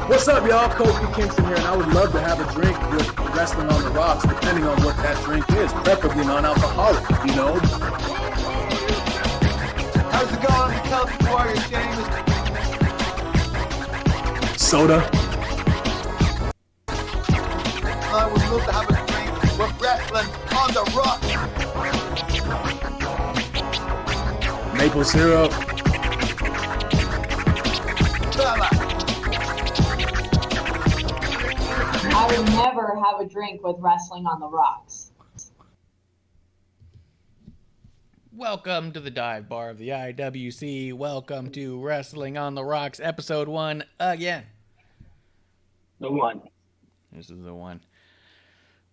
What's up, y'all? Kofi Kingston here, and I would love to have a drink with Wrestling on the Rocks, depending on what that drink is, preferably non-alcoholic, you know? How's it going? The Celtic Warrior, James. Soda. I would love to have a drink with Wrestling on the Rocks. Maple syrup. I would never have a drink with Wrestling on the Rocks. Welcome to the dive bar of the IWC. Welcome to Wrestling on the Rocks, episode 1 again. The one. This is the one.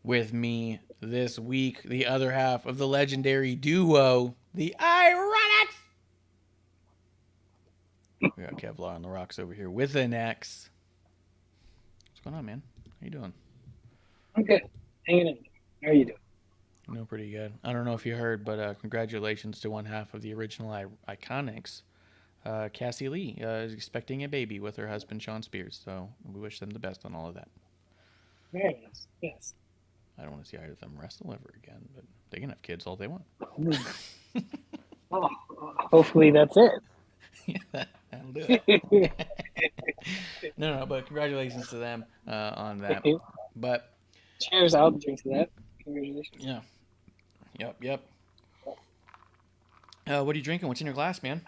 With me this week, the other half of the legendary duo, the IIRonics. We got Kevlar on the Rocks over here with an X. What's going on, man? How you doing? I'm good. Hanging in. How are you doing? No, pretty good. I don't know if you heard, but congratulations to one half of the original IIRonics. Cassie Lee is expecting a baby with her husband, Sean Spears. So we wish them the best on all of that. Very nice. Yes. I don't want to see either of them wrestle ever again, but they can have kids all they want. Well, hopefully that's it. Yeah, that'll do it. No, but congratulations to them on that. Thank you. But cheers, I'll drink to that. Congratulations. Yeah. Yep. What are you drinking? What's in your glass, man?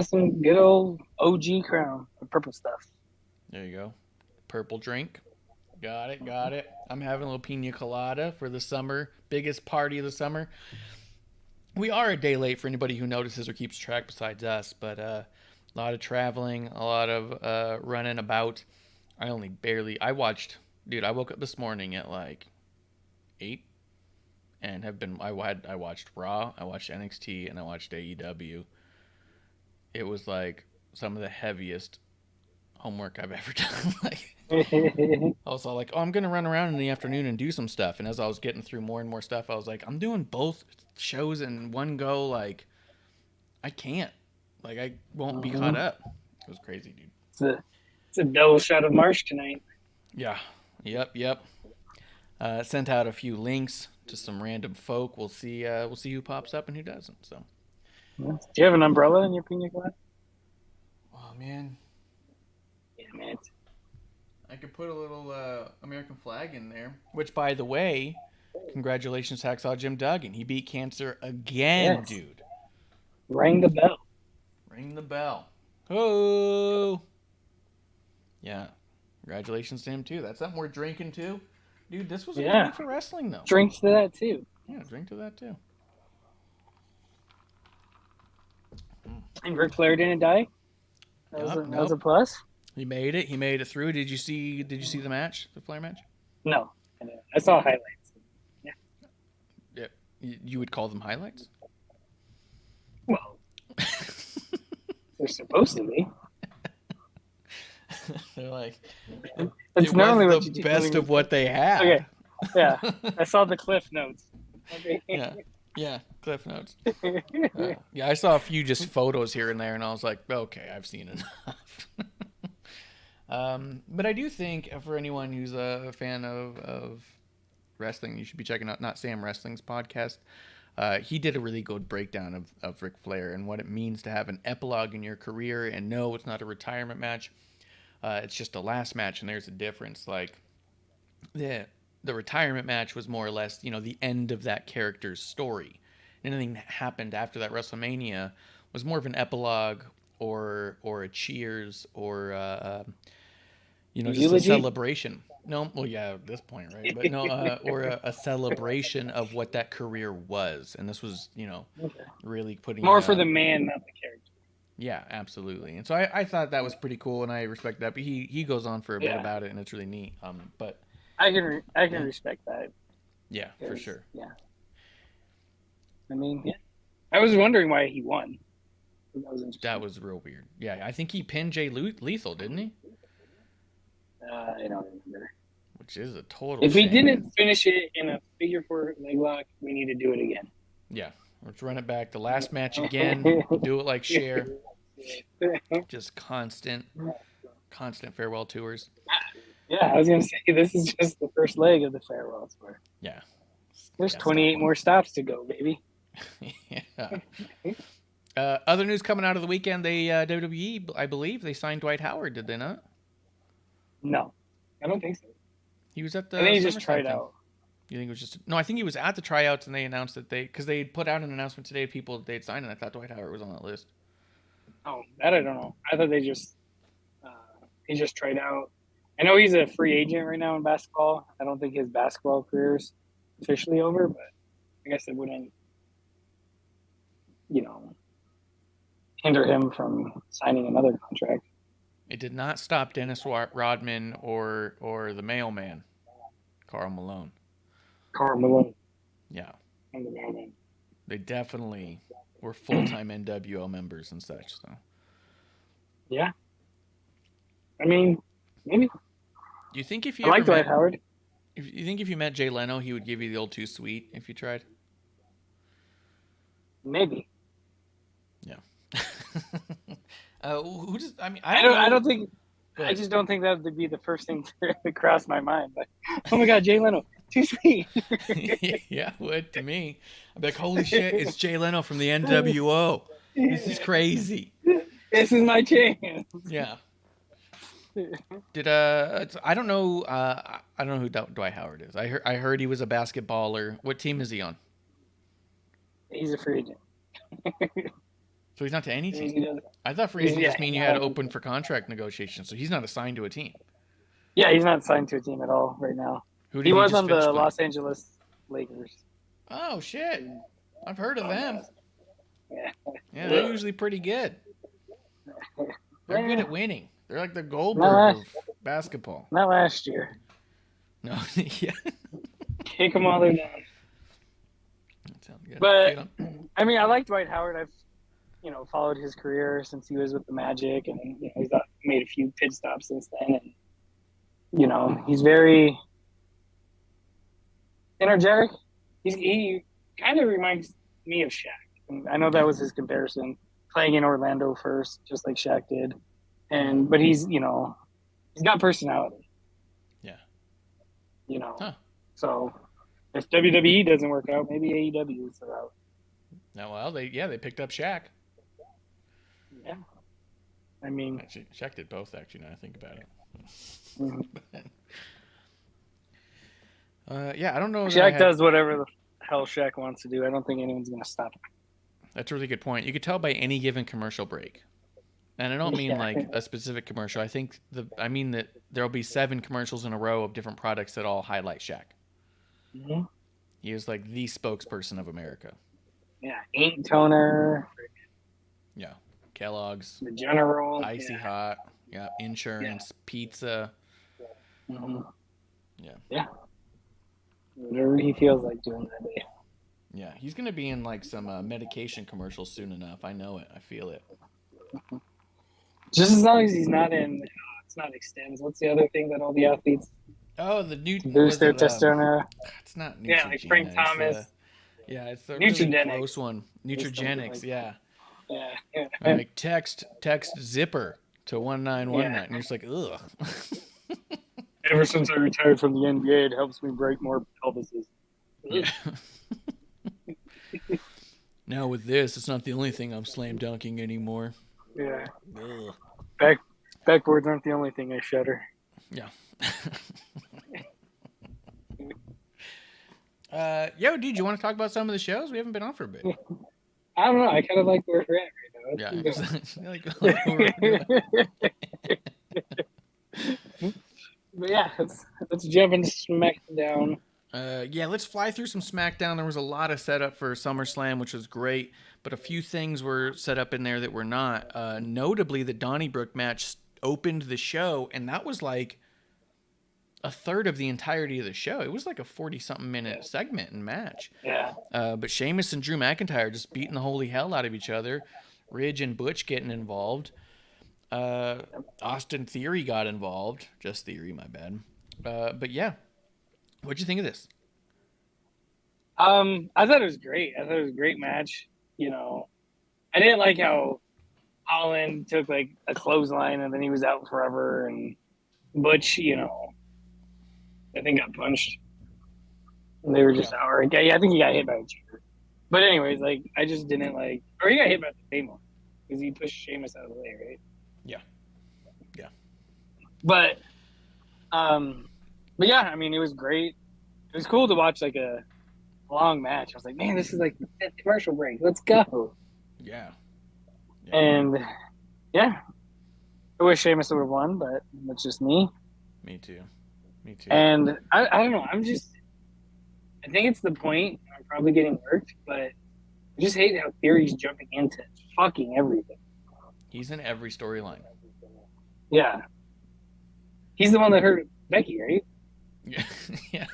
Some good old OG Crown, the purple stuff. There you go. Purple drink. Got it. I'm having a little pina colada for the summer. Biggest party of the summer. We are a day late for anybody who notices or keeps track besides us, but a lot of traveling, a lot of running about. I woke up this morning at like 8 and I watched Raw, I watched NXT, and I watched AEW. It was like some of the heaviest homework I've ever done. I was all like, I'm going to run around in the afternoon and do some stuff. And as I was getting through more and more stuff, I was like, I'm doing both shows in one go. Like, I can't. Like, I won't be caught up. It was crazy, dude. It's a double shot of Marsh tonight. Yeah. Yep. Sent out a few links to some random folk. We'll see who pops up and who doesn't. So. Do you have an umbrella in your pina colada? Oh, man. Yeah, man. I could put a little American flag in there, which, by the way, Congratulations, Hacksaw Jim Duggan. He beat cancer again, Yes. dude. Ring the bell. Ring the bell. Oh. Yeah. Congratulations to him, too. That's something we're drinking, too. Dude, this was a good week for wrestling, though. Drinks to that, too. Yeah, drink to that, too. And Ric Flair didn't die? That was a plus? He made it. He made it through. Did you see the match? The Flair match? No. I saw highlights. Yeah. You would call them highlights? Well, they're supposed to be. They're like, It's it normally was what the you do. best of what they had. Okay. Yeah. I saw the cliff notes. Okay. Yeah, cliff notes. Yeah, I saw a few just photos here and there, and I was like, okay, I've seen enough. But I do think for anyone who's a fan of wrestling, you should be checking out Not Sam Wrestling's podcast. He did a really good breakdown of Ric Flair and what it means to have an epilogue in your career. And no, it's not a retirement match. It's just a last match, and there's a difference. Like, the retirement match was more or less, the end of that character's story. Anything that happened after that WrestleMania was more of an epilogue or a cheers or just Eulogy? a celebration. No, well, yeah, at this point, right? But no, or a celebration of what that career was. And this was, really putting More for the man, not the character. Yeah, absolutely. And so I thought that was pretty cool, and I respect that. But he goes on for a bit about it, and it's really neat. But I can respect that. Yeah, for sure. Yeah. I mean, I was wondering why he won. That was real weird. Yeah, I think he pinned Jay Lethal, didn't he? I don't remember. Which is a total If shame. he didn't finish it in a figure 4 leg lock, we need to do it again. Yeah, let's run it back. The last match again. Do it like Cher. Just constant farewell tours. Yeah, I was going to say, this is just the first leg of the farewell tour. Yeah. There's 28 more stops to go, baby. Yeah. Other news coming out of the weekend, they WWE, I believe, they signed Dwight Howard, did they not? No, I don't think so. He was at the I think he just SummerSlam tried thing. out. You think it was just... No, I think he was at the tryouts, and they announced that because they put out an announcement today of people that they'd signed, and I thought Dwight Howard was on that list. Oh, that I don't know. I thought he just tried out. I know he's a free agent right now in basketball. I don't think his basketball career is officially over, but I guess it wouldn't, hinder him from signing another contract. It did not stop Dennis Rodman or the mailman, Karl Malone. Karl Malone. Yeah. And the mailman. They definitely were full-time NWO members and such. So. Yeah. I mean, maybe. Do you think if you I like Dwight Howard. You think if you met Jay Leno, he would give you the old too sweet if you tried? Maybe. Yeah. Who just? I mean, I don't think. I just don't think that would be the first thing to cross my mind. But oh my God, Jay Leno, too sweet. Yeah, would to me. I'd be like, holy shit, it's Jay Leno from the NWO. This is crazy. This is my chance. Yeah. Did I don't know. I don't know who Dwight Howard is. I heard he was a basketballer. What team is he on? He's a free agent. So he's not to any team. I thought free agent just mean you had to open for contract negotiations. So he's not assigned to a team. Yeah, he's not signed to a team at all right now. He was on the Los Angeles Lakers. Oh shit! I've heard of them. Yeah, they're usually pretty good. They're good at winning. They're like the Goldberg of basketball. Not last year. No, yeah. Kick them all down. But I mean, I like Dwight Howard. I've followed his career since he was with the Magic, and he's made a few pit stops since then. And he's very energetic. He kind of reminds me of Shaq. And I know that was his comparison, playing in Orlando first, just like Shaq did. But he's got personality. Yeah. So if WWE doesn't work out, maybe AEW is the route. No, well, they picked up Shaq. Yeah. I mean, actually, Shaq did both. Actually, now I think about it. Yeah, I don't know. That Shaq does whatever the hell Shaq wants to do. I don't think anyone's going to stop him. That's a really good point. You could tell by any given commercial break. And I don't mean like a specific commercial. I mean that there'll be 7 commercials in a row of different products that all highlight Shaq. Mm-hmm. He is like the spokesperson of America. Yeah, ink toner. Yeah, Kellogg's, the General, Icy Hot. Yeah, insurance, pizza. Mm-hmm. Yeah. Whatever he feels like doing that day. Yeah, he's gonna be in like some medication commercials soon enough. I know it. I feel it. Just as long as he's not in, it's not extends. What's the other thing that all the athletes? Oh, the new boost their testosterone. It's not. Yeah, like Frank Thomas. It's the Nutrigenics. really gross one. Nutrigenics. Yeah. Yeah. Like text Zipper to 1919, and you're just like, ugh. Ever since I retired from the NBA, it helps me break more pelvises. Yeah. Now with this, it's not the only thing I'm slam dunking anymore. Yeah. Ugh. Backboards aren't the only thing I shudder. Yeah. Yo, dude, you want to talk about some of the shows? We haven't been on for a bit. I don't know. I kind of like where we're at right now. But yeah, let's jump into SmackDown. Let's fly through some SmackDown. There was a lot of setup for SummerSlam, which was great, but a few things were set up in there that were not. Notably, the Donnybrook match opened the show, and that was like a third of the entirety of the show. It was like a 40-something minute segment and match. Yeah. But Sheamus and Drew McIntyre just beating the holy hell out of each other. Ridge and Butch getting involved. Austin Theory got involved. Just Theory, my bad. But yeah. What'd you think of this? I thought it was great. I thought it was a great match. You know, I didn't like how Holland took like a clothesline and then he was out forever, and Butch, you know, I think got punched. And they were just out. Or, yeah, I think he got hit by a chair. But anyways, like I just didn't like, or he got hit by the Claymore because he pushed Sheamus out of the way, right? Yeah. But yeah, I mean, it was great. It was cool to watch like a long match. I was like, man, this is like the 5th commercial break. Let's go. Yeah. And yeah, I wish Sheamus would have won, but that's just me. Me too. And I don't know. I think it's the point. I'm probably getting worked, but I just hate how Theory's jumping into fucking everything. He's in every storyline. Yeah. He's the one that hurt Becky, right? Yeah.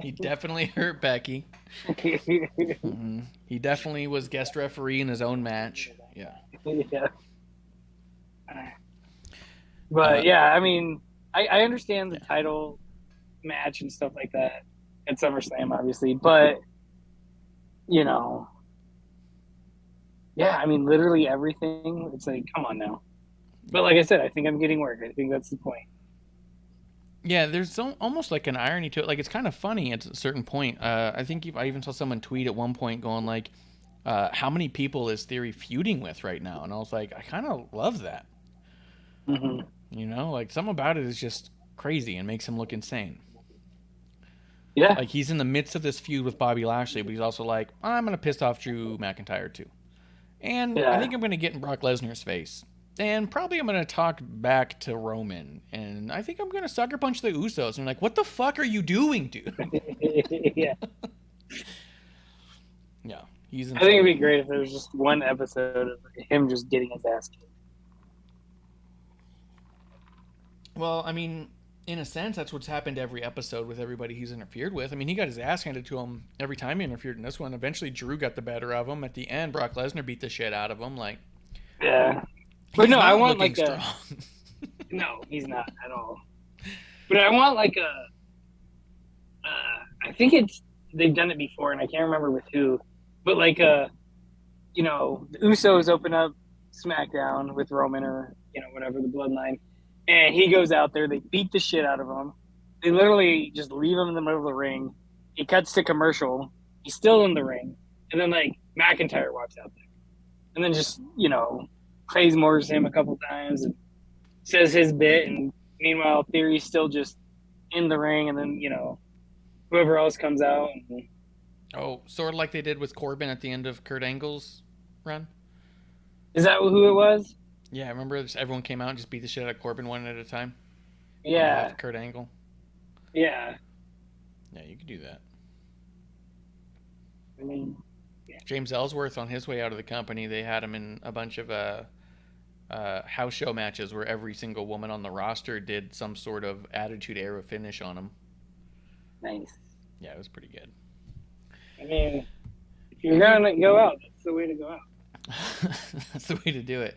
He definitely hurt Becky. Mm-hmm. He definitely was guest referee in his own match. Yeah. But yeah, I mean, I understand the title match and stuff like that at SummerSlam, obviously, but you know, yeah, I mean, literally everything. It's like, come on now. But like I said, I think I'm getting work. I think that's the point. Yeah, there's almost like an irony to it. Like, it's kind of funny at a certain point. I think I even saw someone tweet at one point going like, how many people is Theory feuding with right now? And I was like, I kind of love that. Mm-hmm. You know, like, something about it is just crazy and makes him look insane. Yeah. Like, he's in the midst of this feud with Bobby Lashley, but he's also like, I'm going to piss off Drew McIntyre too. And I think I'm going to get in Brock Lesnar's face. And probably I'm going to talk back to Roman. And I think I'm going to sucker punch the Usos. And I'm like, what the fuck are you doing, dude? Yeah. Yeah. He's insane. I think it'd be great if there was just one episode of him just getting his ass kicked. Well, I mean, in a sense, that's what's happened every episode with everybody he's interfered with. I mean, he got his ass handed to him every time he interfered in this one. Eventually, Drew got the better of him. At the end, Brock Lesnar beat the shit out of him. Like, yeah. But no, I want like strong. No, he's not at all. But I want like I think they've done it before, and I can't remember with who. But like you know, the Usos open up SmackDown with Roman or whatever, the Bloodline, and he goes out there. They beat the shit out of him. They literally just leave him in the middle of the ring. He cuts to commercial. He's still in the ring, and then like McIntyre walks out there, and then just Claymores him a couple times and says his bit, and meanwhile Theory's still just in the ring, and then whoever else comes out. And, Oh, sort of like they did with Corbin at the end of Kurt Angle's run. is that who it was? Yeah, I remember just everyone came out and just beat the shit out of Corbin one at a time. On Yeah. behalf of Kurt Angle. Yeah. Yeah, you could do that. I mean, James Ellsworth, on his way out of the company, they had him in a bunch of house show matches where every single woman on the roster did some sort of Attitude Era finish on him. nice. Yeah, it was pretty good. I mean, if you're gonna go out, that's the way to go out. That's the way to do it.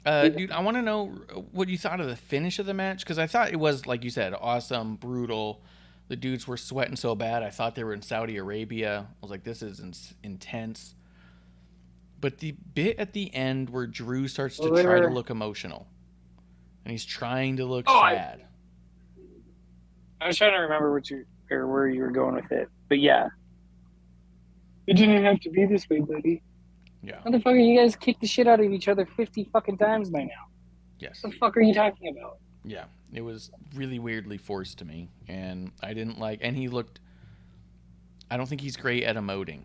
Dude, I want to know what you thought of the finish of the match, because I thought it was, like you said, awesome, brutal. The dudes were sweating so bad, I thought they were in Saudi Arabia. I was like, this is intense. But the bit at the end where Drew starts to try to look emotional, and he's trying to look sad. I was trying to remember where you were going with it, but yeah. It didn't have to be this way, buddy. Yeah. Motherfucker, you guys kick the shit out of each other 50 fucking times by now. Yes. What the fuck are you talking about? Yeah. It was really weirdly forced to me, and I didn't like. And he looked. I don't think he's great at emoting.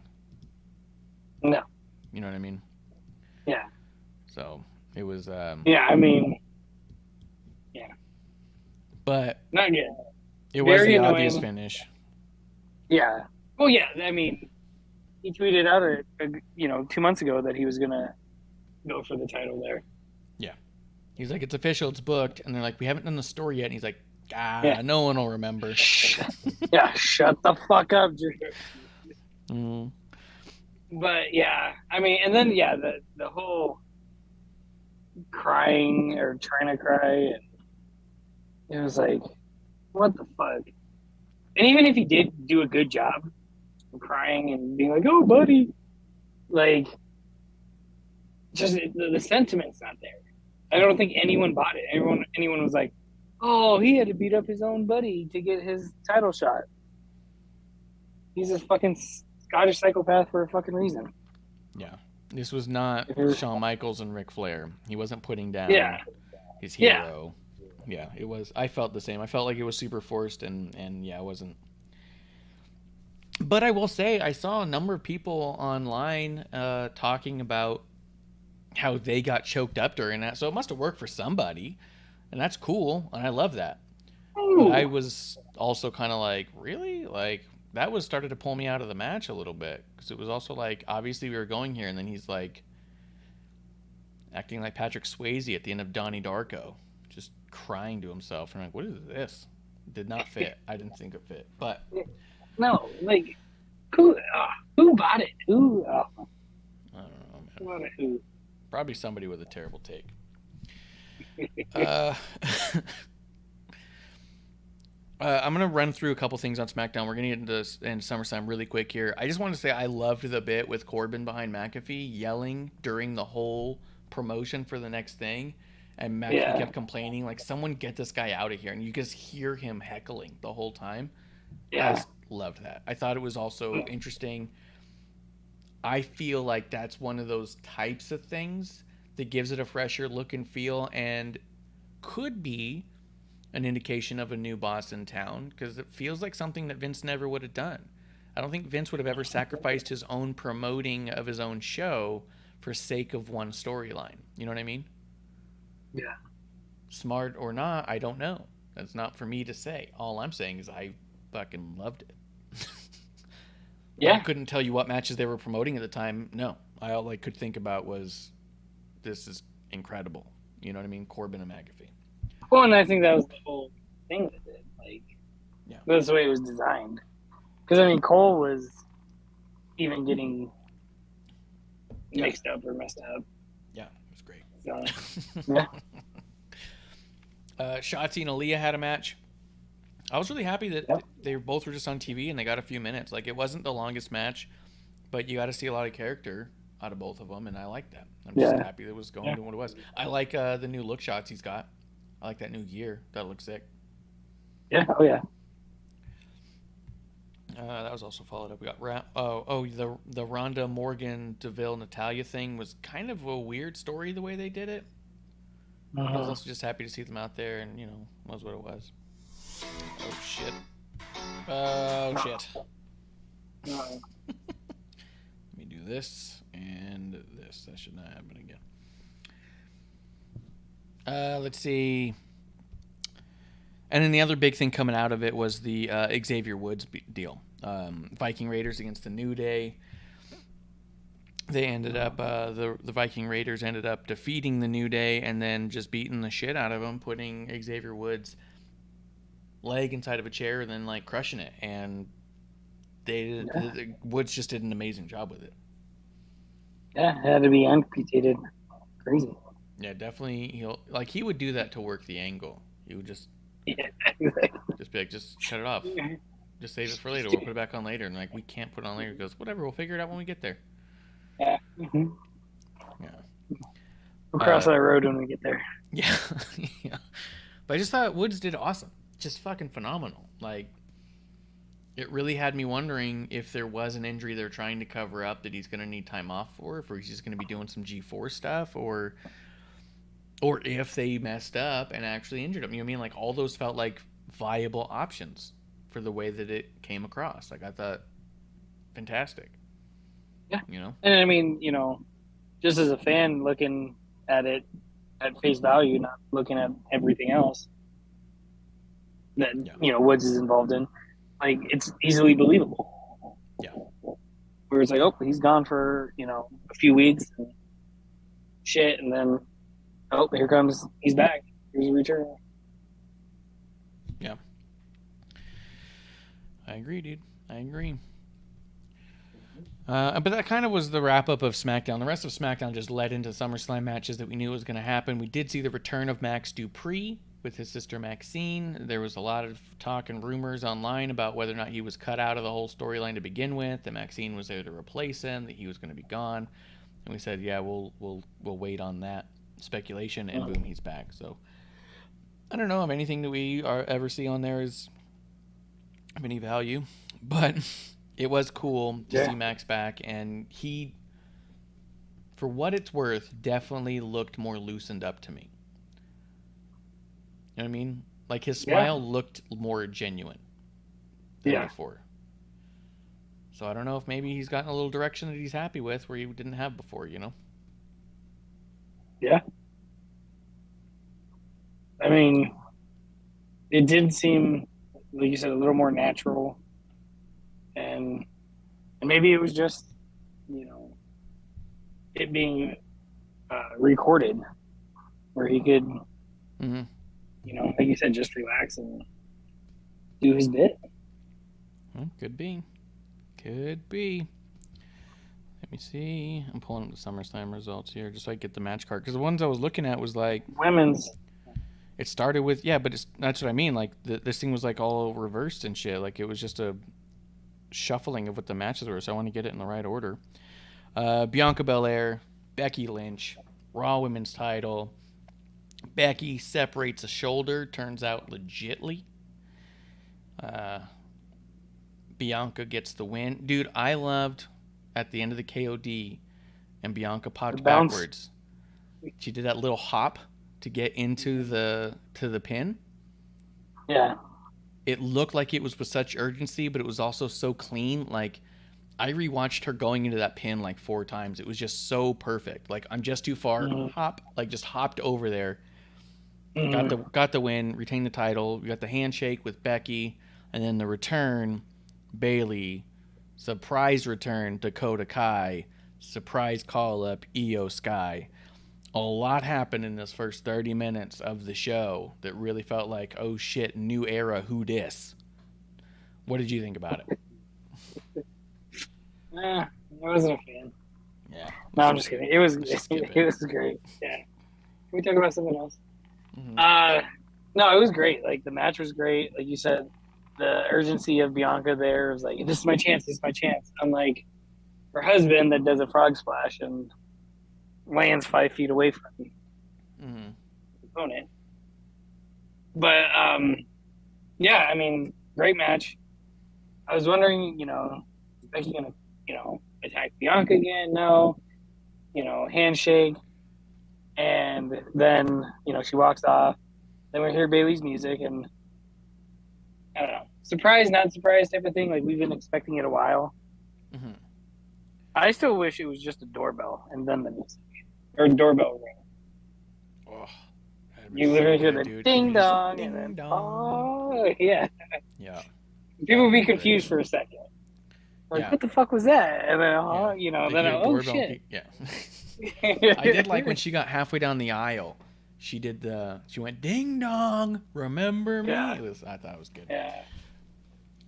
No. You know what I mean? Yeah. So it was. Yeah, I mean. Yeah. But not good. It was Very the annoying. obvious finish. Yeah. Well, yeah. I mean, he tweeted out 2 months ago that he was gonna go for the title there. Yeah. He's like, it's official, it's booked, and they're like, we haven't done the story yet, and he's like, no one will remember. Yeah, shut the fuck up, Drew. Mm. But yeah, I mean, and then the whole crying or trying to cry, and it was like, what the fuck? And even if he did do a good job of crying and being like, oh, buddy, like, just the sentiment's not there. I don't think anyone bought it. Anyone was like, oh, he had to beat up his own buddy to get his title shot. He's a fucking Scottish psychopath for a fucking reason. Yeah. This was not Shawn Michaels and Ric Flair. He wasn't putting down his hero. Yeah, it was. I felt the same. I felt like it was super forced, and yeah, it wasn't. But I will say, I saw a number of people online talking about how they got choked up during that. So it must have worked for somebody, and that's cool, and I love that. But I was also kind of like, really? Like, that was started to pull me out of the match a little bit, because it was also like, obviously we were going here, and then he's like acting like Patrick Swayze at the end of Donnie Darko, just crying to himself. And I'm like, what is this? Did not fit. I didn't think it fit. But no, like, who bought it? Who? I don't know, man. Who? Probably somebody with a terrible take. I'm going to run through a couple things on SmackDown. We're going to get into SummerSlam really quick here. I just want to say I loved the bit with Corbin behind McAfee yelling during the whole promotion for the next thing. And McAfee kept complaining, like, someone get this guy out of here. And you just hear him heckling the whole time. Yeah. I just loved that. I thought it was also interesting. I feel like that's one of those types of things that gives it a fresher look and feel, and could be an indication of a new boss in town, because it feels like something that Vince never would have done. I don't think Vince would have ever sacrificed his own promoting of his own show for sake of one storyline. You know what I mean? Yeah. Smart or not, I don't know. That's not for me to say. All I'm saying is I fucking loved it. Yeah. I couldn't tell you what matches they were promoting at the time. No. All I could think about was, this is incredible. You know what I mean? Corbin and McAfee. Well, and I think that was the whole thing with it. Like, that's the way it was designed. Because, I mean, Cole was even getting mixed up or messed up. Yeah, it was great. So, yeah. Shotzi and Aaliyah had a match. I was really happy that they both were just on TV and they got a few minutes. Like, it wasn't the longest match, but you got to see a lot of character out of both of them, and I like that. I'm just happy that it was going to what it was. I like the new look shots he's got. I like that new gear. That looks sick. Yeah. Oh, yeah. That was also followed up. We got the Rhonda Morgan DeVille Natalia thing was kind of a weird story the way they did it. I was also just happy to see them out there, and was what it was. Oh shit! Oh, shit. Uh, Let me do this and this. That should not happen again. Let's see. And then the other big thing coming out of it was the Xavier Woods deal. Viking Raiders against the New Day. They ended up, the Viking Raiders ended up defeating the New Day and then just beating the shit out of them, putting Xavier Woods' leg inside of a chair and then like crushing it. And Woods just did an amazing job with it. Yeah, it had to be amputated. Crazy. Yeah, definitely. He would do that to work the angle. He would just be like, just cut it off. Just save it for later. We'll put it back on later. And like, we can't put it on later. He goes, whatever. We'll figure it out when we get there. Yeah. Mm-hmm. Yeah. We'll cross that road when we get there. Yeah. Yeah. But I just thought Woods did awesome. Just fucking phenomenal. Like, it really had me wondering if there was an injury they're trying to cover up that he's going to need time off for, if he's just going to be doing some G4 stuff, or if they messed up and actually injured him. You know what I mean? Like, all those felt like viable options for the way that it came across. Like, I thought, fantastic. Yeah. You know? And I mean, you know, just as a fan looking at it at face value, not looking at everything else that, you know, Woods is involved in, like, it's easily believable. Yeah. Where it's like, oh, he's gone for, you know, a few weeks and shit, and then, oh, here comes, he's back. Here's a return. Yeah. I agree, dude. I agree. But that kind of was the wrap-up of SmackDown. The rest of SmackDown just led into SummerSlam matches that we knew was going to happen. We did see the return of Max Dupree with his sister Maxine. There was a lot of talk and rumors online about whether or not he was cut out of the whole storyline to begin with, that Maxine was there to replace him, that he was going to be gone. And we said, yeah, we'll wait on that speculation, and boom, he's back. So I don't know if anything that we ever see on there is of any value, but it was cool to see Max back, and he, for what it's worth, definitely looked more loosened up to me. You know what I mean? Like, his smile looked more genuine than before. So I don't know if maybe he's gotten a little direction that he's happy with where he didn't have before, you know? Yeah. I mean, it did seem, like you said, a little more natural. And maybe it was just, you know, it being recorded where he could, you know, like you said, just relax and do his bit. Well, could be. Could be. Let me see. I'm pulling up the SummerSlam results here just so I get the match card. Because the ones I was looking at was like... Women's. It started with... Yeah, but that's what I mean. Like, this thing was like all reversed and shit. Like, it was just a shuffling of what the matches were. So I want to get it in the right order. Bianca Belair, Becky Lynch, Raw Women's title. Becky separates a shoulder. Turns out legitly. Bianca gets the win. Dude, I loved at the end of the KOD and Bianca popped backwards. She did that little hop to get into the pin. Yeah. It looked like it was with such urgency, but it was also so clean. Like, I rewatched her going into that pin like 4 times. It was just so perfect. Like, I'm just too far. Hop. Like, just hopped over there. Got the win. Retained the title. We got the handshake with Becky. And then the return... Bayley, surprise return Dakota Kai, surprise call up Io Sky. A lot happened in this first 30 minutes of the show that really felt like, oh shit, new era, who dis? What did you think about it? I wasn't a fan. Yeah. No, I'm just kidding. It was great. Yeah. Can we talk about something else? No, it was great. Like, the match was great. Like you said, the urgency of Bianca there was like, this is my chance, this is my chance. Unlike her husband that does a frog splash and lands 5 feet away from the opponent. But, yeah, I mean, great match. I was wondering, you know, is Becky going to, you know, attack Bianca again? No. You know, handshake. And then, you know, she walks off. Then we hear Bayley's music and I don't know. surprise, not surprise type of thing. Like, we've been expecting it a while. Mm-hmm. I still wish it was just a doorbell and then the music. Or a doorbell ring. Oh, You literally hear the dude. ding dong Ding and then dong. oh yeah. Yeah. People would be That'd be confused for a second. Like, Yeah. what the fuck was that? And then Yeah. you know, Like then your oh doorbell shit. Yeah. I did like when she got halfway down the aisle. She went ding dong, remember me? Yeah. I thought it was good. Yeah.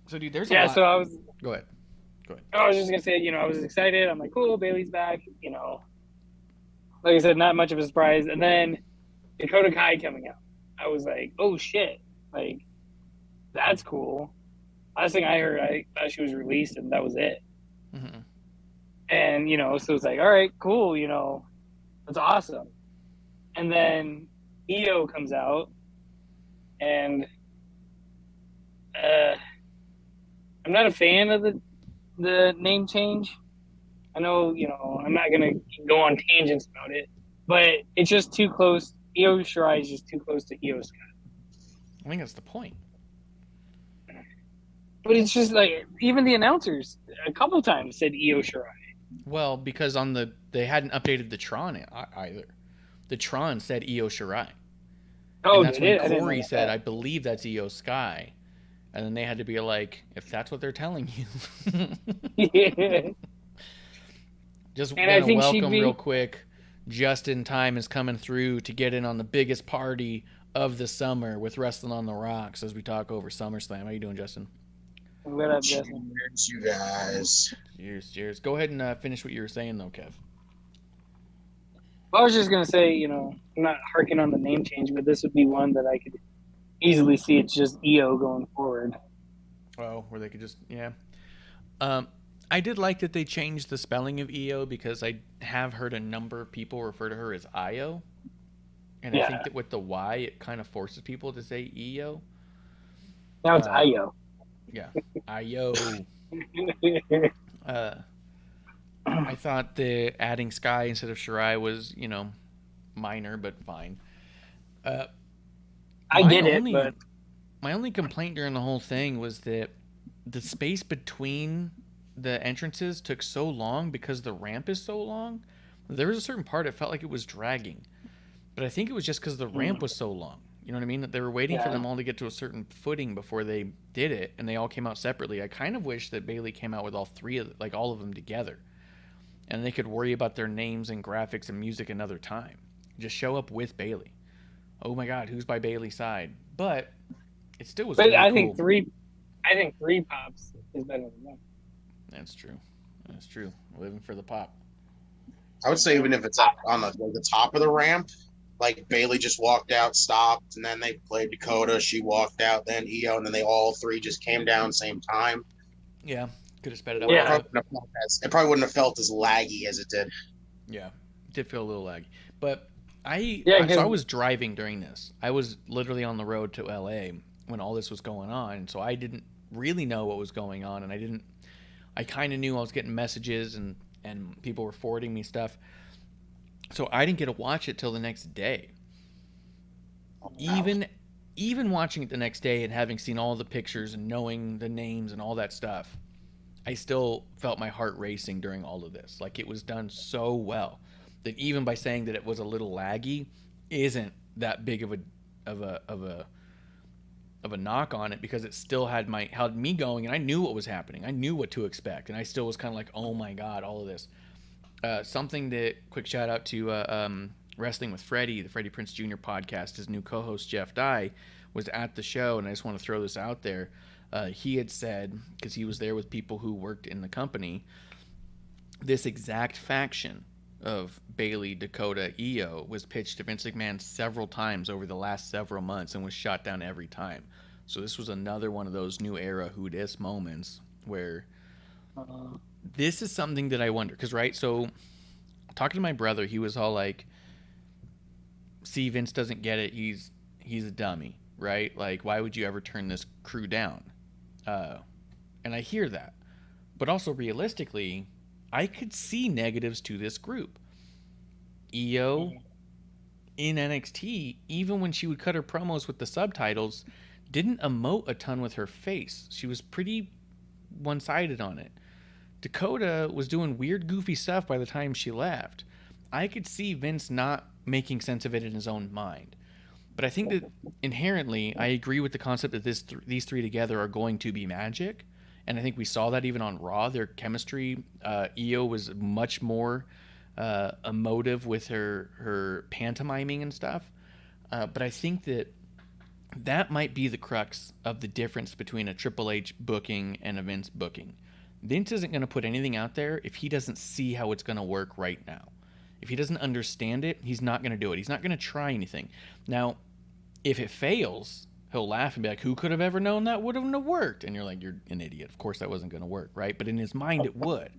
So dude, there's a Yeah, lot. so I was Go ahead. I was just gonna say, I was excited. I'm like, cool, Bailey's back, Like I said, not much of a surprise. And then Dakota Kai coming out. I was like, oh shit. Like, that's cool. Last thing I heard, I thought she was released and that was it. Mm-hmm. And, so it's like, all right, cool, that's awesome. And then Io comes out and I'm not a fan of the name change. I know, I'm not going to go on tangents about it, but it's just too close. Io Shirai is just too close to Io Sky. I think that's the point. But it's just like, even the announcers a couple times said Io Shirai. Well, because they hadn't updated the Tron either. The Tron said Io Shirai. Oh, and that's when I Corey said, I believe that's Io Sky. And then they had to be like, if that's what they're telling you. Yeah. Just And I want to think welcome real quick. Just in Time is coming through to get in on the biggest party of the summer with Wrestling on the Rocks as we talk over SummerSlam. How you doing, Justin? What up, Justin? Cheers, you guys. Cheers. Go ahead and finish what you were saying, though, Kev. I was just going to say, I'm not harking on the name change, but this would be one that I could easily see it's just Io going forward. Oh, where they could just, yeah. I did like that they changed the spelling of Io because I have heard a number of people refer to her as Io. And I think that with the Y, it kind of forces people to say Io. Now it's Io. Yeah, Io. I thought the adding Sky instead of Shirai was, minor, but fine. I get it, but... My only complaint during the whole thing was that the space between the entrances took so long because the ramp is so long. There was a certain part it felt like it was dragging. But I think it was just because the ramp was so long. You know what I mean? That they were waiting for them all to get to a certain footing before they did it, and they all came out separately. I kind of wish that Bayley came out with all of them together. And they could worry about their names and graphics and music another time. Just show up with Bayley. Oh my God, who's by Bayley's side? But it still was. But really I cool. think three pops is better than one. That's true. Living for the pop. I would say even if it's up on the top of the ramp, like Bayley just walked out, stopped, and then they played Dakota. She walked out, then Io, and then they all three just came down same time. Yeah, could have sped it up. Yeah. It probably wouldn't have felt as laggy as it did. Yeah, it did feel a little laggy. But I was driving during this. I was literally on the road to LA when all this was going on, so I didn't really know what was going on, and I kind of knew I was getting messages and people were forwarding me stuff. So I didn't get to watch it till the next day. Oh, wow. Even watching it the next day and having seen all the pictures and knowing the names and all that stuff, I still felt my heart racing during all of this. Like, it was done so well that even by saying that it was a little laggy isn't that big of a knock on it, because it still had me going, and I knew what was happening. I knew what to expect, and I still was kind of like, oh my God, all of this. Something that, quick shout out to Wrestling with Freddie, the Freddie Prinze Jr. podcast. His new co-host, Jeff Dye, was at the show, and I just want to throw this out there. He had said, because he was there with people who worked in the company, this exact faction of Bayley, Dakota, Io was pitched to Vince McMahon several times over the last several months and was shot down every time. So this was another one of those new era who dis moments where this is something that I wonder, because so talking to my brother, he was all like, see, Vince doesn't get it, he's a dummy, right? Like, why would you ever turn this crew down? And I hear that, but also realistically, I could see negatives to this group. Io in NXT, even when she would cut her promos with the subtitles, didn't emote a ton with her face. She was pretty one-sided on it. Dakota was doing weird, goofy stuff by the time she left. I could see Vince not making sense of it in his own mind. But I think that inherently, I agree with the concept that these three together are going to be magic. And I think we saw that even on Raw. Their chemistry, Io was much more emotive with her pantomiming and stuff. But I think that might be the crux of the difference between a Triple H booking and a Vince booking. Vince isn't going to put anything out there if he doesn't see how it's going to work right now. If he doesn't understand it, he's not going to do it. He's not going to try anything. Now, if it fails, he'll laugh and be like, who could have ever known that wouldn't have worked? And you're like, you're an idiot. Of course that wasn't going to work, right? But in his mind, it would.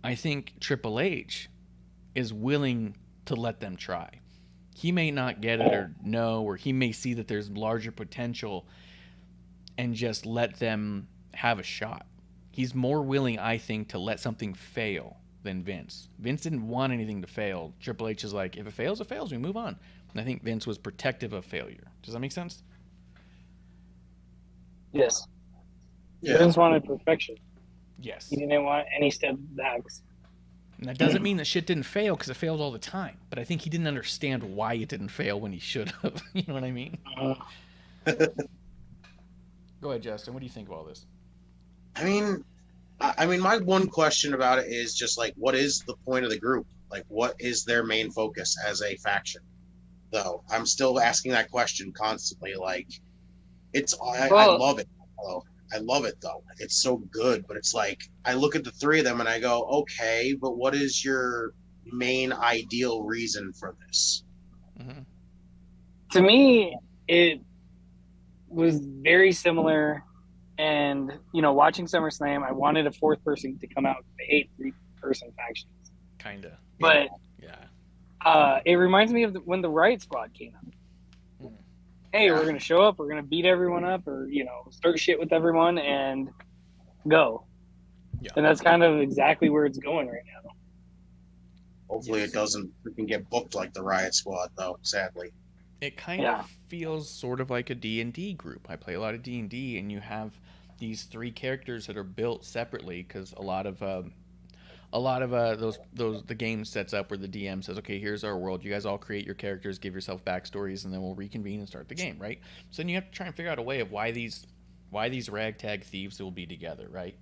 I think Triple H is willing to let them try. He may not get it or know, or he may see that there's larger potential and just let them have a shot. He's more willing, I think, to let something fail than Vince. Vince didn't want anything to fail. Triple H is like, if it fails, it fails. We move on. And I think Vince was protective of failure. Does that make sense? Yes. Yeah. Vince wanted perfection. Yes. He didn't want any step backs. And that doesn't mean that shit didn't fail, because it failed all the time. But I think he didn't understand why it didn't fail when he should have. You know what I mean? Go ahead, Justin. What do you think of all this? I mean, my one question about it is just like, what is the point of the group? Like, what is their main focus as a faction? Though I'm still asking that question constantly. Like, I love it. I love it though. It's so good, but it's like I look at the three of them and I go, okay, but what is your main ideal reason for this? Mm-hmm. To me, it was very similar. And, watching SummerSlam, I wanted a fourth person to come out. I hate three-person factions. Kinda. But yeah. It reminds me of when the Riot Squad came out. Hey, we're going to show up, we're going to beat everyone up, or, start shit with everyone and go. Yeah. And that's kind of exactly where it's going right now. Hopefully it doesn't freaking get booked like the Riot Squad, though, sadly. It kind of feels sort of like a D&D group. I play a lot of D&D, and you have these three characters that are built separately, because a lot of the game sets up where the DM says, okay, here's our world. You guys all create your characters, give yourself backstories, and then we'll reconvene and start the game, right? So then you have to try and figure out a way of why these ragtag thieves will be together, right?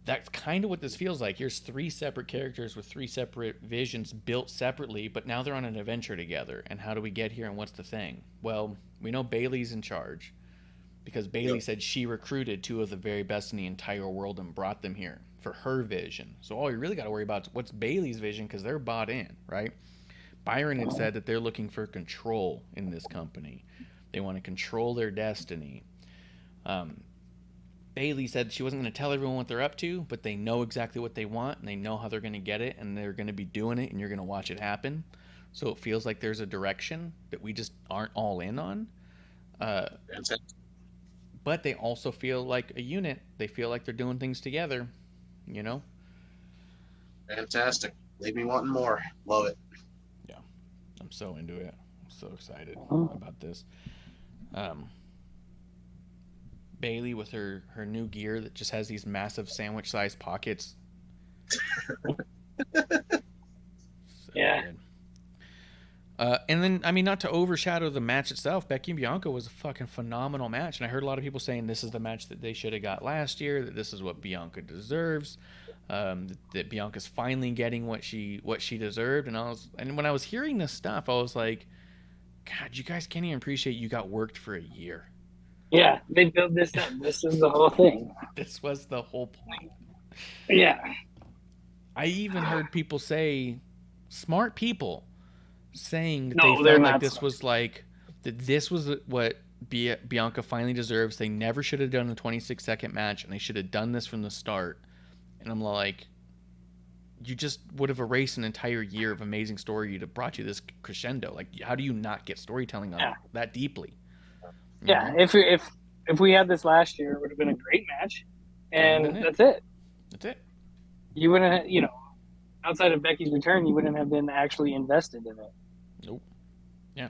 That's kind of what this feels like. Here's three separate characters with three separate visions built separately, but now they're on an adventure together. And how do we get here, and what's the thing? Well, we know Bayley's in charge, because Bayley said she recruited two of the very best in the entire world and brought them here for her vision. So all you really got to worry about is what's Bayley's vision, because they're bought in, right? Byron had said that they're looking for control in this company. They want to control their destiny. Bayley said she wasn't going to tell everyone what they're up to, but they know exactly what they want, and they know how they're going to get it, and they're going to be doing it, and you're going to watch it happen. So it feels like there's a direction that we just aren't all in on. But they also feel like a unit. They feel like they're doing things together, Fantastic. Leave me wanting more. Love it. Yeah, I'm so into it. I'm so excited about this. Bayley with her new gear that just has these massive sandwich-sized pockets. Yeah. Good. And then, not to overshadow the match itself, Becky and Bianca was a fucking phenomenal match. And I heard a lot of people saying this is the match that they should have got last year, that this is what Bianca deserves, that Bianca's finally getting what she deserved. And when I was hearing this stuff, I was like, God, you guys can't even appreciate you got worked for a year. Yeah, they built this up. This is the whole thing. This was the whole point. Yeah. I even heard people say, smart people, saying that No, they they're felt like not this smart. was like, that this was what Bianca finally deserves. They never should have done a 26-second match, and they should have done this from the start. And I'm like, you just would have erased an entire year of amazing story. You'd have brought you this crescendo. Like, how do you not get storytelling on that deeply? Yeah, if we had this last year, it would have been a great match, and that's it. That's it. You wouldn't have, outside of Becky's return, you wouldn't have been actually invested in it. Nope. Yeah.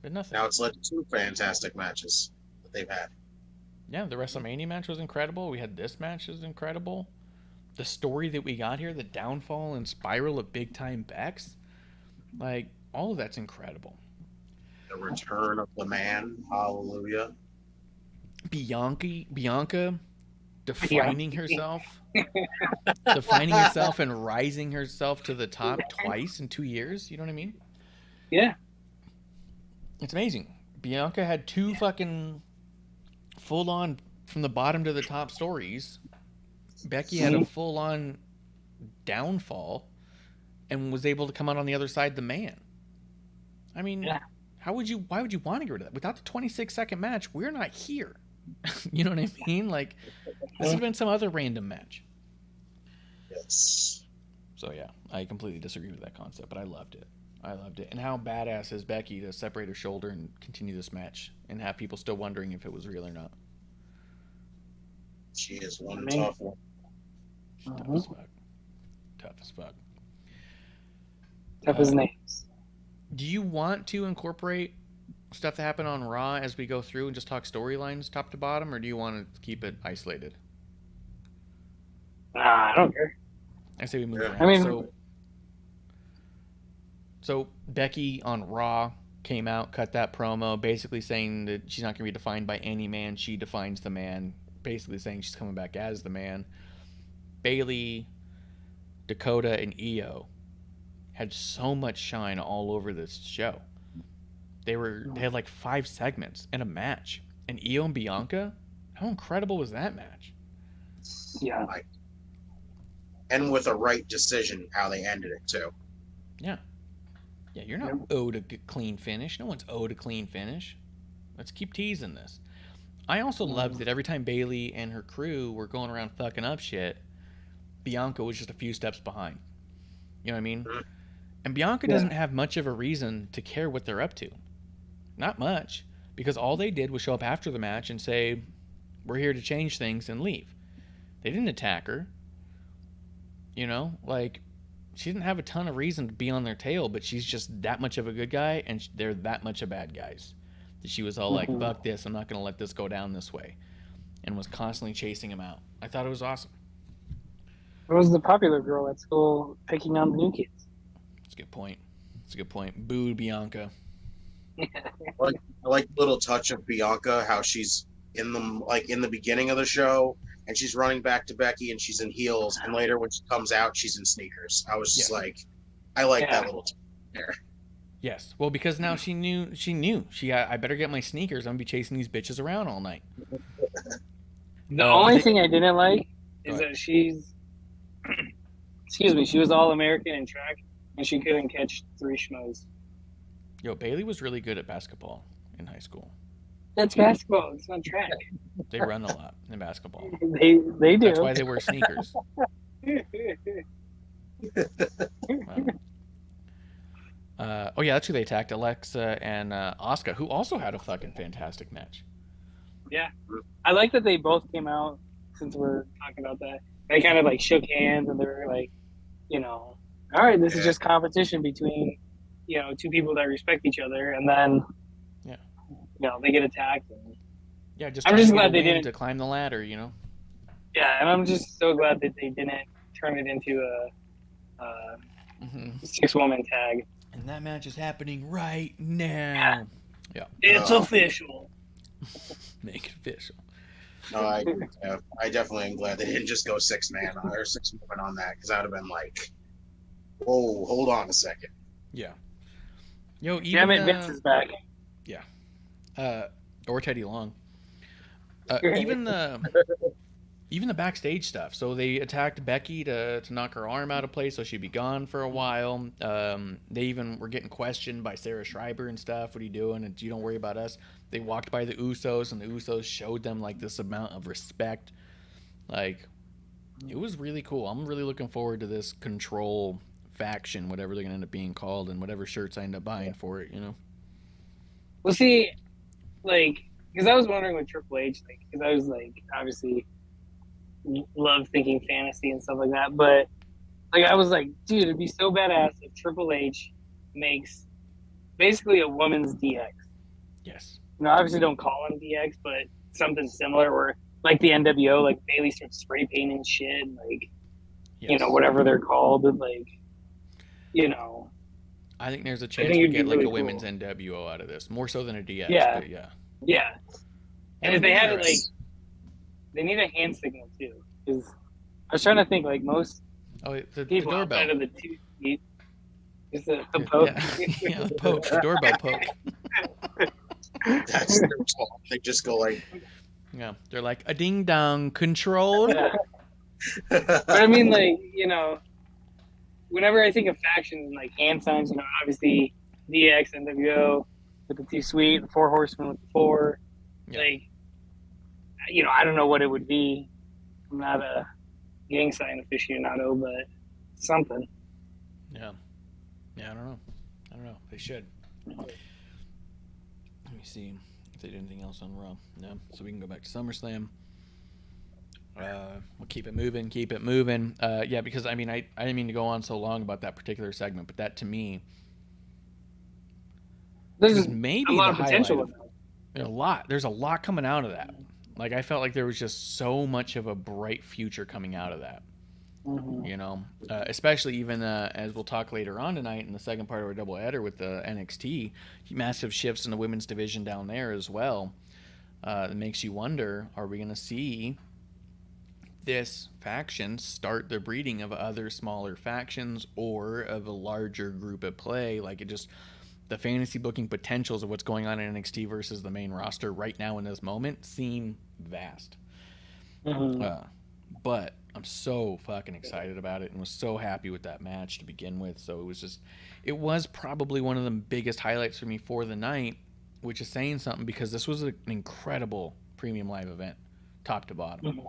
Did nothing. Now it's led to 2 fantastic matches that they've had. Yeah, the WrestleMania match was incredible. We had this match was incredible. The story that we got here, the downfall and spiral of big time Bex, like all of that's incredible. The return of the man, hallelujah. Bianca defining herself, defining herself and rising herself to the top twice in 2 years. You know what I mean? Yeah. It's amazing. Bianca had 2 fucking full on from the bottom to the top stories. Becky had a full on downfall and was able to come out on the other side the man. I mean, why would you want to get rid of that? Without the 26-second match, we're not here. You know what I mean? Like, this would have been some other random match. Yes. So yeah, I completely disagree with that concept, but I loved it. And how badass is Becky to separate her shoulder and continue this match and have people still wondering if it was real or not. She is one tough one. Tough as fuck. Tough as fuck. Tough as names. Do you want to incorporate stuff that happened on Raw as we go through and just talk storylines top to bottom, or do you want to keep it isolated? I don't care. I say we move around. I mean, So Becky on Raw came out, cut that promo, basically saying that she's not going to be defined by any man. She defines the man, basically saying she's coming back as the man. Bayley, Dakota, and Io had so much shine all over this show. They had like 5 segments and a match. And Io and Bianca, how incredible was that match? Yeah. And with a right decision, how they ended it too. Yeah. Yeah, you're not owed a clean finish. No one's owed a clean finish. Let's keep teasing this. I also loved that every time Bayley and her crew were going around fucking up shit, Bianca was just a few steps behind. You know what I mean? And Bianca doesn't have much of a reason to care what they're up to. Not much. Because all they did was show up after the match and say, we're here to change things, and leave. They didn't attack her. You know? Like, she didn't have a ton of reason to be on their tail, but she's just that much of a good guy, and they're that much of bad guys. That she was all like, fuck this, I'm not going to let this go down this way. And was constantly chasing him out. I thought it was awesome. It was the popular girl at school picking on the new kids. That's a good point. Boo Bianca. I like the little touch of Bianca, how she's in the beginning of the show, and she's running back to Becky, and she's in heels, and later when she comes out, she's in sneakers. I was just like, I like that little touch there. Yes. Well, because now she knew. I better get my sneakers. I'm gonna be chasing these bitches around all night. The only thing I didn't like is that she's, excuse me, she was all American in track, and she couldn't catch 3 schmoes. Yo, Bayley was really good at basketball in high school. That's basketball. It's not track. They run a lot in basketball. They do. That's why they wear sneakers. Oh yeah, that's who they attacked. Alexa and Asuka, who also had a fucking fantastic match. Yeah, I like that they both came out. Since we're talking about that, they kind of like shook hands and they were like, all right, this is just competition between, 2 people that respect each other, and then, they get attacked. And I'm just glad they didn't to climb the ladder. Yeah, and I'm just so glad that they didn't turn it into a 6-woman tag. And that match is happening right now. Yeah. It's official. Make it official. No, I definitely am glad they didn't just go 6-man or 6-woman on that, because I would have been like, whoa, hold on a second. Yeah. Yo, even Vince is back. Yeah. Or Teddy Long. Even the backstage stuff. So they attacked Becky to knock her arm out of place so she'd be gone for a while. They even were getting questioned by Sarah Schreiber and stuff. What are you doing? And you don't worry about us. They walked by the Usos, and the Usos showed them like this amount of respect. Like, it was really cool. I'm really looking forward to this Control faction, whatever they're gonna end up being called, and whatever shirts I end up buying for it. Well, see, because I was wondering with Triple H, because I was obviously love thinking fantasy and stuff like that, but I was like, dude, it'd be so badass if Triple H makes basically a woman's DX. Yes. You know, obviously don't call him DX, but something similar where like the NWO, like Bayley starts spray painting shit, like Yes. whatever they're called, like I think there's a I chance think we it'd be get like really a women's cool. NWO out of this, more so than a DX. Yeah. But yeah. Yeah. And if they had it, like, Yes. they need a hand signal too. Because I was trying to think, like, most Oh, the people doorbell. outside of the 2 feet, just the poke. Yeah, the poke, the doorbell poke. That's their fault. They just go like, Yeah, they're like a ding dong control. Yeah. But I mean, like, whenever I think of factions and like hand signs, obviously DX, NWO with the 2 Sweet, the 4 Horsemen with the 4. Yeah. Like, I don't know what it would be. I'm not a gang sign aficionado, but something. Yeah. Yeah, I don't know. They should. Let me see if they did anything else on Raw. No. So we can go back to SummerSlam. We'll keep it moving. Yeah, because I didn't mean to go on so long about that particular segment, but that to me There's maybe a lot the of potential highlight with of- that. There's a lot coming out of that. Like, I felt like there was just so much of a bright future coming out of that. Mm-hmm. Especially even as we'll talk later on tonight in the second part of our doubleheader with the NXT, massive shifts in the women's division down there as well. It makes you wonder: are we going to see this faction start the breeding of other smaller factions or of a larger group at play? Like, the fantasy booking potentials of what's going on in NXT versus the main roster right now in this moment seem vast. Mm-hmm. But I'm so fucking excited about it and was so happy with that match to begin with. So it was probably one of the biggest highlights for me for the night, which is saying something because this was an incredible premium live event, top to bottom. Mm-hmm.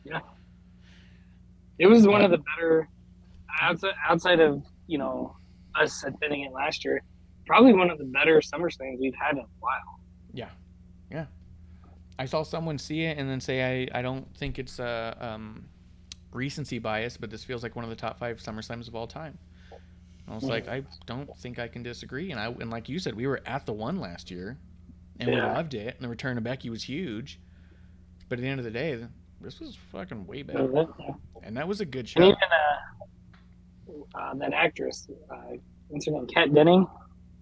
Yeah. It was one of the better, outside of, us attending it last year, probably one of the better SummerSlams we've had in a while. Yeah. Yeah. I saw someone see it and then say, I don't think it's recency bias, but this feels like one of the top 5 SummerSlams of all time. And I was like, I don't think I can disagree. And like you said, we were at the one last year, and we loved it. And the return of Becky was huge. But at the end of the day, this was fucking way better. And that was a good show. And even that actress, what's her name, Kat Denning?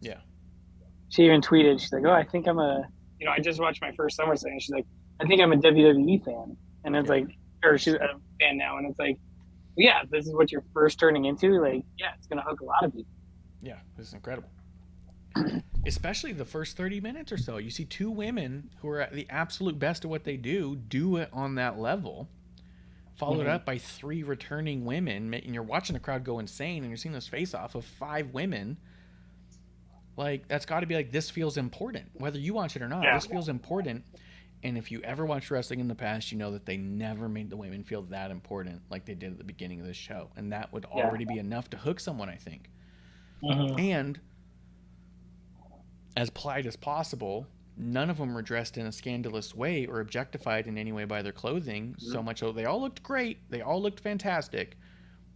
Yeah. She even tweeted, she's like, I think I'm I just watched my first SummerSlam, and she's like, I think I'm a WWE fan. And it's like, or she's a fan now, and it's like, yeah, if this is what you're first turning into, like, yeah, it's going to hook a lot of people. Yeah, this is incredible. Especially the first 30 minutes or so. You see 2 women who are at the absolute best of what they do it on that level, followed up by 3 returning women, and you're watching the crowd go insane, and you're seeing this face-off of 5 women. Like, that's got to be like, this feels important. Whether you watch it or not, this feels important. And if you ever watched wrestling in the past, you know that they never made the women feel that important like they did at the beginning of this show. And that would already be enough to hook someone, I think. And as polite as possible, none of them were dressed in a scandalous way or objectified in any way by their clothing. So much so they all looked great. They all looked fantastic.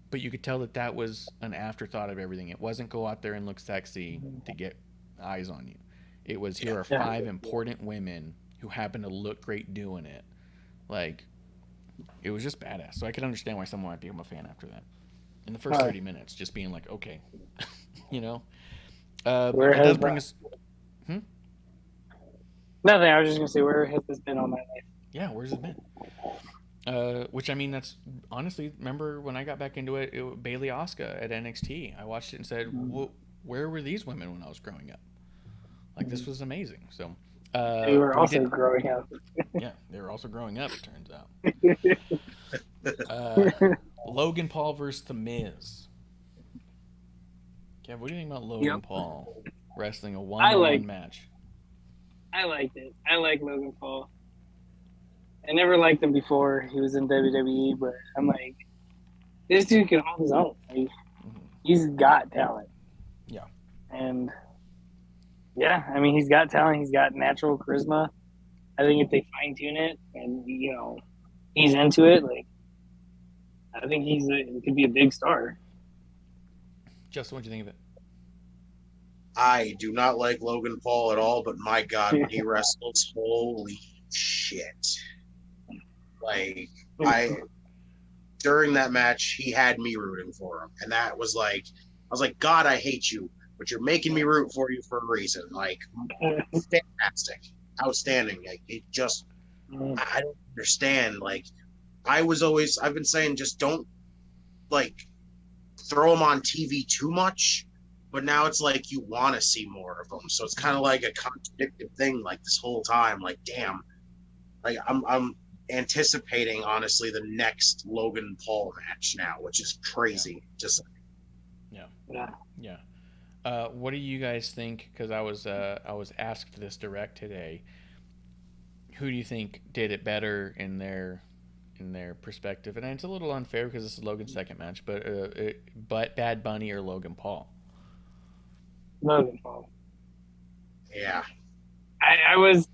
But you could tell that was an afterthought of everything. It wasn't go out there and look sexy to get eyes on you. It was, here are 5 important women who happen to look great doing it. Like, it was just badass. So I could understand why someone might become a fan after that. In the first 30 minutes, just being like, okay. Where it does bring us... Nothing, I was just going to say, where has this been all my life? Yeah, where's it been? Which, I mean, that's honestly, remember when I got back into it, Bayley Asuka at NXT. I watched it and said, where were these women when I was growing up? Like, this was amazing. So they were also growing up. Yeah, they were also growing up, it turns out. Logan Paul versus The Miz. Kev, what do you think about Logan Paul wrestling a one-on-one match? I liked it. I like Logan Paul. I never liked him before he was in WWE, but I'm like, this dude can hold his own. Like, he's got talent. Yeah. And, yeah, I mean, he's got talent. He's got natural charisma. I think if they fine-tune it and, he's into it, like, I think he could be a big star. Justin, what do you think of it? I do not like Logan Paul at all, but my God, when he wrestles, holy shit. Like, during that match, he had me rooting for him. And that was like, I was like, God, I hate you, but you're making me root for you for a reason. Like, fantastic. Outstanding. Like, I don't understand. Like, I've been saying, just don't, like, throw him on TV too much. But now it's like you want to see more of them, so it's kind of like a contradictory thing. Like this whole time, like damn, like I'm anticipating honestly the next Logan Paul match now, which is crazy. Just Yeah. What do you guys think? Because I was asked this direct today. Who do you think did it better in their perspective? And it's a little unfair because this is Logan's second match, but Bad Bunny or Logan Paul? Logan Paul. yeah. I was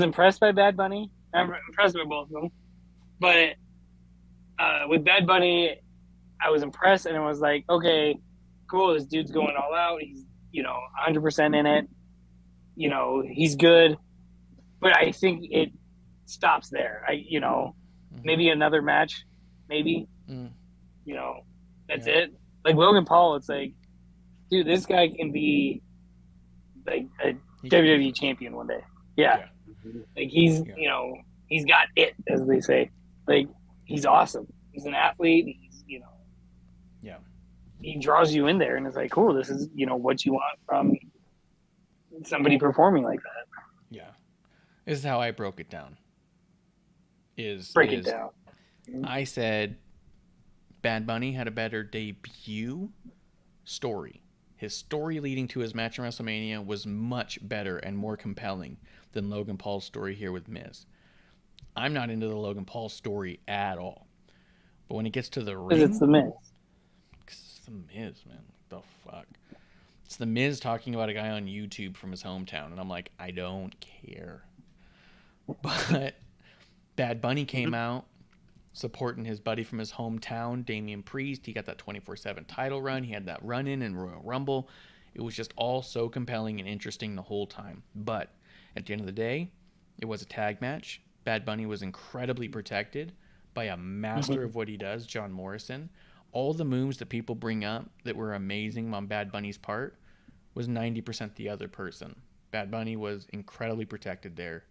impressed by Bad Bunny. I'm impressed by both of them, but with Bad Bunny, I was impressed, and it was like, okay, cool. This dude's going all out. He's 100% in it. He's good, but I think it stops there. Maybe another match, maybe. That's it. Like Logan Paul, it's like, dude, this guy can be like a WWE champion one day. Yeah. Like he's got it, as they say. Like he's awesome. He's an athlete. He's he draws you in there, and it's like, cool. This is what you want from somebody performing like that. Yeah, this is how I broke it down. Break it down. I said Bad Bunny had a better debut story. His story leading to his match in WrestleMania was much better and more compelling than Logan Paul's story here with Miz. I'm not into the Logan Paul story at all. But when it gets to the ring... Because it's the Miz. It's the Miz, man. What the fuck? It's the Miz talking about a guy on YouTube from his hometown. And I'm like, I don't care. But Bad Bunny came out supporting his buddy from his hometown, Damian Priest. He got that 24/7 title run. He had that run-in in Royal Rumble. It was just all so compelling and interesting the whole time. But at the end of the day, it was a tag match. Bad Bunny was incredibly protected by a master of what he does, John Morrison. All the moves that people bring up that were amazing on Bad Bunny's part was 90% the other person. Bad Bunny was incredibly protected there.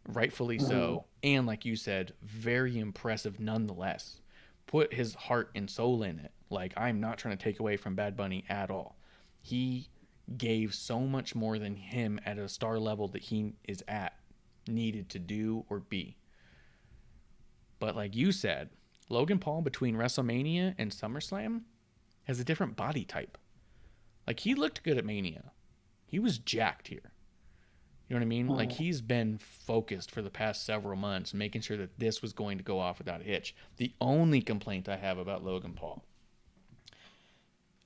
Rightfully so. And like you said, very impressive nonetheless. Put his heart and soul in it. Like, I'm not trying to take away from Bad Bunny at all. He gave so much more than him at a star level that he is at needed to do or be. But like you said, Logan Paul between WrestleMania and SummerSlam has a different body type. Like, he looked good at Mania. He was jacked here. You know what I mean? Like, he's been focused for the past several months, making sure that this was going to go off without a hitch. The only complaint I have about Logan Paul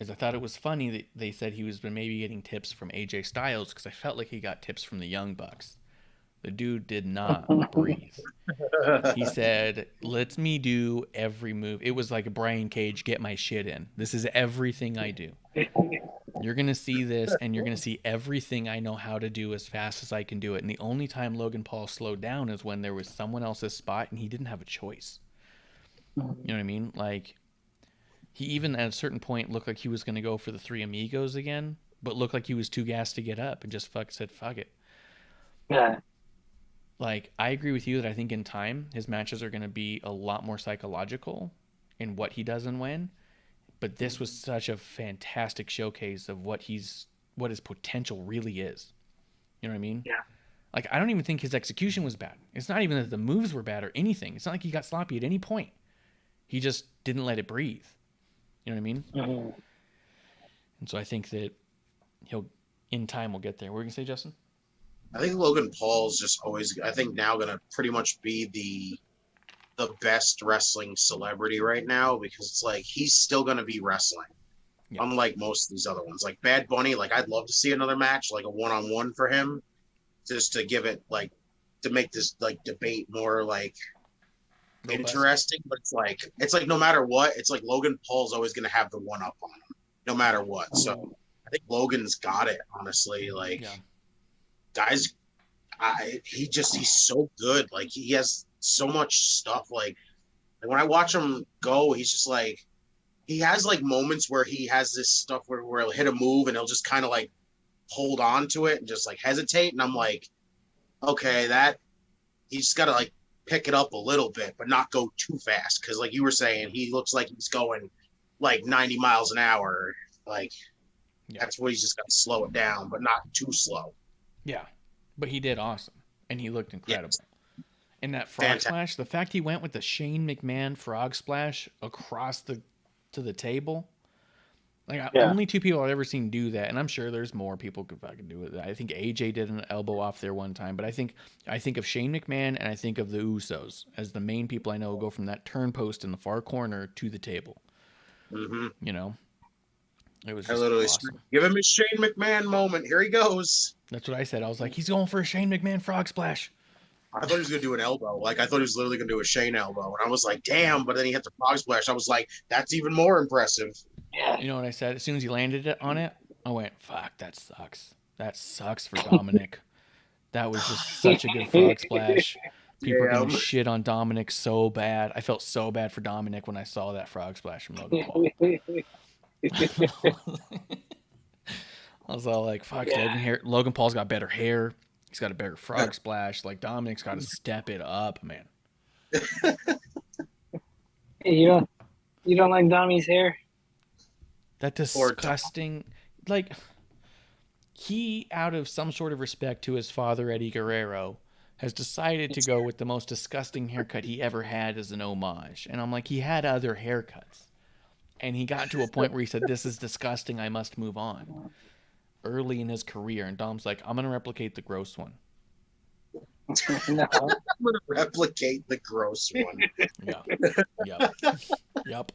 is I thought it was funny that they said he was maybe getting tips from AJ Styles, because I felt like he got tips from the Young Bucks. The dude did not breathe. He said, "Let me do every move." It was like a Brian Cage, get my shit in. This is everything I do. You're going to see this, and you're going to see everything I know how to do as fast as I can do it. And the only time Logan Paul slowed down is when there was someone else's spot, and he didn't have a choice. You know what I mean? Like, he even at a certain point looked like he was going to go for the Three Amigos again, but looked like he was too gassed to get up and just said, fuck it. Yeah. Like, I agree with you that I think in time, his matches are going to be a lot more psychological in what he does and when. But this was such a fantastic showcase of what his potential really is. You know what I mean? Yeah. Like, I don't even think his execution was bad. It's not even that the moves were bad or anything. It's not like he got sloppy at any point. He just didn't let it breathe. You know what I mean? Mm-hmm. And so I think that in time, we'll get there. What were you going to say, Justin? I think Logan Paul's just always, I think now going to pretty much be the best wrestling celebrity right now, because it's like he's still going to be wrestling. Yeah. Unlike most of these other ones. Like Bad Bunny, like I'd love to see another match, like a one-on-one for him, just to give it, like, to make this like debate more like interesting. But it's like no matter what, it's like Logan Paul's always going to have the one up on him. no matter what. So I think Logan's got it, honestly. Like, Yeah. guys, he's so good. Like, he has so much stuff. Like when I watch him go, he's just like, he has like moments where he has this stuff where he'll hit a move and he'll just kind of like hold on to it and just like hesitate. And I'm like, okay, he's just got to like pick it up a little bit, but not go too fast. Cause like you were saying, he looks like he's going like 90 miles an hour. Like, that's what he's just got to slow it down, but not too slow. Yeah. But he did awesome. And he looked incredible. Yes. And that frog splash, the fact he went with the Shane McMahon frog splash across to the table. Like, only 2 people I've ever seen do that, and I'm sure there's more people could fucking do it. I think AJ did an elbow off there one time, but I think of Shane McMahon and I think of the Usos as the main people I know who go from that turn post in the far corner to the table. Mm-hmm. You know, it was. I literally awesome. Give him his Shane McMahon moment. Here he goes. That's what I said. I was like, he's going for a Shane McMahon frog splash. I thought he was going to do an elbow. Like, I thought he was literally going to do a Shane elbow. And I was like, damn. But then he hit the frog splash. I was like, that's even more impressive. Yeah. You know what I said? As soon as he landed it on it, I went, fuck, that sucks. That sucks for Dominic. That was just such a good frog splash. People are going to shit on Dominic so bad. I felt so bad for Dominic when I saw that frog splash from Logan Paul. I was all like, fuck, Logan Paul's got better hair. He's got a better frog splash. Like, Dominic's got to step it up, man. Hey, you don't like Domi's hair? That disgusting, like, he, out of some sort of respect to his father, Eddie Guerrero, has decided to go with the most disgusting haircut he ever had as an homage. And I'm like, he had other haircuts. And he got to a point where he said, this is disgusting, I must move on. Early in his career. And Dom's like, I'm going to replicate the gross one. No. I'm going to replicate the gross one. Yep.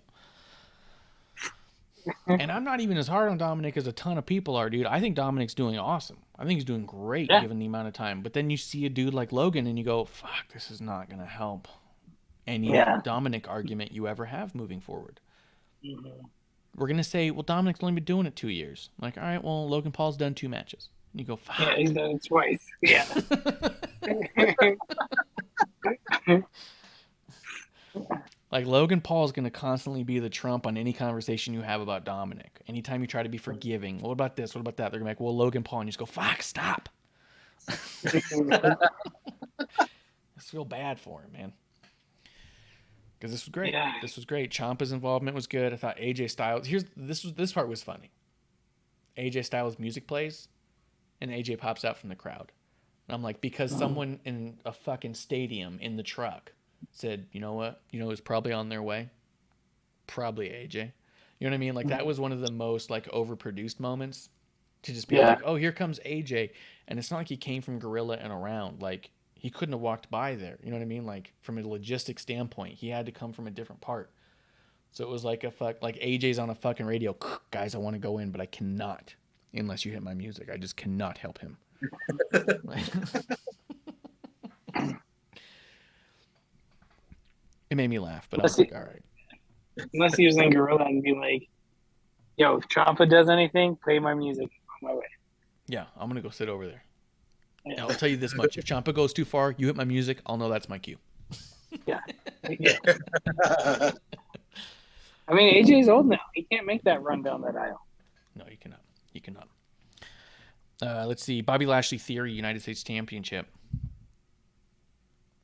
And I'm not even as hard on Dominic as a ton of people are, dude. I think Dominic's doing awesome. I think he's doing great given the amount of time. But then you see a dude like Logan and you go, fuck, this is not going to help any Dominic argument you ever have moving forward. Mm-hmm. We're going to say, well, Dominic's only been doing it 2 years. I'm like, all right, well, Logan Paul's done 2 matches. And you go, fuck. Yeah, he's done it twice. Yeah. Like, Logan Paul is going to constantly be the trump on any conversation you have about Dominic. Anytime you try to be forgiving, what about this? What about that? They're going to be like, well, Logan Paul. And you just go, fuck, stop. I feel bad for him, man. Because this was great. Yeah. This was great. Ciampa's involvement was good. I thought AJ Styles... This part was funny. AJ Styles' music plays, and AJ pops out from the crowd. And I'm like, because someone in a fucking stadium in the truck said, you know what? You know who's probably on their way? Probably AJ. You know what I mean? Like, that was one of the most, like, overproduced moments. To just be like, oh, here comes AJ. And it's not like he came from Gorilla and around. Like, he couldn't have walked by there. You know what I mean? Like, from a logistic standpoint, he had to come from a different part. So it was like like AJ's on a fucking radio. Guys, I want to go in, but I cannot unless you hit my music. I just cannot help him. It made me laugh, but I was like, all right. Unless he was in Gorilla and be like, yo, if Ciampa does anything, play my music on my way. Yeah, I'm going to go sit over there. Yeah. And I'll tell you this much. If Ciampa goes too far, you hit my music, I'll know that's my cue. Yeah. I mean, AJ's old now. He can't make that run down that aisle. No, you cannot. You cannot. Let's see. Bobby Lashley Theory United States Championship.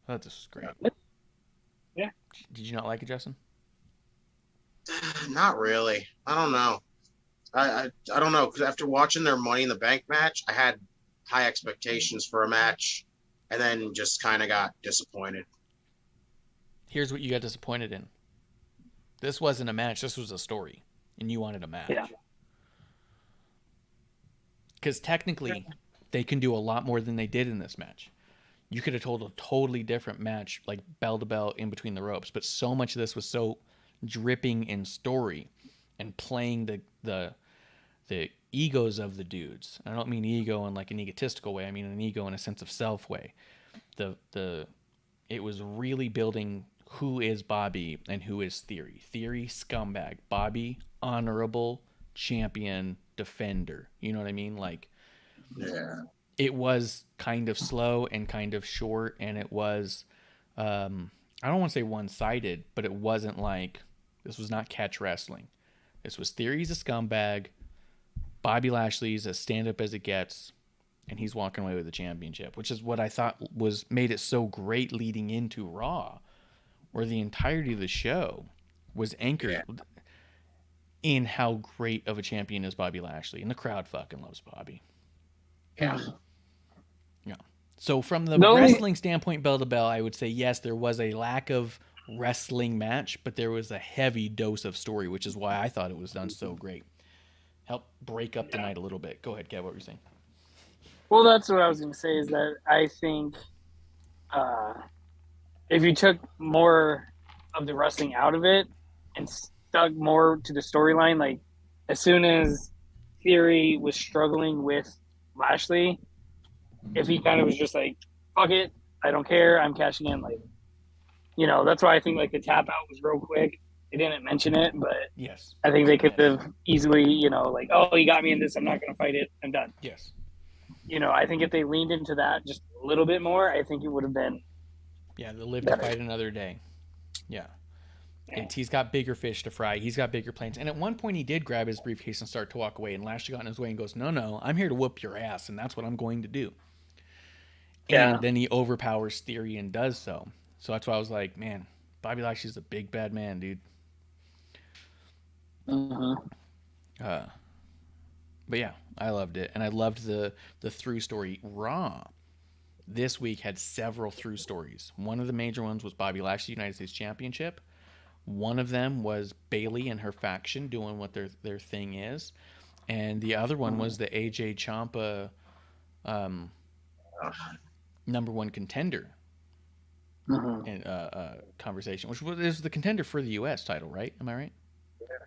I thought this was great. Yeah. Did you not like it, Justin? Not really. I don't know. I don't know, because after watching their Money in the Bank match, I had high expectations for a match, and then just kind of got disappointed. Here's what you got disappointed in. This wasn't a match. This was a story, and you wanted a match. Yeah. Because technically, they can do a lot more than they did in this match. You could have told a totally different match, like bell to bell in between the ropes, but so much of this was so dripping in story and playing the egos of the dudes. I don't mean ego in like an egotistical way. I mean an ego in a sense of self way. It was really building who is Bobby and who is Theory. Theory, scumbag. Bobby, honorable, champion defender. You know what I mean? Like, Yeah. it was kind of slow and kind of short, and it was, I don't want to say one-sided, but it wasn't like, this was not catch wrestling. This was Theory's a scumbag, Bobby Lashley's as stand-up as it gets, and he's walking away with the championship, which is what I thought made it so great leading into Raw, where the entirety of the show was anchored in how great of a champion is Bobby Lashley, and the crowd fucking loves Bobby. Yeah. Yeah. So from the wrestling standpoint, bell to bell, I would say yes, there was a lack of wrestling match, but there was a heavy dose of story, which is why I thought it was done so great. Help break up the night a little bit. Go ahead, Kev, what were you saying? Well, that's what I was going to say, is that I think if you took more of the wrestling out of it and stuck more to the storyline, like as soon as Theory was struggling with Lashley, if he kind of was just like, fuck it, I don't care, I'm cashing in, like, you know, that's why I think like the tap out was real quick. They didn't mention it, but Yes. I think they could have easily, you know, like, oh, you got me in this, I'm not going to fight it, I'm done. Yes. You know, I think if they leaned into that just a little bit more, I think it would have been. Yeah, they'll live to fight another day. Yeah. And he's got bigger fish to fry. He's got bigger plans. And at one point, he did grab his briefcase and start to walk away. And Lashley got in his way and goes, no, I'm here to whoop your ass. And that's what I'm going to do. Yeah. And then he overpowers Theory and does so. So that's why I was like, man, Bobby Lashley's a big bad man, dude. But yeah, I loved it. And I loved the through story. Raw this week had several through stories. One of the major ones was Bobby Lashley United States Championship. One of them was Bayley and her faction doing what their thing is. And the other one was the AJ Ciampa number one contender conversation, which is the contender for the U.S. title, right? Am I right?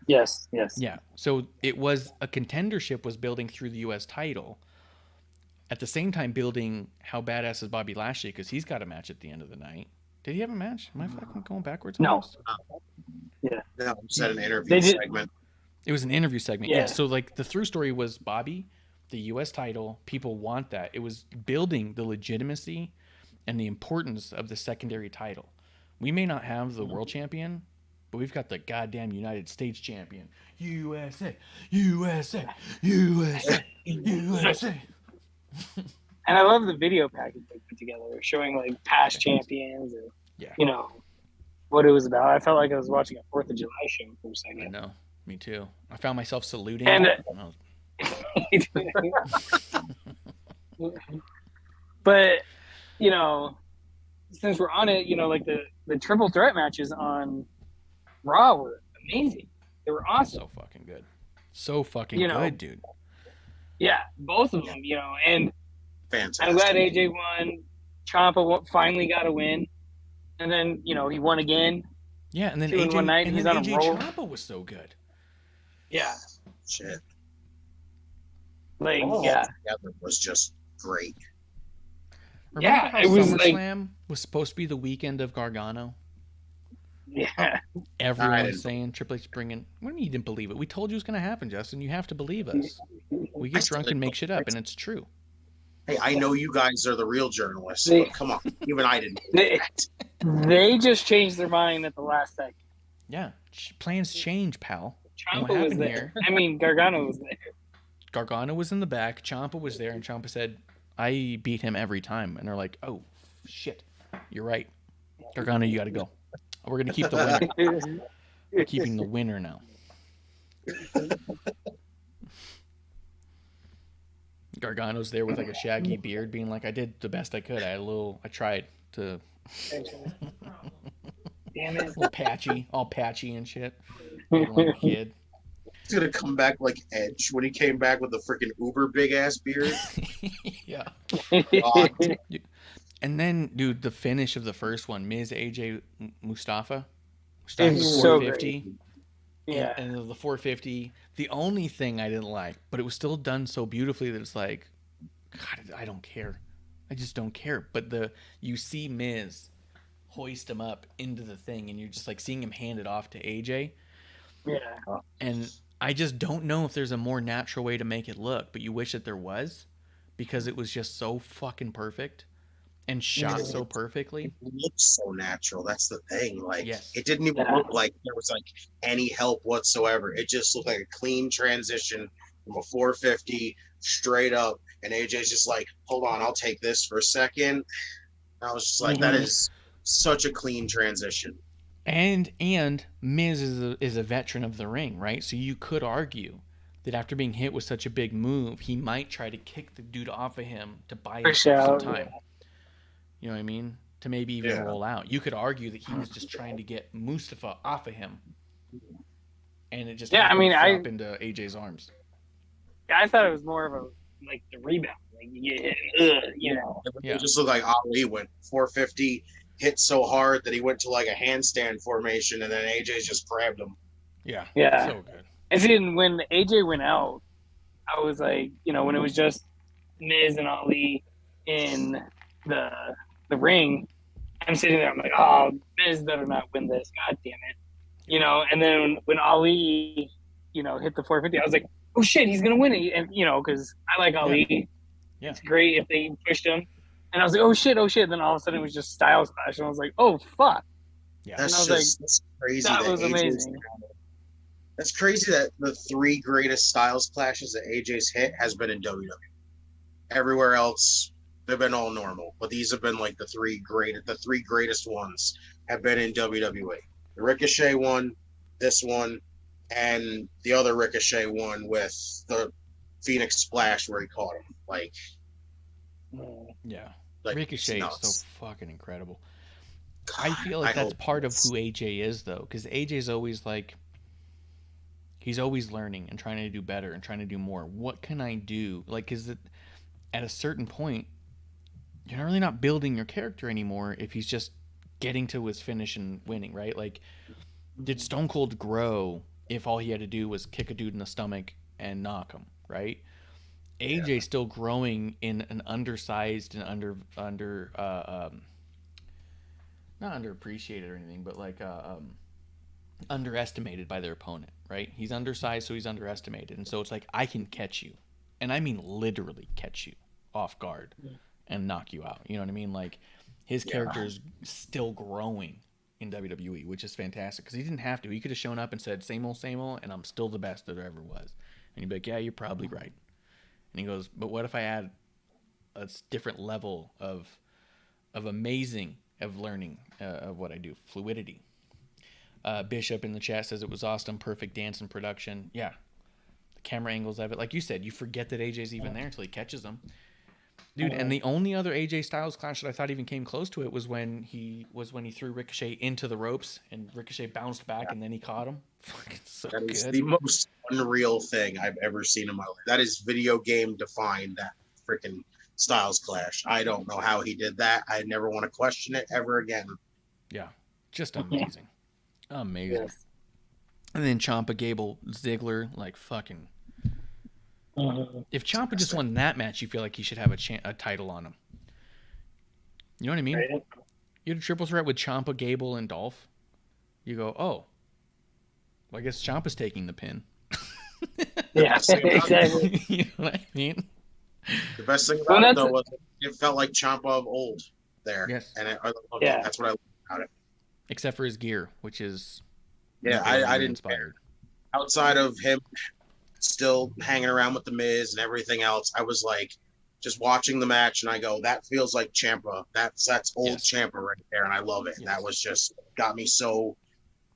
Yes. Yeah. So it was a contendership was building through the U.S. title. At the same time, building how badass is Bobby Lashley, because he's got a match at the end of the night. Did he have a match? Am I fucking going backwards? No. Yeah. No, it's an interview segment. It was an interview segment. Yeah. Yeah. So like the through story was Bobby, the U.S. title. People want that. It was building the legitimacy and the importance of the secondary title. We may not have the world champion, but we've got the goddamn United States champion. USA, USA, USA, USA. And I love the video package they put together, showing like past champions and you know what it was about. I felt like I was watching a 4th of July show for a second. I know, me too. I found myself saluting. And but you know, since we're on it, you know, like the triple threat matches on Raw were amazing. They were awesome. So fucking good. So fucking good, dude. Yeah, both of them, you know, and fantastic. I'm glad AJ won. Ciampa finally got a win, and then you know he won again. Yeah, and then AJ one night, and he's then on AJ a roll. Ciampa was so good. Yeah, Shit. like Together was just great. Remember Yeah, how it was SummerSlam was supposed to be the weekend of Gargano? yeah. Everyone was saying Triple H bringing. What do you mean you didn't believe it? We told you it was going to happen, Justin. You have to believe us. We get drunk and make shit up, and it's true. Hey, I know you guys are the real journalists. They- But come on, even I didn't. They just changed their mind at the last second. Yeah, plans change, pal. And what Ciampa was happened there. here? I mean, Gargano was there. Gargano was in the back. Ciampa was there, and Ciampa said, "I beat him every time." And they're like, "Oh, shit, you're right, Gargano. You got to go. We're gonna keep the winner. We're keeping the winner now." Gargano's there with like a shaggy beard, being like, "I did the best I could. I tried to." Damn it. all patchy and shit. Looking like a kid. He's gonna come back like Edge when he came back with a freaking uber big ass beard. Yeah. God. And then, dude, the finish of the first one, Miz, AJ, Mustafa. It was so 450. Yeah. And the 450. The only thing I didn't like, but it was still done so beautifully that it's like, God, I don't care. I just don't care. But you see Miz hoist him up into the thing, and you're just like seeing him hand it off to AJ. Yeah. And I just don't know if there's a more natural way to make it look, but you wish that there was, because it was just so fucking perfect and shot so perfectly. It looks so natural. That's the thing. Like, Yes. it didn't even look like there was like any help whatsoever. It just looked like a clean transition from a 450 straight up. And AJ's just like, hold on, I'll take this for a second. And I was just like, that is such a clean transition. And Miz is a veteran of the ring, right? So you could argue that after being hit with such a big move, he might try to kick the dude off of him to buy himself some time. You know what I mean? To maybe even roll out. You could argue that he was just trying to get Mustafa off of him, and it just I mean, flop into AJ's arms. I thought it was more of a like the rebound, like you get hit, you know. It just looked like Ali went 450. Hit so hard that he went to like a handstand formation, and then AJ just grabbed him. Yeah. So good. And see, when AJ went out, I was like, you know, when it was just Miz and Ali in the ring, I'm sitting there, I'm like, oh, Miz better not win this, god damn it, you know. And then when Ali, you know, hit the 450, I was like, oh shit, he's gonna win it, and you know, because I like Ali. Yeah. It's great if they pushed him. And I was like, oh shit. Then all of a sudden it was just Styles Clash. And I was like, oh, fuck. Yeah. That's that's crazy. That was amazing. That's crazy that the 3 greatest Styles Clashes that AJ's hit has been in WWE. Everywhere else, they've been all normal. But these have been like the 3 greatest ones have been in WWE. The Ricochet one, this one, and the other Ricochet one with the Phoenix Splash where he caught him. Like, Ricochet is so fucking incredible. I feel like that's part of who AJ is, though, because AJ's always like, he's always learning and trying to do better and trying to do more. What can I do? Like, because at a certain point, you're really not building your character anymore if he's just getting to his finish and winning, right? Like, did Stone Cold grow if all he had to do was kick a dude in the stomach and knock him, right? AJ's still growing in an undersized and not underappreciated or anything, but like underestimated by their opponent, right? He's undersized, so he's underestimated, and so it's like, I can catch you, and I mean literally catch you off guard and knock you out. You know what I mean? Like, his character is still growing in WWE, which is fantastic, because he didn't have to. He could have shown up and said, same old, and I'm still the best that there ever was. And you'd be like, yeah, you're probably right. And he goes, but what if I add a different level of amazing, of learning of what I do, fluidity. Bishop in the chat says it was awesome, perfect dance and production. Yeah, the camera angles of it, like you said, you forget that AJ's even there until he catches them, dude. And the only other AJ Styles clash that I thought even came close to it was when he threw Ricochet into the ropes and Ricochet bounced back and then he caught him. Fucking so that is good. the most unreal thing I've ever seen in my life. That is video game defined, that freaking Styles clash. I don't know how he did that. I never want to question it ever again. Yeah, just amazing. Amazing. Yes. And then Ciampa, Gable, Ziggler, like fucking. If Ciampa just won that match, you feel like he should have a title on him. You know what I mean? Right. You had a triple threat with Ciampa, Gable, and Dolph. You go, oh, well, I guess Ciampa's taking the pin. Yeah, exactly. You know what I mean? The best thing about it, though, was it felt like Ciampa of old there. Yes. And that's what I loved about it. Except for his gear, which is I didn't inspired. Outside of him still hanging around with the Miz and everything else, I was like just watching the match and I go, that feels like Ciampa. That's old Ciampa right there, and I love it. Yes. That was just got me so.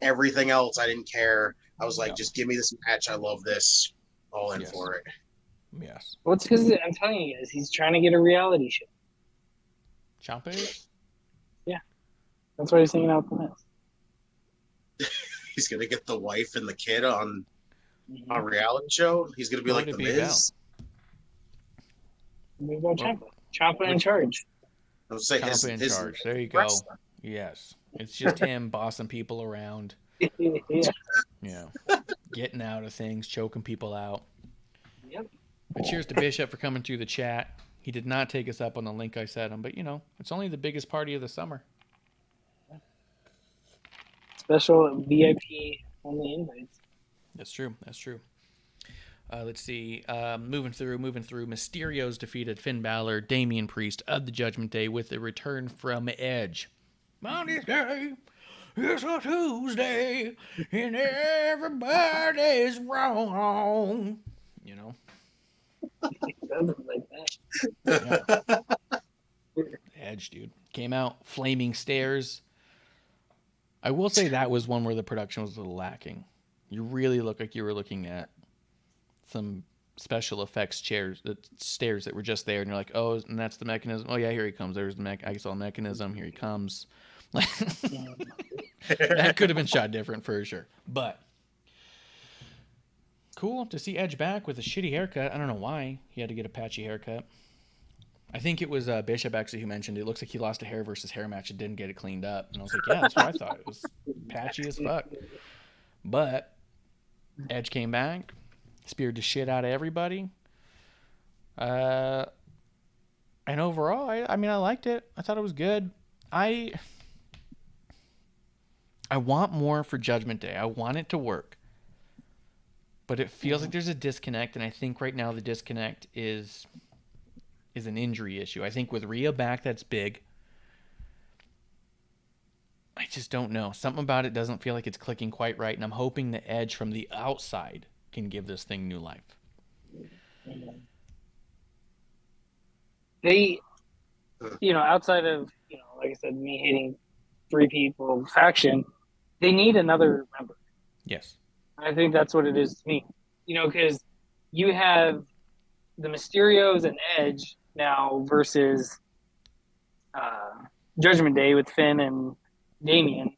Everything else I didn't care. I was like, just give me this match. I love this. All in for it. Yes. Well, it's because I'm telling you guys, he's trying to get a reality show. Ciampa is? Yeah. That's why he's hanging out with the Miz. He's gonna get the wife and the kid on a reality show. He's gonna be like the Miz. Ciampa in charge. I was saying Ciampa in charge. There you go. Wrestler. Yes, it's just him bossing people around. Yeah, getting out of things, choking people out. Yep. But cheers to Bishop for coming through the chat. He did not take us up on the link I sent him, but it's only the biggest party of the summer. Special VIP only invites. That's true. Let's see. Moving through. Mysterio's defeated Finn Balor, Damian Priest of the Judgment Day with a return from Edge. Monday's Day is a Tuesday, and everybody's wrong. You know? Something like that. Yeah. Edge, dude. Came out, flaming stairs. I will say that was one where the production was a little lacking. You really look like you were looking at some special effects stairs that were just there, and you're like, oh, and that's the mechanism. Oh yeah, here he comes. There's the I saw the mechanism. Here he comes. That could have been shot different for sure, but cool to see Edge back with a shitty haircut. I don't know why he had to get a patchy haircut. I think it was Bishop actually who mentioned it looks like he lost a hair versus hair match and didn't get it cleaned up, and I was like, yeah, that's what I thought. It was patchy as fuck, but Edge came back, speared the shit out of everybody. And overall, I mean, I liked it. I thought it was good. I want more for Judgment Day. I want it to work. But it feels like there's a disconnect, and I think right now the disconnect is an injury issue. I think with Rhea back, that's big. I just don't know. Something about it doesn't feel like it's clicking quite right, and I'm hoping the Edge from the outside can give this thing new life. They, outside of, like I said, me hating 3 people faction, they need another member. Yes. I think that's what it is to me. Because you have the Mysterios and Edge now versus Judgment Day with Finn and Damian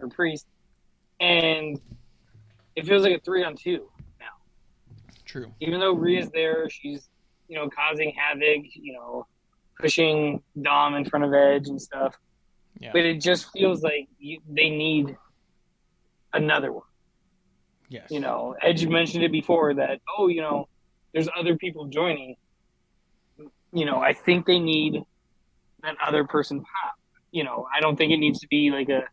or Priest, and it feels like a 3-on-2 now. True. Even though Rhea's there, she's causing havoc, pushing Dom in front of Edge and stuff. Yeah. But it just feels like they need another one. Yes. Edge mentioned it before that, there's other people joining. I think they need that other person pop. I don't think it needs to be like a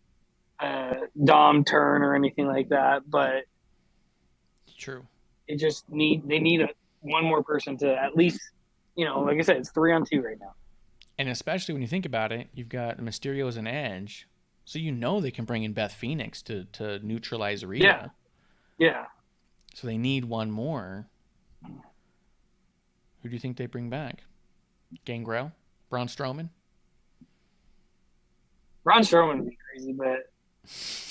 Dom turn or anything like that, but true. It just they need one more person to at least, like I said, it's 3-on-2 right now. And especially when you think about it, you've got Mysterio's and Edge, so they can bring in Beth Phoenix to neutralize Rhea. Yeah. So they need one more. Who do you think they bring back? Gangrel? Braun Strowman? Braun Strowman would be crazy, but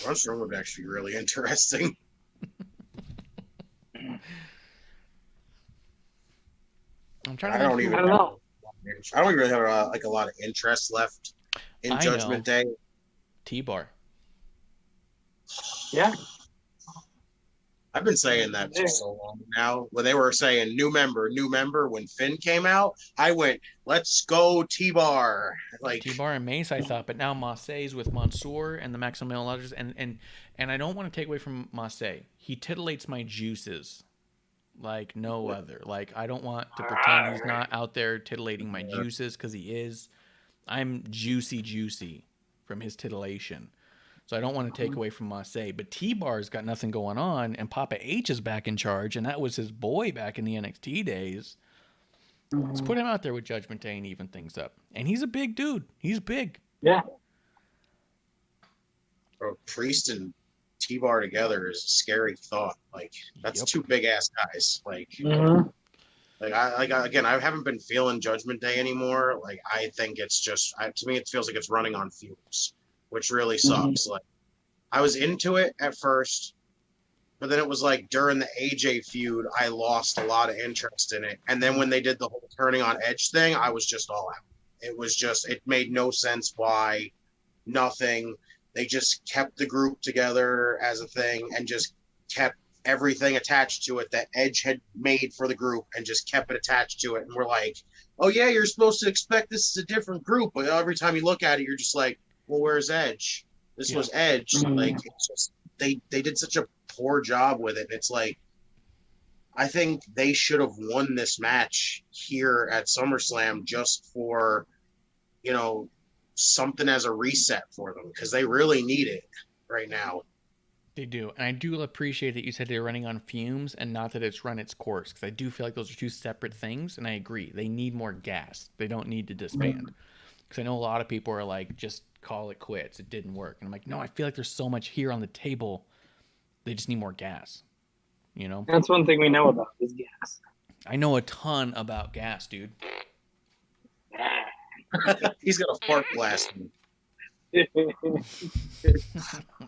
Braun Strowman would actually be really interesting. I'm trying to. I don't know. I don't even really have a lot of interest left in Judgment Day. T-Bar. Yeah. I've been saying that for so long now. When they were saying new member, when Finn came out, I went, let's go T-Bar. T-Bar and Mace, I thought, but now Massey's with Mansoor and the Maximilian Lodgers, and I don't want to take away from Massey. He titillates my juices like no other. Like, I don't want to pretend he's not out there titillating my juices, because he is. I'm juicy from his titillation. So I don't want to take away from Massey, but T-Bar's got nothing going on, and Papa H is back in charge, and that was his boy back in the NXT days. Let's put him out there with Judgment Day and even things up. And he's a big dude. He's big. Yeah. Bro, Priest and T-Bar together is a scary thought. That's 2 big ass guys. I haven't been feeling Judgment Day anymore. I think it's just, to me, it feels like it's running on fumes, which really sucks. I was into it at first, but then it was during the AJ feud, I lost a lot of interest in it. And then when they did the whole turning on Edge thing, I was just all out. It made no sense why, nothing. They just kept the group together as a thing and just kept everything attached to it that Edge had made for the group and just kept it attached to it. And we're like, oh yeah, you're supposed to expect this is a different group. But every time you look at it, you're just like, well, where's Edge? This was Edge. It's just, they did such a poor job with it. It's I think they should have won this match here at SummerSlam just for, something as a reset for them, because they really need it right now. They do. And I do appreciate that you said they're running on fumes and not that it's run its course, because I do feel like those are two separate things, and I agree. They need more gas. They don't need to disband. Because I know a lot of people are like, just call it quits. It didn't work. And I'm like, no, I feel like there's so much here on the table. They just need more gas. You know? That's one thing we know about is gas. I know a ton about gas, dude. He's gonna fart blast me.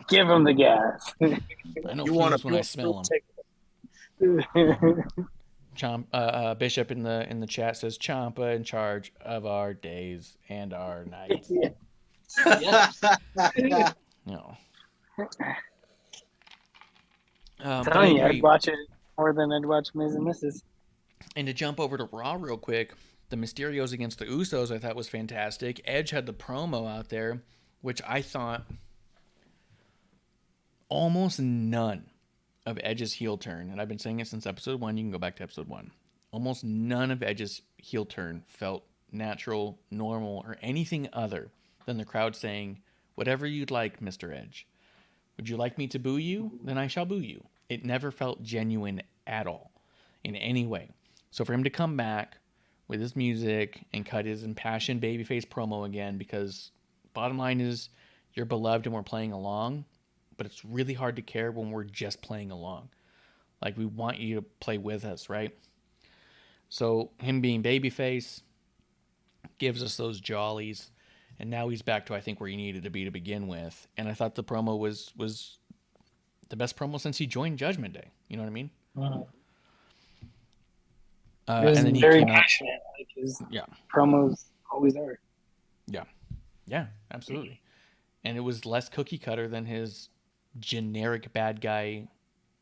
Give him the gas. I know You want fumes when I smell them. Bishop in the chat says Ciampa in charge of our days and our nights. No. Telling you, I'd watch it more than I'd watch Ms. and Mrs. And to jump over to Raw real quick, the Mysterios against the Usos I thought was fantastic. Edge had the promo out there, which I thought almost none of Edge's heel turn, and I've been saying it since episode 1, you can go back to episode 1. Almost none of Edge's heel turn felt natural, normal, or anything other than the crowd saying, whatever you'd like, Mr. Edge. Would you like me to boo you? Then I shall boo you. It never felt genuine at all, in any way. So for him to come back with his music and cut his impassioned babyface promo again, because bottom line is, you're beloved and we're playing along, but it's really hard to care when we're just playing along. Like, we want you to play with us, right? So him being babyface gives us those jollies, and now he's back to, I think, where he needed to be to begin with. And I thought the promo was the best promo since he joined Judgment Day. You know what I mean? He was and then very passionate. Like his promos always are. Yeah, absolutely. And it was less cookie cutter than his generic bad guy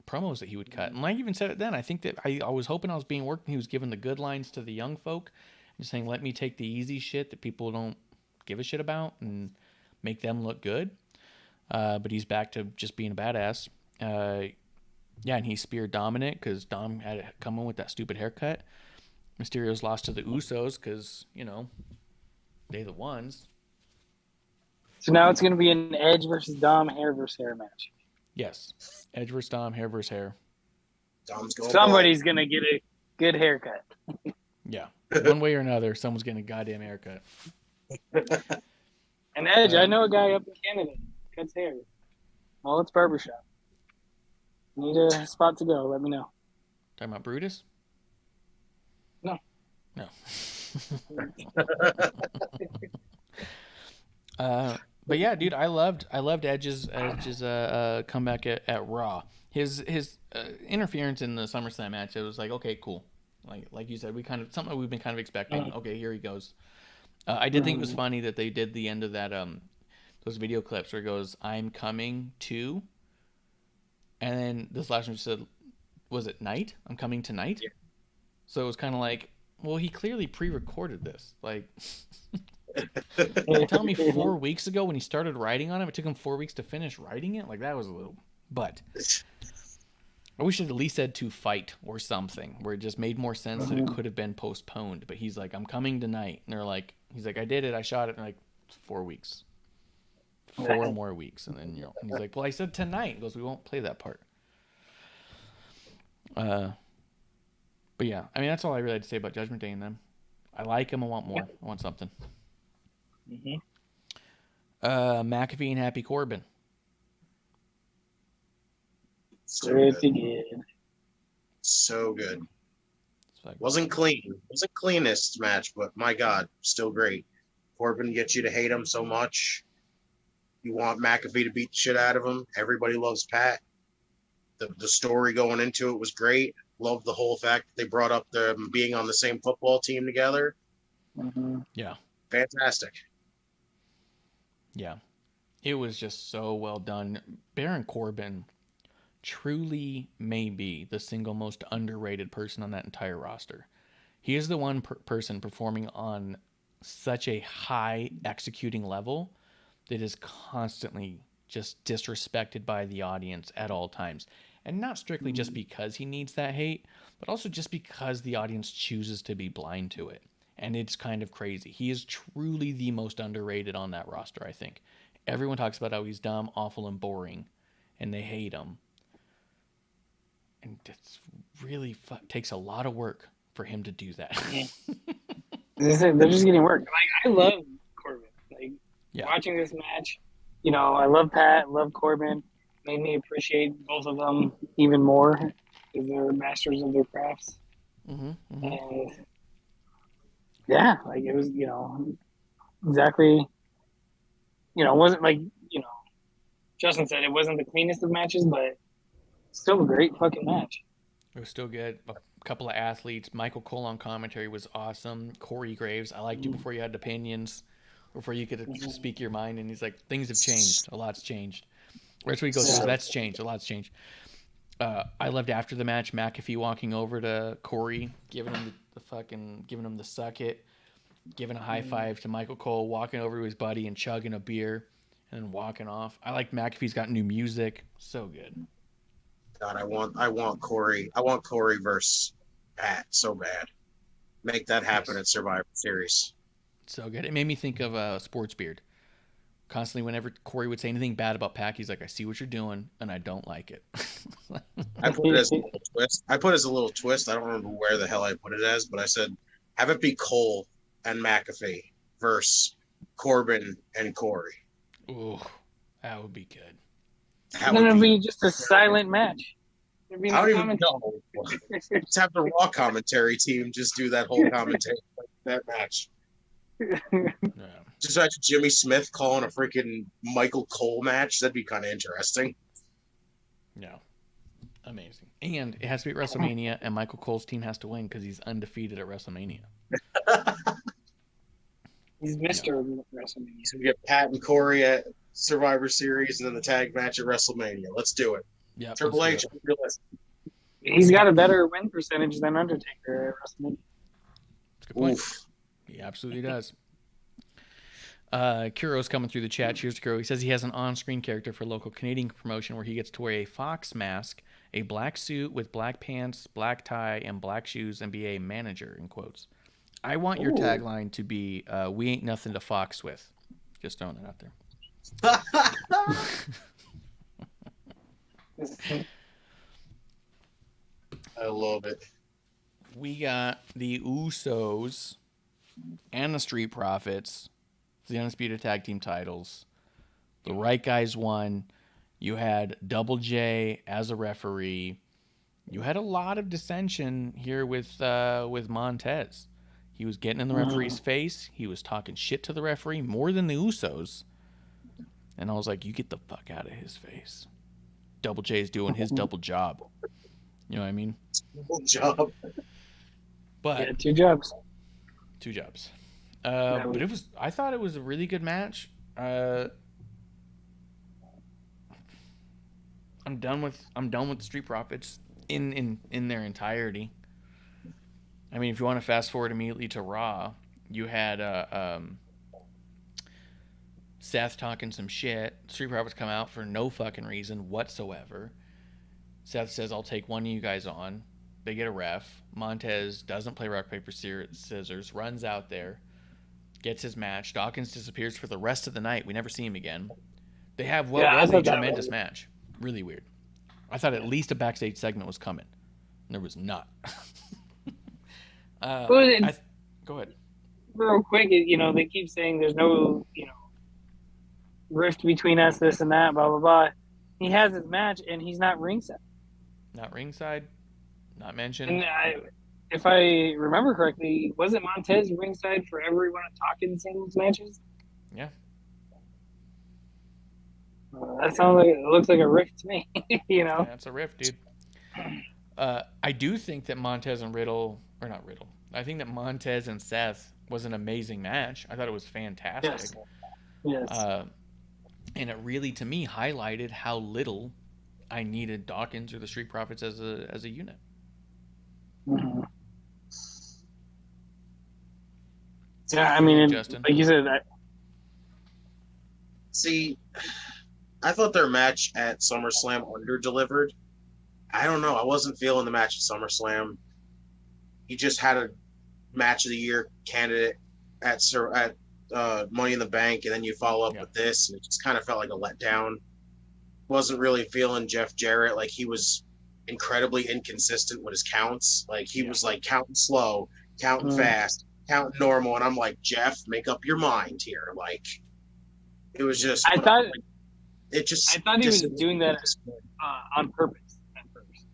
promos that he would cut. And I even said it then. I think that I was hoping I was being worked and he was giving the good lines to the young folk and saying, let me take the easy shit that people don't give a shit about and make them look good. But he's back to just being a badass. And he speared Dominic because Dom had to come in with that stupid haircut. Mysterio's lost to the Usos because, they the ones. So now it's going to be an Edge versus Dom hair versus hair match. Yes. Edge versus Dom, hair versus hair. Dom's going Somebody's going to get a good haircut. Yeah. One way or another, someone's getting a goddamn haircut. And Edge, I know a guy up in Canada. Cuts hair. Malt's Barbershop. Need a spot to go. Let me know. Talking about Brutus? No. But yeah, dude, I loved Edge's comeback at Raw. His interference in the SummerSlam match, it was like, okay, cool. Like you said, something we've been kind of expecting. Okay, here he goes. I did think it was funny that they did the end of that those video clips where it goes, I'm coming to, and then this last one said, was it night? I'm coming tonight? Yeah. So it was kind of like, well, he clearly pre-recorded this. Like, you're telling me 4 weeks ago when he started writing on it took him 4 weeks to finish writing it? Like, that was a little... But I wish it at least said to fight or something, where it just made more sense that it could have been postponed. But he's like, I'm coming tonight. And they're like, he's like, I did it. I shot it in like 4 weeks. 4 more weeks. And then, and he's like, well, I said tonight. He goes, we won't play that part. But yeah, I mean, that's all I really had to say about Judgment Day and them. I like him. I want more. I want something. McAfee and Happy Corbin. So good. Wasn't clean. Wasn't cleanest match, but my God, still great. Corbin gets you to hate him so much. You want McAfee to beat the shit out of him. Everybody loves Pat. The story going into it was great. Love the whole fact that they brought up them being on the same football team together. Yeah. Fantastic. Yeah. It was just so well done. Baron Corbin truly may be the single most underrated person on that entire roster. He is the one person performing on such a high executing level that is constantly just disrespected by the audience at all times. And not strictly just because he needs that hate, but also just because the audience chooses to be blind to it. And it's kind of crazy. He is truly the most underrated on that roster, I think. Everyone talks about how he's dumb, awful, and boring. and they hate him. And it's really takes a lot of work for him to do that. They're just getting work. Like, I love Corbin. Like, watching this match, I love Pat, love Corbin. Made me appreciate both of them even more because they're masters of their crafts. And yeah, like it was, exactly. It wasn't like, Justin said it wasn't the cleanest of matches, but still a great fucking match. It was still good. A couple of athletes. Michael Cole on commentary was awesome. Corey Graves, I liked you before you had opinions, before you could speak your mind. And he's like, things have changed. A lot's changed. That's what he goes, that's changed. A lot's changed. I loved after the match, McAfee walking over to Corey, giving him giving him the suck it, giving a high five to Michael Cole, walking over to his buddy and chugging a beer, and then walking off. I like McAfee's got new music. So good. God, I want Corey. I want Corey versus Pat so bad. Make that happen at Survivor Series. So good. It made me think of Sports Beard. Constantly, whenever Corey would say anything bad about Pac, he's like, I see what you're doing, and I don't like it. I put it as a little twist. I don't remember where the hell I put it as, but I said, have it be Cole and McAfee versus Corbin and Corey. Ooh, that would be good. It's going to be just a silent match. I don't even know. Just have the Raw commentary team just do that whole commentary, that match. Just like Jimmy Smith calling a freaking Michael Cole match. That'd be kind of interesting. No. Amazing. And it has to be at WrestleMania, and Michael Cole's team has to win because he's undefeated at WrestleMania. He's Mr. WrestleMania. So we get Pat and Corey at Survivor Series and then the tag match at WrestleMania. Let's do it. Yeah, Triple H. He's got a better win percentage than Undertaker at WrestleMania. That's a good point. Oof. He absolutely does. Kuro's coming through the chat. Cheers to Kuro. He says he has an on-screen character for a local Canadian promotion where he gets to wear a fox mask, a black suit with black pants, black tie, and black shoes, and be a manager, in quotes. I want your tagline to be, we ain't nothing to fox with. Just throwing it out there. I love it. We got the Usos and the Street Profits, the Undisputed Tag Team titles. The right guys won. You had Double J as a referee. You had a lot of dissension here with Montez. He was getting in the referee's face. He was talking shit to the referee more than the Usos. And I was like, you get the fuck out of his face. Double J is doing his double job. You know what I mean? Double job. But yeah, two jobs. But I thought it was a really good match. I'm done with the Street Profits in their entirety. I mean, if you want to fast forward immediately to Raw, you had Seth talking some shit. Street Profits come out for no fucking reason whatsoever. Seth says, I'll take one of you guys on. They get a ref. Montez doesn't play rock, paper, scissors, runs out there, gets his match. Dawkins disappears for the rest of the night. We never see him again. They have what was a tremendous match. Really weird. I thought at least a backstage segment was coming. And there was not. Go ahead. Real quick, they keep saying there's no, rift between us, this and that, blah, blah, blah. He has his match, and he's not ringside. Not ringside. Not mentioned. And if I remember correctly, wasn't Montez ringside for every one of Dawkins' matches? Yeah. That sounds like it looks like a rift to me. Yeah, it's a rift, dude. I do think that Montez and I think that Montez and Seth was an amazing match. I thought it was fantastic. Yes. And it really, to me, highlighted how little I needed Dawkins or the Street Profits as a unit. Mm-hmm. Yeah, I mean, Justin? Like you said, See, I thought their match at SummerSlam under-delivered. I don't know. I wasn't feeling the match at SummerSlam. He just had a match of the year candidate at Money in the Bank, and then you follow up with this, and it just kind of felt like a letdown. wasn't really feeling Jeff Jarrett. Like, he was incredibly inconsistent with his counts. Like, he was like counting slow, counting fast, counting normal, and I'm like, Jeff, make up your mind here. Like, it was just. I thought he was doing that on purpose at first.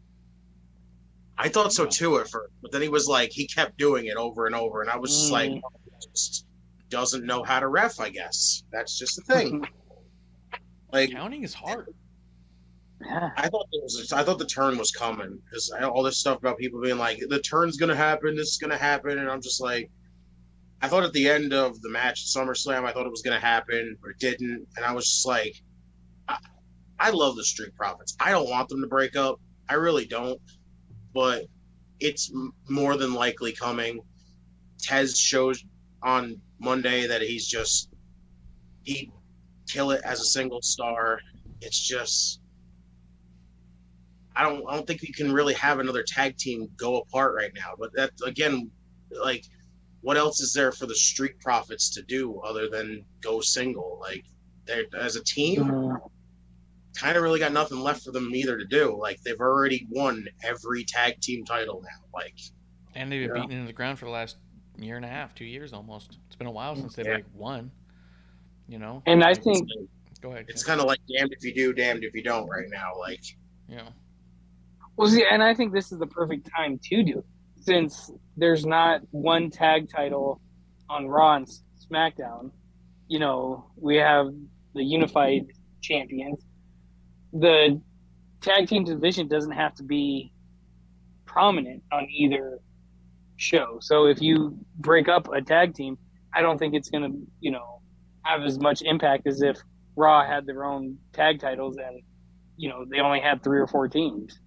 I thought so too at first, but then he was like, he kept doing it over and over, and I was just like, just doesn't know how to ref. I guess that's just the thing. Like, counting is hard. I thought the turn was coming, because all this stuff about people being like, the turn's gonna happen, this is gonna happen, and I'm just like, I thought at the end of the match at SummerSlam, I thought it was gonna happen, but it didn't, and I was just like, I love the Street Profits. I don't want them to break up. I really don't, but it's more than likely coming. Tez shows on Monday that he'd kill it as a single star. It's just, I don't think you can really have another tag team go apart right now. But that, again, like, what else is there for the Street Profits to do other than go single? Like, they're, as a team, kind of really got nothing left for them either to do. Like, they've already won every tag team title now. Like, and they've been beaten into the ground for the last year and a half, 2 years almost. It's been a while since they've like won. You know, and I think go ahead. It's kind of like damned if you do, damned if you don't right now. Like, well, see, and I think this is the perfect time to do it, since there's not one tag title on Raw and SmackDown. You know, we have the unified champions. The tag team division doesn't have to be prominent on either show. So if you break up a tag team, I don't think it's going to, have as much impact as if Raw had their own tag titles and, they only had 3 or 4 teams.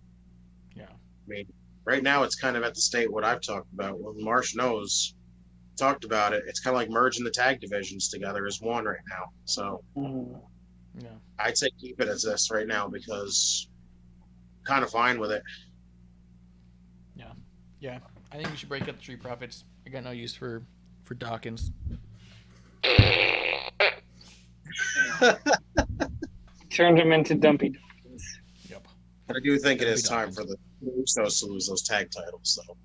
Yeah. I mean, right now it's kind of at the state what I've talked about. When Marsh talked about it, it's kind of like merging the tag divisions together as one right now. So I'd say keep it as this right now, because I'm kind of fine with it. Yeah. I think we should break up the Street Profits. I got no use for Dawkins. Turned him into Dumpy Dawkins. Yep. But I do think it is time for the Usos to lose those tag titles, though.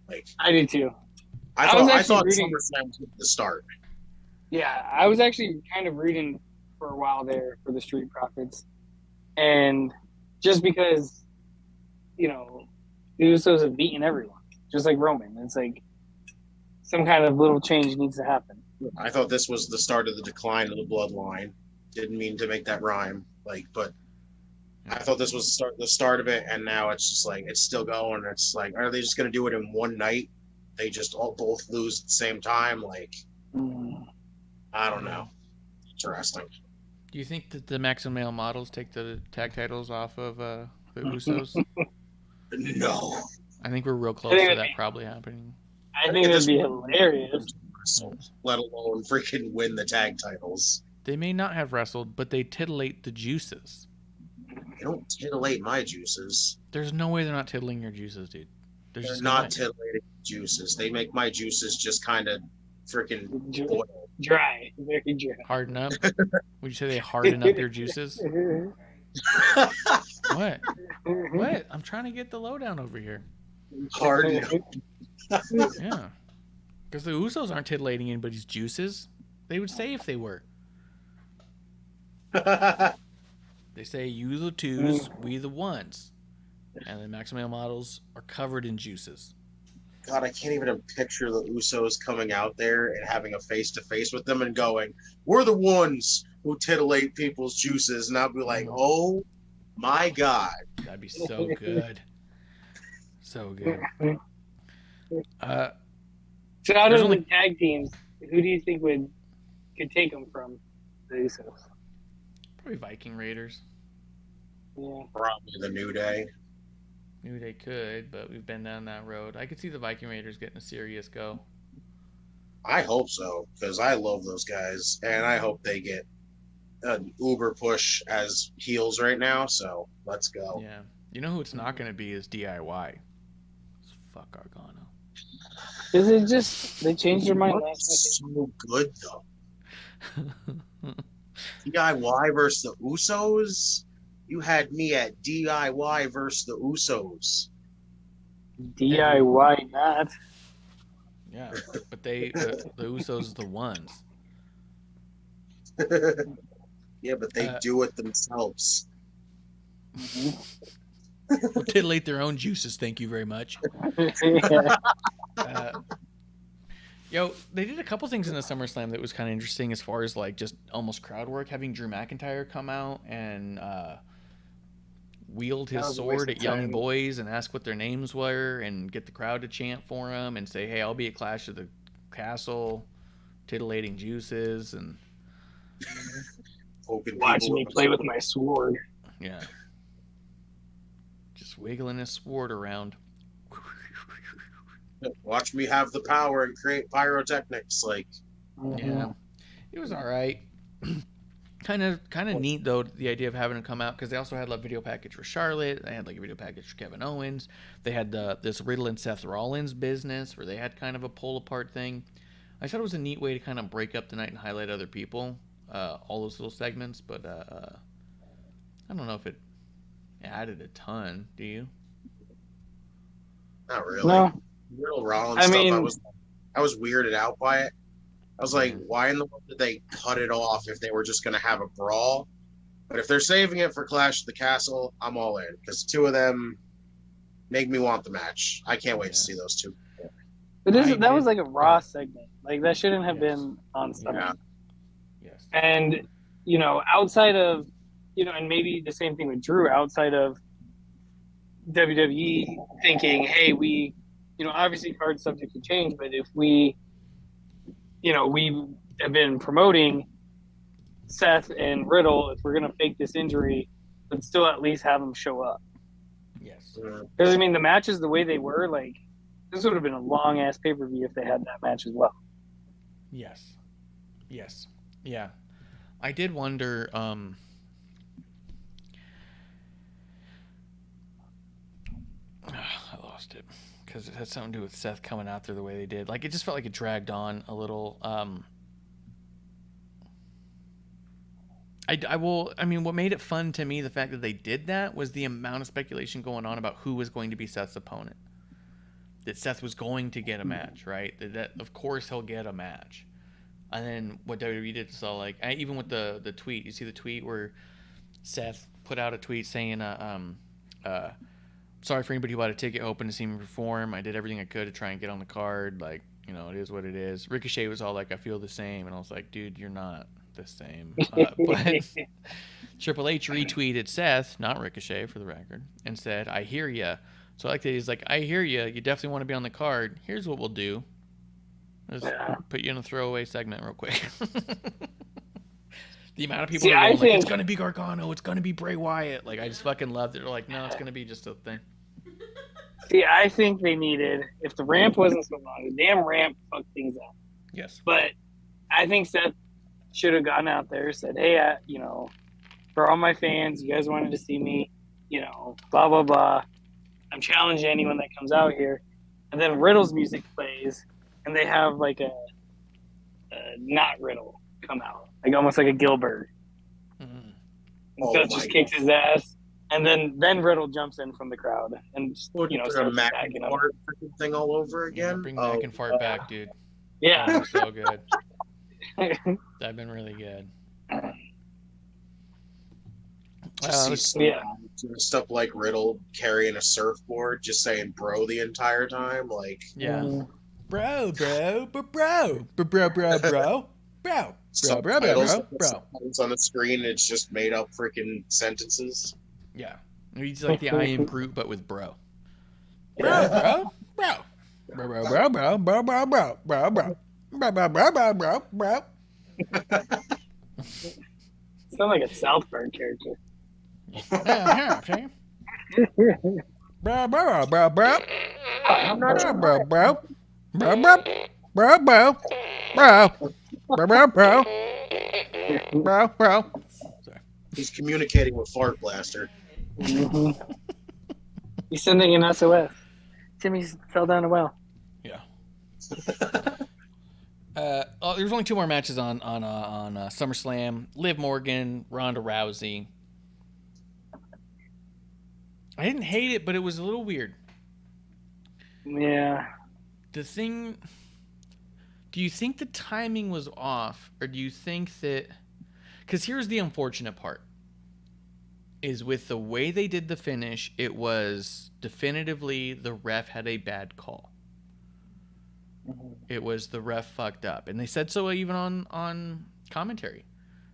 Like, I do too. I thought SummerSlam was the start. Yeah, I was actually kind of rooting for a while there for the Street Profits, and just because the Usos have beaten everyone, just like Roman, it's like some kind of little change needs to happen. I thought this was the start of the decline of the bloodline. Didn't mean to make that rhyme, but I thought this was the start of it, and now it's just like it's still going. It's like, are they just going to do it in one night? They just both lose at the same time. Like, I don't know. Interesting. Do you think that the Maximum Male Models take the tag titles off of the Usos? No. I think we're real close to that probably happening. I think it'd be hilarious. Let alone freaking win the tag titles. They may not have wrestled, but they titillate the juices. They don't titillate my juices. There's no way they're not tittling your juices, dude. They're not titillating juices. They make my juices just kind of freaking dry, very dry. Harden up. Would you say they harden up your juices? What? What? I'm trying to get the lowdown over here. Harden up. Yeah. Because the Usos aren't titillating anybody's juices. They would say if they were. They say, you the twos, we the ones. And the Maximum Models are covered in juices. God, I can't even picture the Usos coming out there and having a face-to-face with them and going, we're the ones who titillate people's juices. And I'll be like, oh, my God. That'd be so good. So good. So out of the tag teams, who do you think could take them from the Usos? Probably Viking Raiders. Yeah. Probably the New Day. New Day could, but we've been down that road. I could see the Viking Raiders getting a serious go. I hope so, because I love those guys, and I hope they get an uber push as heels right now, so let's go. Yeah. You know who it's not going to be is DIY. Fuck Gargano. Is it just they changed their mind last second? So good, though. DIY versus the Usos? You had me at DIY versus the Usos. DIY not. Yeah, but the Usos the ones. Yeah, but they do it themselves. Will titillate their own juices. Thank you very much. Yo, they did a couple things in the SummerSlam that was kind of interesting as far as like just almost crowd work. Having Drew McIntyre come out and wield his sword at young boys and ask what their names were and get the crowd to chant for him and say, "Hey, I'll be at Clash of the Castle," titillating juices and watching me play with my sword. Yeah, just wiggling his sword around. Watch me have the power and create pyrotechnics. Like, yeah, it was all right. kind of neat though, the idea of having him come out, because they also had like a video package for Charlotte. They had like a video package for Kevin Owens. They had this Riddle and Seth Rollins business where they had kind of a pull apart thing. I thought it was a neat way to kind of break up the night and highlight other people, all those little segments. But I don't know if it added a ton. Do you? Not really. No. Riddle Rollins stuff, I was weirded out by it. I was like, why in the world did they cut it off if they were just going to have a brawl? But if they're saving it for Clash of the Castle, I'm all in, because two of them make me want the match. I can't wait to see those two. But that was like a Raw segment. Like, that shouldn't have been on SummerSlam. Yes. And, outside of, and maybe the same thing with Drew, outside of WWE thinking, hey, we, obviously card's subject to change, but if we, we have been promoting Seth and Riddle, if we're going to fake this injury, but still at least have them show up. Yes. Because, the matches, the way they were, like, this would have been a long-ass pay-per-view if they had that match as well. Yes. Yes. Yeah. I did wonder, I lost it because it had something to do with Seth coming out there the way they did. Like, it just felt like it dragged on a little. What made it fun to me, the fact that they did that, was the amount of speculation going on about who was going to be Seth's opponent. That Seth was going to get a match, right? That of course he'll get a match. And then what WWE did, so like, even with the tweet, you see the tweet where Seth put out a tweet saying, sorry for anybody who bought a ticket hoping to see me perform. I did everything I could to try and get on the card. Like, it is what it is. Ricochet was all like, I feel the same. And I was like, dude, you're not the same. But Triple H retweeted Seth, not Ricochet for the record, and said, I hear ya. So I like that he's like, I hear ya. You definitely want to be on the card. Here's what we'll do. Let's put you in a throwaway segment real quick. The amount of people are going, like, it's going to be Gargano. It's going to be Bray Wyatt. Like, I just fucking loved it. They're like, no, it's going to be just a thing. See, I think they needed, if the ramp wasn't so long, the damn ramp fucked things up. Yes. But I think Seth should have gone out there, said, hey, for all my fans, you guys wanted to see me, blah, blah, blah. I'm challenging anyone that comes out here. And then Riddle's music plays, and they have like a not Riddle come out, like almost like a Gilbert. Mm-hmm. And Seth just kicks his ass, and then Riddle jumps in from the crowd and starts attacking him. Thing all over again. Bring Mac and Fart back, dude. Yeah, that was so good. That'd been really good. Stuff like Riddle carrying a surfboard, just saying "bro" the entire time, like bro. It's on the screen. It's just made up freaking sentences. Yeah, he's like the I Am Groot, but with bro. Yeah. Bro. Sound like a South Park character. He's communicating with Fart Blaster. Mm-hmm. He's sending an SOS. Timmy fell down a well. Yeah. There's only two more matches on SummerSlam. Liv Morgan, Ronda Rousey. I didn't hate it, but it was a little weird. Yeah. The thing, do you think the timing was off, or do you think that, because here's the unfortunate part, is with the way they did the finish, it was definitively the ref had a bad call. It was the ref fucked up, and they said so even on commentary.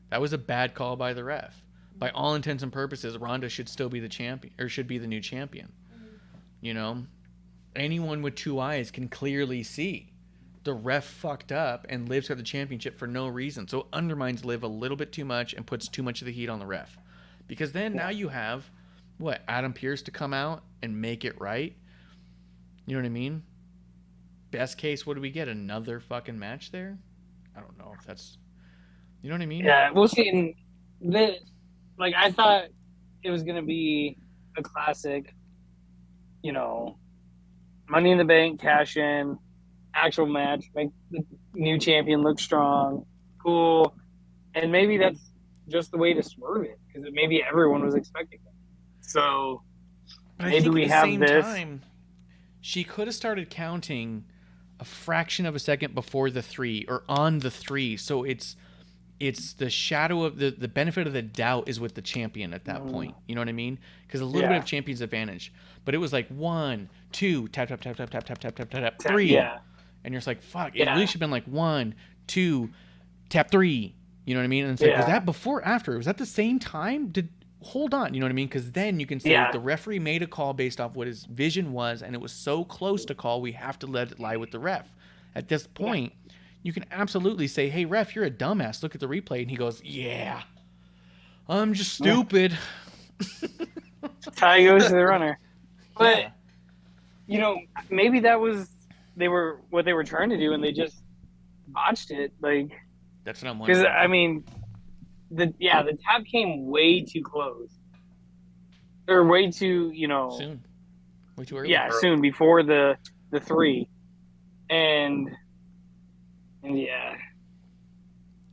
That was a bad call by the ref. By all intents and purposes, Ronda should still be the champion, or should be the new champion. You know, anyone with two eyes can clearly see the ref fucked up, and Liv's got the championship for no reason. So it undermines Liv a little bit too much and puts too much of the heat on the ref. Because then now you have, Adam Pearce to come out and make it right? You know what I mean? Best case, what do we get? Another fucking match there? I don't know if that's... You know what I mean? Yeah, we'll see. I thought it was going to be a classic, you know, Money in the Bank, cash in, actual match, make the new champion look strong, cool. And maybe that's just the way to swerve it, because maybe everyone was expecting it. So maybe we have this. Time, she could have started counting a fraction of a second before the 3 or on the 3. So it's the shadow of the benefit of the doubt is with the champion at that point. You know what I mean? Because a little bit of champion's advantage. But it was like 1, 2, tap, tap, tap, tap, tap, tap, tap, tap, tap, 3. Yeah. And you're just like, fuck. It really should have been like 1, 2, tap 3. You know what I mean? And it's like, was that before or after? Was that the same time? Hold on, you know what I mean? Because then you can say the referee made a call based off what his vision was, and it was so close to call, we have to let it lie with the ref. At this point, you can absolutely say, hey, ref, you're a dumbass. Look at the replay. And he goes, yeah, I'm just stupid. Tie goes to the runner. But, you know, maybe that was what they were trying to do, and they just botched it. Like, that's what I'm wondering. Because, I mean, the tap came way too close. Or way too, you know. Soon. Way too early. Yeah, soon, before the 3. And yeah.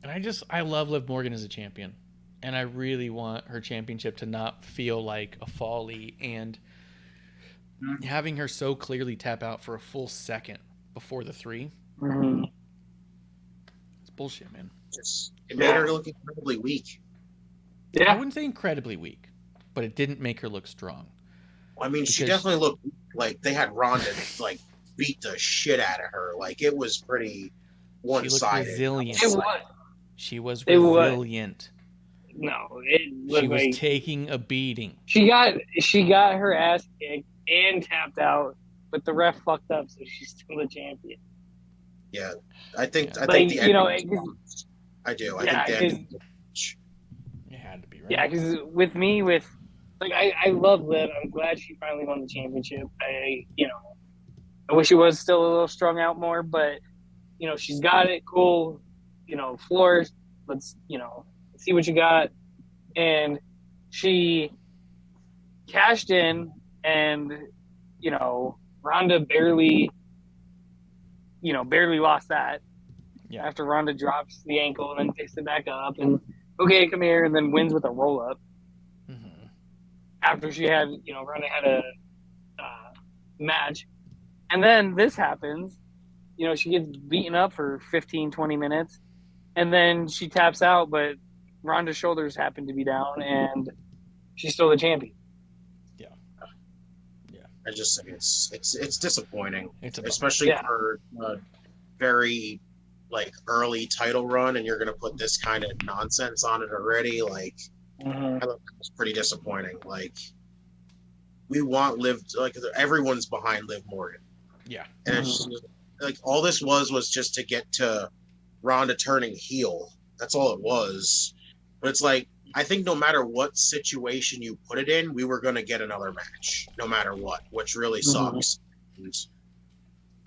And I love Liv Morgan as a champion. And I really want her championship to not feel like a folly. And having her so clearly tap out for a full second before the 3. Mm-hmm. It's bullshit, man. It made her look incredibly weak. Yeah. I wouldn't say incredibly weak, but it didn't make her look strong. I mean, she definitely looked like they had Ronda like beat the shit out of her. Like, it was pretty one-sided. She looked resilient. It was. She was resilient. No, she was taking a beating. She got her ass kicked and tapped out, but the ref fucked up, so she's still the champion. Yeah, I think the ending. I do. I think the ending. It had to be right. Yeah, because I love Liv. I'm glad she finally won the championship. I wish it was still a little strung out more, but she's got it. Cool. Floor. Let's see what you got. And she cashed in, and Ronda barely lost that. Yeah. After Ronda drops the ankle and then picks it back up, and okay, come here, and then wins with a roll up. Mm-hmm. After she had, Ronda had a match, and then this happens. She gets beaten up for 15, 20 minutes, and then she taps out, but Ronda's shoulders happen to be down, and she's still the champion. Yeah. I just think it's disappointing, It's especially for a very early title run, and you're going to put this kind of nonsense on it already. I thought it's pretty disappointing. We want Liv, everyone's behind Liv Morgan. Yeah. And it's just, all this was just to get to Ronda turning heel. That's all it was. But it's I think no matter what situation you put it in, we were going to get another match, no matter what, which really sucks.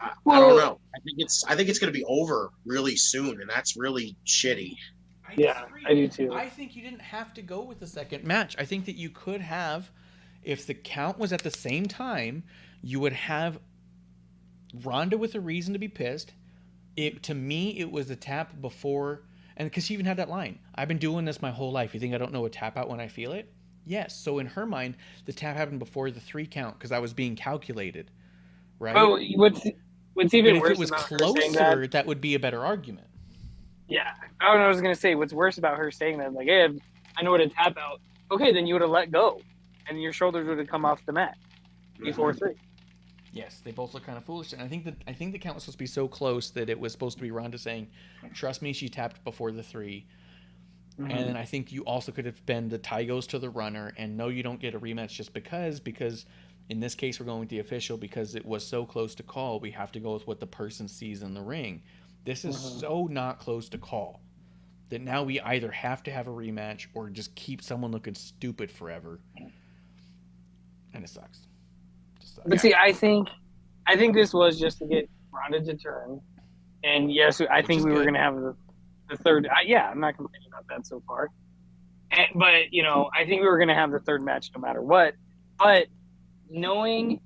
I don't know. I think it's going to be over really soon, and that's really shitty. I do too. I think you didn't have to go with the second match. I think that you could have, if the count was at the same time, you would have Ronda with a reason to be pissed. To me, it was the tap before, and because she even had that line, I've been doing this my whole life. You think I don't know a tap out when I feel it? Yes. So in her mind, the tap happened before the 3 count because I was being calculated, right? Oh, what's But even if worse it was about her saying that? closer, that would be a better argument. Yeah. Oh, and I was gonna say what's worse about her saying that, like, hey, I know what a tap out. Okay, then you would have let go, and your shoulders would have come off the mat before 3. Yes, they both look kind of foolish, and I think the count was supposed to be so close that it was supposed to be Ronda saying, "Trust me, she tapped before the 3." And then I think you also could have been the tie goes to the runner, and no, you don't get a rematch just because in this case we're going with the official because it was so close to call. We have to go with what the person sees in the ring. This is so not close to call that now we either have to have a rematch or just keep someone looking stupid forever, and it sucks. But see, I think this was just to get Ronda to turn, and yes, I think we were going to have the third. I'm not complaining about that so far. But I think we were going to have the third match no matter what. But knowing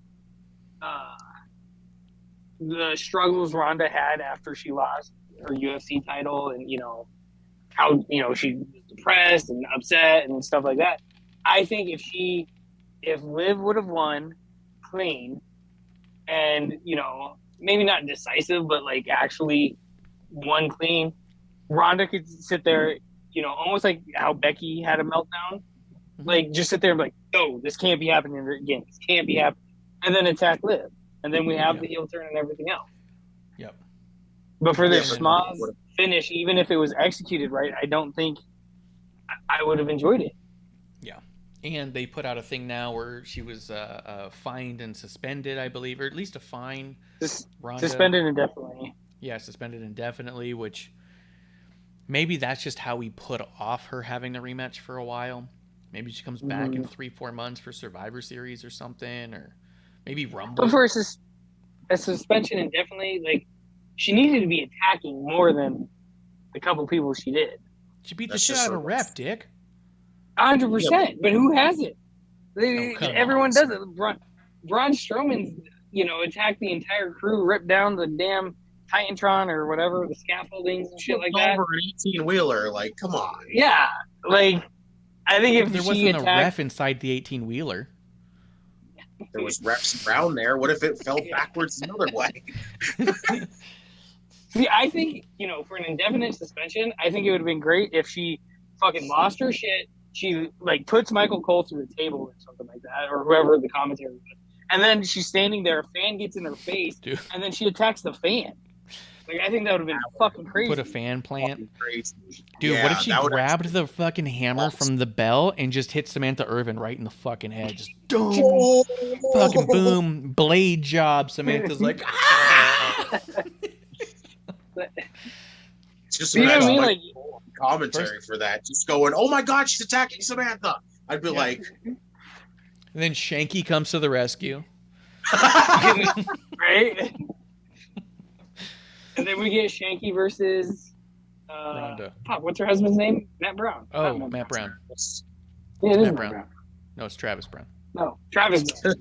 the struggles Ronda had after she lost her UFC title, and how she was depressed and upset and stuff like that, I think if Liv would have won clean and maybe not decisive but like actually won clean, Ronda could sit there almost like how Becky had a meltdown, like just sit there and be like, no, this can't be happening again, this can't be happening, and then attack Liv, and then we have the heel turn and everything else. But for this schmoz finish, even if it was executed right, I don't think I would have enjoyed it. And they put out a thing now where she was fined and suspended, I believe, or at least a fine. Suspended indefinitely. Yeah, suspended indefinitely, which maybe that's just how we put off her having the rematch for a while. Maybe she comes back in 3-4 months for Survivor Series or something, or maybe Rumble. But for a suspension indefinitely, like, she needed to be attacking more than the couple people she did. She beat the shit out of a ref, Dick. 100%, but who has it? Everyone does it. Braun Strowman's, attacked the entire crew, ripped down the damn Titantron or whatever, the scaffoldings and shit like that. Over an 18-wheeler, like, come on. Yeah, like, I think if there wasn't a ref inside the 18-wheeler. There was refs around there. What if it fell backwards the other way? See, I think, for an indefinite suspension, I think it would have been great if she fucking lost her shit. She like puts Michael Cole through the table or something like that, or whoever the commentary was, and then she's standing there. A fan gets in her face, and then she attacks the fan. Like, I think that would have been fucking crazy. Put a fan plant, dude. Yeah, what if she grabbed the fucking hammer from the bell and just hit Samantha Irvin right in the fucking head? Just boom, fucking boom, blade job. Samantha's like, ah! Just you know what I mean? Like, commentary for that, just going, oh my god, she's attacking Samantha. I'd be like, and then Shanky comes to the rescue. Right? And then we get Shanky versus Ronda. What's her husband's name? Matt Brown. Oh, Matt Brown. Yeah, it is Matt Brown. No, it's Travis Brown. No, Travis Brown.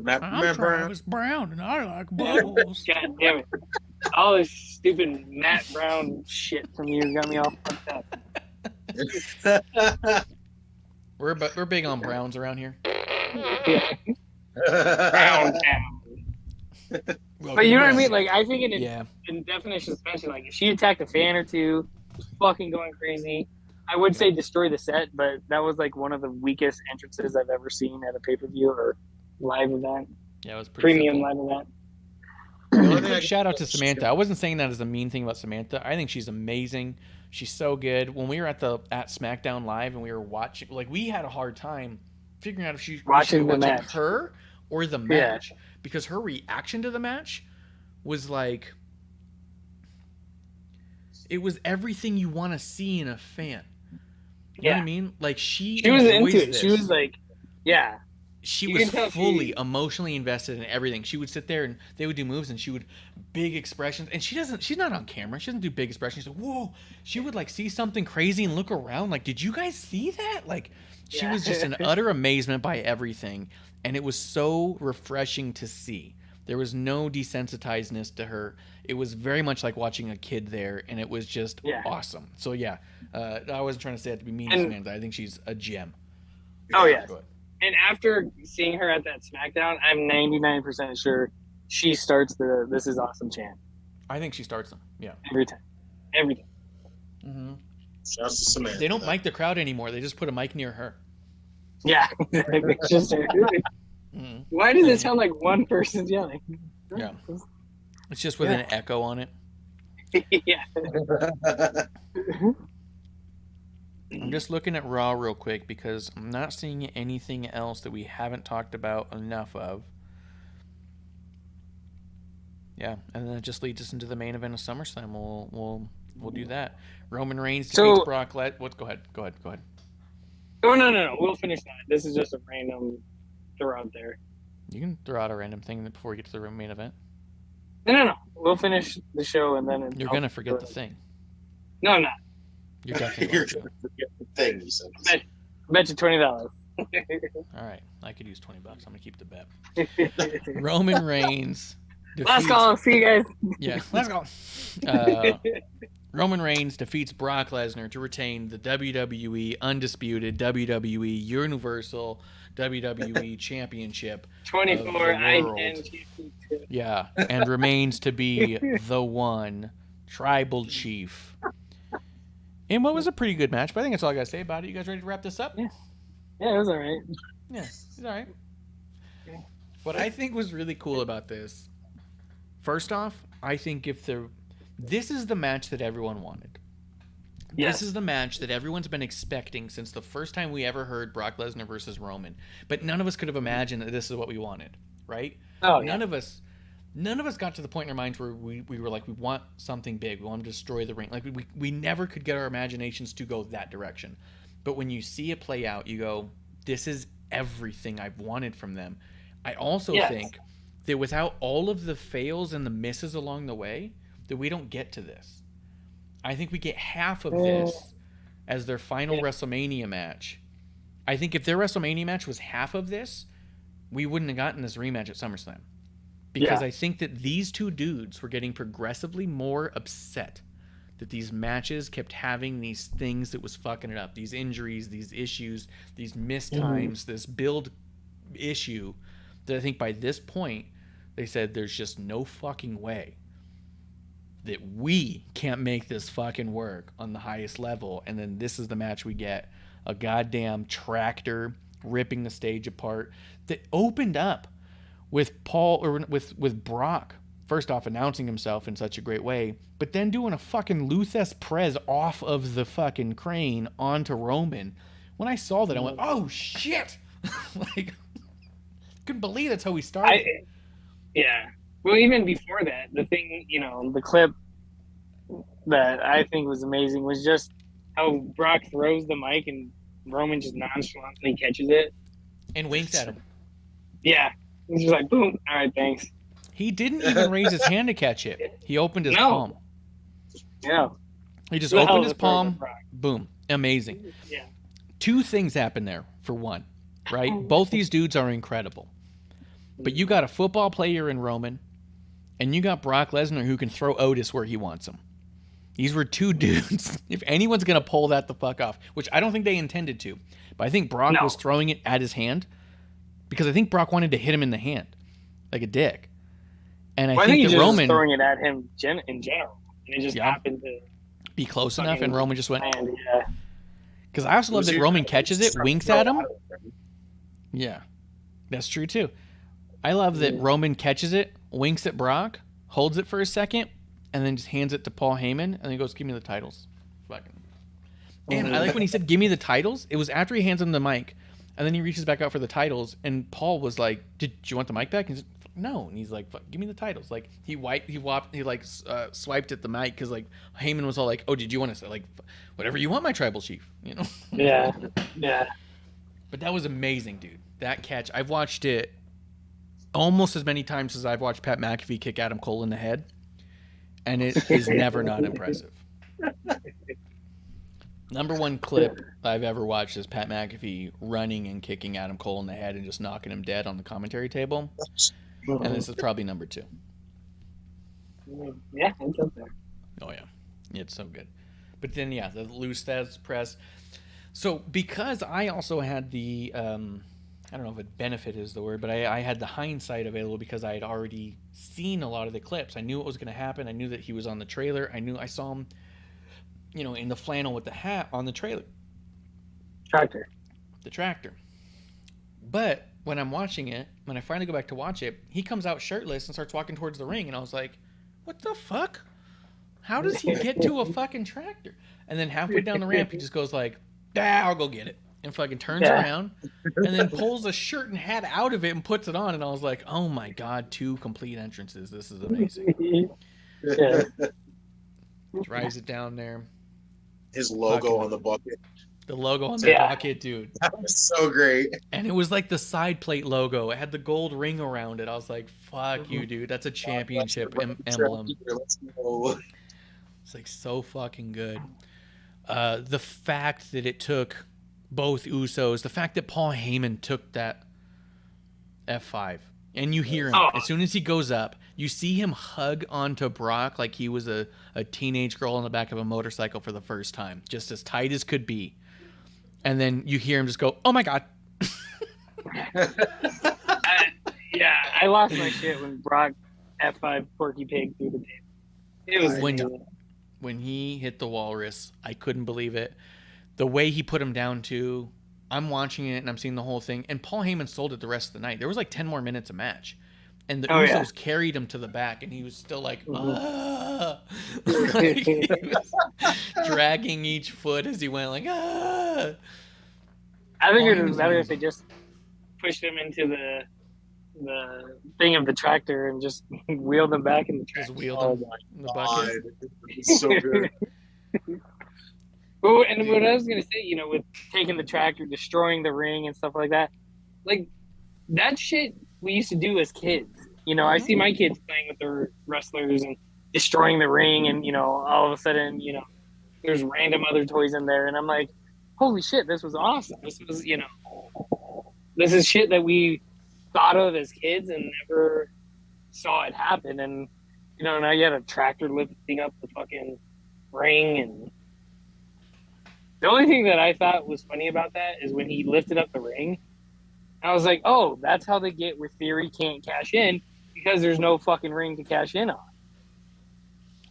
Matt Travis Brown, and I like bubbles. God damn it. All this stupid Matt Brown shit from you got me all fucked up. We're big on Browns around here. Yeah. Brown town. But you know what I mean? Like, I think in definition suspension, like, if she attacked a fan or two, fucking going crazy, I would say destroy the set, but that was like one of the weakest entrances I've ever seen at a pay-per-view or live event. Yeah, it was pretty premium simple. live event. Quick shout out to Samantha. I wasn't saying that as a mean thing about Samantha. I think she's amazing. She's so good. When we were at Smackdown Live and we were watching, like, we had a hard time figuring out if she watching was the match, her or the match, because her reaction to the match was like, it was everything you want to see in a fan. You know what I mean? Like, she was into it. This. She was like, yeah. She was fully emotionally invested in everything. She would sit there and they would do moves and she would big expressions. And she's not on camera. She doesn't do big expressions. She's like, whoa. She would like see something crazy and look around like, did you guys see that? Like, she was just in utter amazement by everything. And it was so refreshing to see. There was no desensitizedness to her. It was very much like watching a kid there. And it was just awesome. So I wasn't trying to say that to be mean to Samantha. I think she's a gem. Oh, yes. Go ahead. And after seeing her at that SmackDown, I'm 99% sure she starts the "This is awesome" chant I think she starts them. Yeah. every time. Every time. Mm-hmm. Shouts to Samantha. They don't mic the crowd anymore. They just put a mic near her. Yeah. It's just, Mm-hmm. why does it sound like one person's yelling? Yeah. It's just with an echo on it. Yeah. I'm just looking at Raw real quick because I'm not seeing anything else that we haven't talked about enough of. Yeah, and then it just leads us into the main event of SummerSlam. We'll do that. Roman Reigns defeats Brock Lesnar. Go ahead. Oh, no. We'll finish that. This is just a random throw out there. You can throw out a random thing before we get to the main event. No. We'll finish the show and then... You're going to forget the thing. No, I'm not. You're definitely You're going to. gonna forget the thing you said. I bet you $20. All right. I could use $20. I'm going to keep the bet. Roman Reigns defeats... Last call. See you guys. Yeah, let's go. Roman Reigns defeats Brock Lesnar to retain the WWE Undisputed WWE Universal WWE Championship. 24 I-10 world. championship. Yeah, and remains to be the one Tribal Chief. And what was a pretty good match, but I think that's all I got to say about it. You guys ready to wrap this up? Yeah, it was all right. Yeah, it's all right. What I think was really cool about this, first off, I think this is the match that everyone wanted. Yes. This is the match that everyone's been expecting since the first time we ever heard Brock Lesnar versus Roman. But none of us could have imagined that this is what we wanted, right? Oh, None of us got to the point in our minds where we were like, we want something big. We want to destroy the ring. Like we never could get our imaginations to go that direction. But when you see it play out, you go, this is everything I've wanted from them. I also think that without all of the fails and the misses along the way, that we don't get to this. I think we get half of this as their final WrestleMania match. I think if their WrestleMania match was half of this, we wouldn't have gotten this rematch at SummerSlam. Because I think that these two dudes were getting progressively more upset that these matches kept having these things that was fucking it up. These injuries, these issues, these missed times, this build issue, that I think by this point, they said there's just no fucking way that we can't make this fucking work on the highest level. And then this is the match we get. A goddamn tractor ripping the stage apart that opened up with with Brock, first off announcing himself in such a great way, but then doing a fucking Luthes Prez off of the fucking crane onto Roman. When I saw that, I went, oh shit! Like, couldn't believe that's how we started. Well, even before that, the thing, the clip that I think was amazing was just how Brock throws the mic and Roman just nonchalantly catches it. And winks at him. Yeah. He's just like, boom. All right, thanks. He didn't even raise his hand to catch it. He opened his palm. Yeah. He just opened his palm. Boom. Amazing. Yeah. Two things happened there, for one, right? Both these dudes are incredible. But you got a football player in Roman, and you got Brock Lesnar who can throw Otis where he wants him. These were two dudes. If anyone's going to pull that the fuck off, which I don't think they intended to, but I think Brock was throwing it at his hand because I think Brock wanted to hit him in the hand like a dick. And I think that Roman was throwing it at him in general. And it just happened to be close enough, and Roman just went. Yeah. Because I also love that Roman catches it, winks at him. Yeah, that's true too. I love that Roman catches it, winks at Brock, holds it for a second, and then just hands it to Paul Heyman, and then he goes, give me the titles. And I like when he said, give me the titles. It was after he hands him the mic, and then he reaches back out for the titles, and Paul was like, did you want the mic back? And he's like, no. And he's like, fuck, give me the titles. Like, he swiped at the mic, because, like, Heyman was all like, oh, did you want to say, like, whatever you want, my tribal chief, Yeah. But that was amazing, dude. That catch, I've watched it almost as many times as I've watched Pat McAfee kick Adam Cole in the head, and it is never not impressive. Number one clip I've ever watched is Pat McAfee running and kicking Adam Cole in the head and just knocking him dead on the commentary table. And this is probably number 2. Yeah, it's up there. Oh, yeah. It's so good. But then, the loose stats press. So because I also had the I don't know if benefit is the word, but I had the hindsight available because I had already seen a lot of the clips. I knew what was going to happen. I knew that he was on the trailer. I saw him, in the flannel with the hat on the trailer. The tractor. But when I'm watching it, when I finally go back to watch it, he comes out shirtless and starts walking towards the ring, and I was like, what the fuck? How does he get to a fucking tractor? And then halfway down the ramp, he just goes like, I'll go get it. And fucking turns around and then pulls a shirt and hat out of it and puts it on. And I was like, oh my God, 2 complete entrances. This is amazing. Drives it down there. His logo on the bucket. The logo on the bucket, dude. That was so great. And it was like the side plate logo. It had the gold ring around it. I was like, fuck you, dude. That's a championship emblem. Let's go. It's like so fucking good. The fact that it took both Usos, the fact that Paul Heyman took that F5, and you hear him as soon as he goes up, you see him hug onto Brock like he was a teenage girl on the back of a motorcycle for the first time, just as tight as could be. And then you hear him just go, oh my God. I lost my shit when Brock F5 Porky Pig through the table. It was when he hit the walrus, I couldn't believe it. The way he put him down too, I'm watching it and I'm seeing the whole thing. And Paul Heyman sold it the rest of the night. There was like 10 more minutes of match. And the Usos carried him to the back and he was still like, like he was dragging each foot as he went like, I think it was better if they just pushed him into the thing of the tractor and just wheeled him back in the tractor. Just wheeled him in the bucket. It's so good. Well, and what I was going to say, with taking the tractor, destroying the ring and stuff like that, like, that shit we used to do as kids. I see my kids playing with their wrestlers and destroying the ring, and, all of a sudden, there's random other toys in there, and I'm like, holy shit, this was awesome. This was, this is shit that we thought of as kids and never saw it happen. And, now you had a tractor lifting up the fucking ring, and the only thing that I thought was funny about that is when he lifted up the ring, I was like, oh, that's how they get where Theory can't cash in, because there's no fucking ring to cash in on.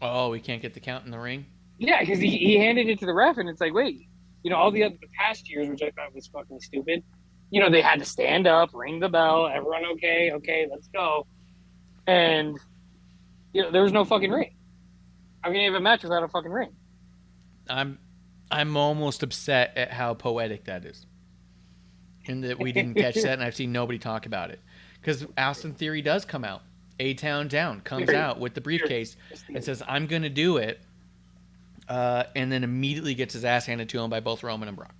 Oh, we can't get the count in the ring? Yeah, because he handed it to the ref, and it's like, wait, all the past years, which I thought was fucking stupid, they had to stand up, ring the bell, everyone okay, let's go. And, there was no fucking ring. How can you have a match without a fucking ring? I'm almost upset at how poetic that is. And that we didn't catch that, and I've seen nobody talk about it. Because Austin Theory does come out. A-Town Down comes out with the briefcase and says, I'm going to do it. And then immediately gets his ass handed to him by both Roman and Brock.